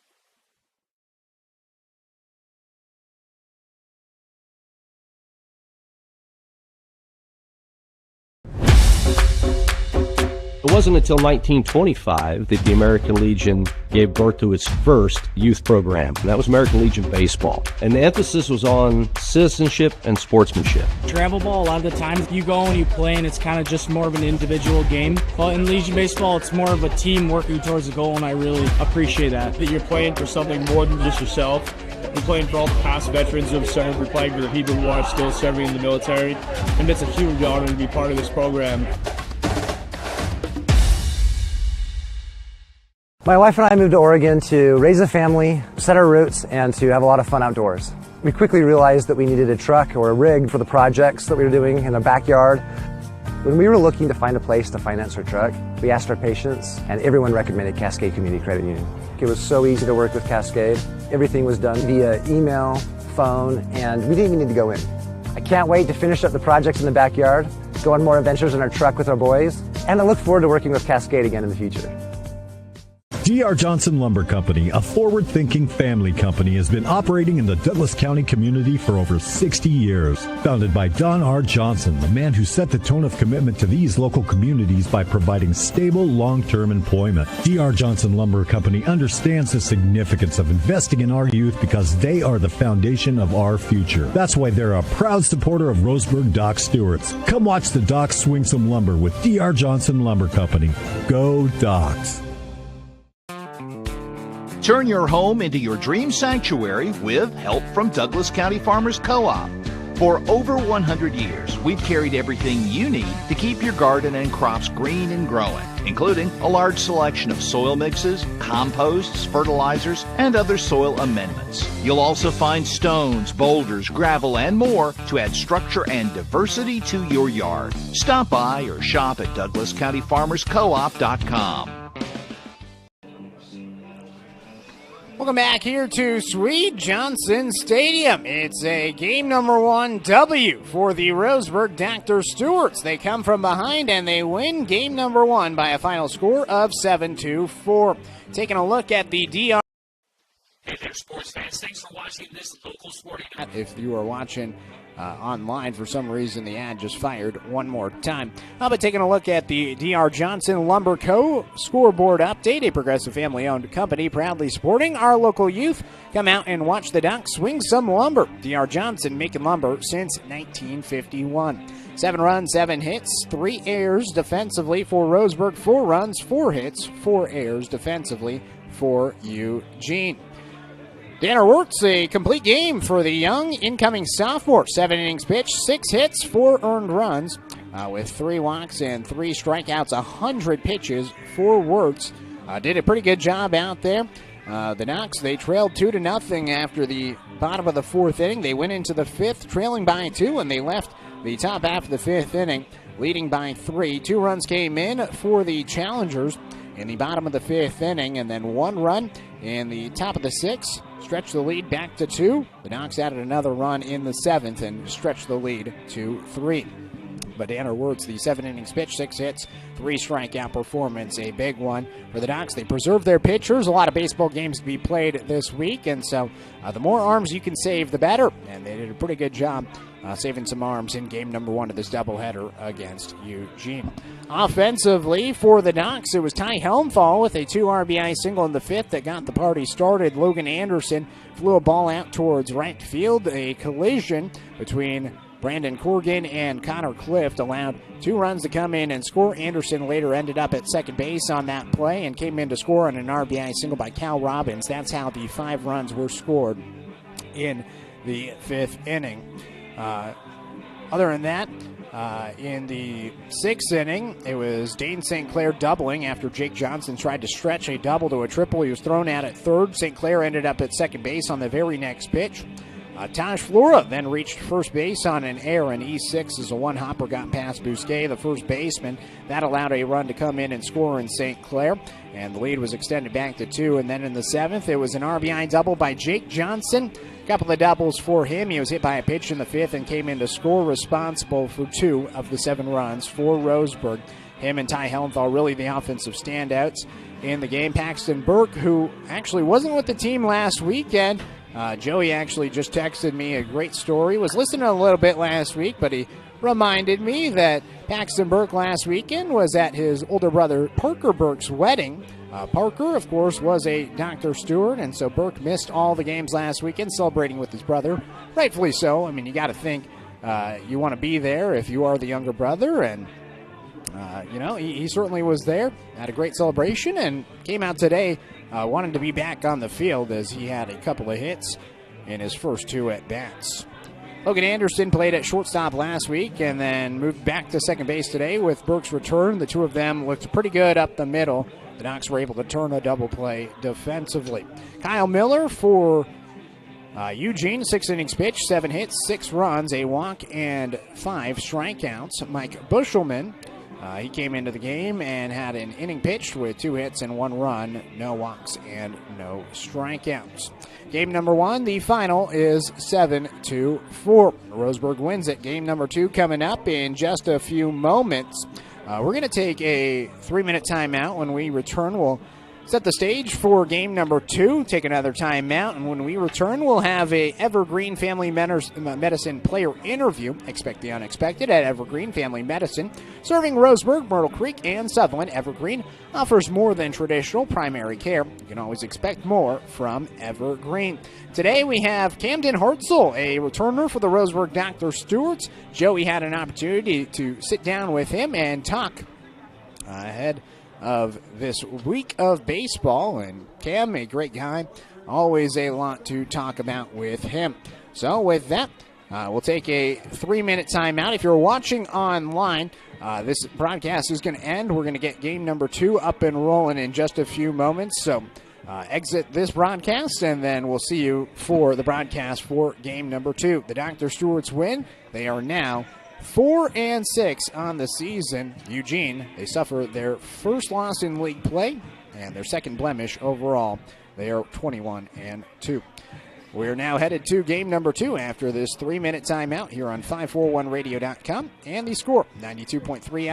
It wasn't until 1925 that the American Legion gave birth to its first youth program, and that was American Legion Baseball. And the emphasis was on citizenship and sportsmanship. Travel ball, a lot of the times you go and you play and it's kind of just more of an individual game. But in Legion Baseball, it's more of a team working towards a goal, and I really appreciate that. That you're playing for something more than just yourself and playing for all the past veterans of Senator Flag for the people who are still serving in the military. And it's a huge honor to be part of this program. My wife and I moved to Oregon to raise a family, set our roots, and to have a lot of fun outdoors. We quickly realized that we needed a truck or a rig for the projects that we were doing in our backyard. When we were looking to find a place to finance our truck, we asked our patients, and everyone recommended Cascade Community Credit Union. It was so easy to work with Cascade. Everything was done via email, phone, and we didn't even need to go in. I can't wait to finish up the projects in the backyard, go on more adventures in our truck with our boys, and I look forward to working with Cascade again in the future. D.R. Johnson Lumber Company, a forward-thinking family company, has been operating in the Douglas County community for over 60 years. Founded by Don R. Johnson, the man who set the tone of commitment to these local communities by providing stable, long-term employment. D.R. Johnson Lumber Company understands the significance of investing in our youth because they are the foundation of our future. That's why they're a proud supporter of Roseburg Doc Stewart's. Come watch the Docs swing some lumber with D.R. Johnson Lumber Company. Go Docs! Turn your home into your dream sanctuary with help from Douglas County Farmers Co-op. For over 100 years, we've carried everything you need to keep your garden and crops green and growing, including a large selection of soil mixes, composts, fertilizers, and other soil amendments. You'll also find stones, boulders, gravel, and more to add structure and diversity to your yard. Stop by or shop at DouglasCountyFarmersCoop.com. Welcome back here to Sweet Johnson Stadium. It's a game number 1 W for the Roseburg Dr. Stewarts. They come from behind and they win game number 1 by a final score of 7-4. Taking a look at the DR. Hey there, sports fans. Thanks for watching this local sporting event. If you are watching online, for some reason the ad just fired one more time. But taking a look at the D.R. Johnson Lumber Co. scoreboard update, a progressive family-owned company proudly supporting our local youth. Come out and watch the Docs swing some lumber. D.R. Johnson making lumber since 1951. 7 runs, 7 hits, 3 errors defensively for Roseburg, 4 runs, 4 hits, 4 errors defensively for Eugene. Tanner Wirtz, a complete game for the young incoming sophomore. 7 innings pitched, 6 hits, 4 earned runs, with 3 walks and 3 strikeouts, 100 pitches for Wirtz. Did a pretty good job out there. The Docs, they trailed 2-0 after the bottom of the 4th inning. They went into the 5th trailing by 2, and they left the top half of the 5th inning leading by 3. 2 runs came in for the Challengers in the bottom of the 5th inning, and then 1 run in the top of the 6th. Stretched the lead back to 2. The Docs added another run in the 7th and stretched the lead to 3. But Tanner Wirtz, the 7 innings pitched, 6 hits, 3 strikeout performance, a big one for the Docs. They preserved their pitchers. A lot of baseball games to be played this week, and so the more arms you can save, the better. And they did a pretty good job saving some arms in game number 1 of this doubleheader against Eugene. Offensively for the Docs, it was Ty Helmthal with a 2 RBI single in the 5th that got the party started. Logan Anderson flew a ball out towards right field. A collision between Brandon Corrigan and Connor Clift allowed 2 runs to come in and score. Anderson later ended up at second base on that play and came in to score on an RBI single by Cal Robbins. That's how the 5 runs were scored in the 5th inning. Other than that, in the 6th inning, it was Dane St. Clair doubling after Jake Johnson tried to stretch a double to a triple. He was thrown out at third. St. Clair ended up at second base on the very next pitch. Taj Flora then reached first base on an error in E6 as a one-hopper got past Bousquet, the first baseman. That allowed a run to come in and score in St. Clair, and the lead was extended back to 2. And then in the 7th, it was an RBI double by Jake Johnson. A couple of doubles for him. He was hit by a pitch in the 5th and came in to score, responsible for 2 of the 7 runs for Roseburg. Him and Ty Helmthal really the offensive standouts in the game. Paxton Burke, who actually wasn't with the team last weekend, Joey actually just texted me a great story. Was listening a little bit last week, but he reminded me that Paxton Burke last weekend was at his older brother Parker Burke's wedding. Parker, of course, was a Dr. Stewart, and so Burke missed all the games last weekend celebrating with his brother. Rightfully so. I mean, you got to think you want to be there if you are the younger brother, and he certainly was there. Had a great celebration and came out today wanted to be back on the field as he had a couple of hits in his first 2 at-bats. Logan Anderson played at shortstop last week and then moved back to second base today with Burke's return. The two of them looked pretty good up the middle. The Ducks were able to turn a double play defensively. Kyle Miller for Eugene, 6 innings pitched, 7 hits, 6 runs, a walk, and 5 strikeouts. Mike Bushelman, he came into the game and had an inning pitched with 2 hits and 1 run, no walks and no strikeouts. Game number 1, the final is 7-4. Roseburg wins it. Game number 2 coming up in just a few moments. We're going to take a 3-minute timeout. When we return, we'll set the stage for game number 2, take another timeout, and when we return, we'll have a Evergreen Family Medicine player interview. Expect the unexpected at Evergreen Family Medicine. Serving Roseburg, Myrtle Creek, and Sutherland, Evergreen offers more than traditional primary care. You can always expect more from Evergreen. Today we have Camden Hartzell, a returner for the Roseburg Dr. Stewarts. Joey had an opportunity to sit down with him and talk ahead of this week of baseball, and Cam, a great guy, always a lot to talk about with him. So with that, we'll take a 3-minute timeout. If you're watching online, this broadcast is going to end. We're going to get game number 2 up and rolling in just a few moments, so exit this broadcast, and then we'll see you for the broadcast for game number 2. The Dr. Stewarts win. They are now 4-6 on the season. Eugene, they suffer their first loss in league play and their second blemish overall. They are 21-2. We're now headed to game number 2 after this 3-minute timeout here on 541radio.com and the Score 92.3 FM.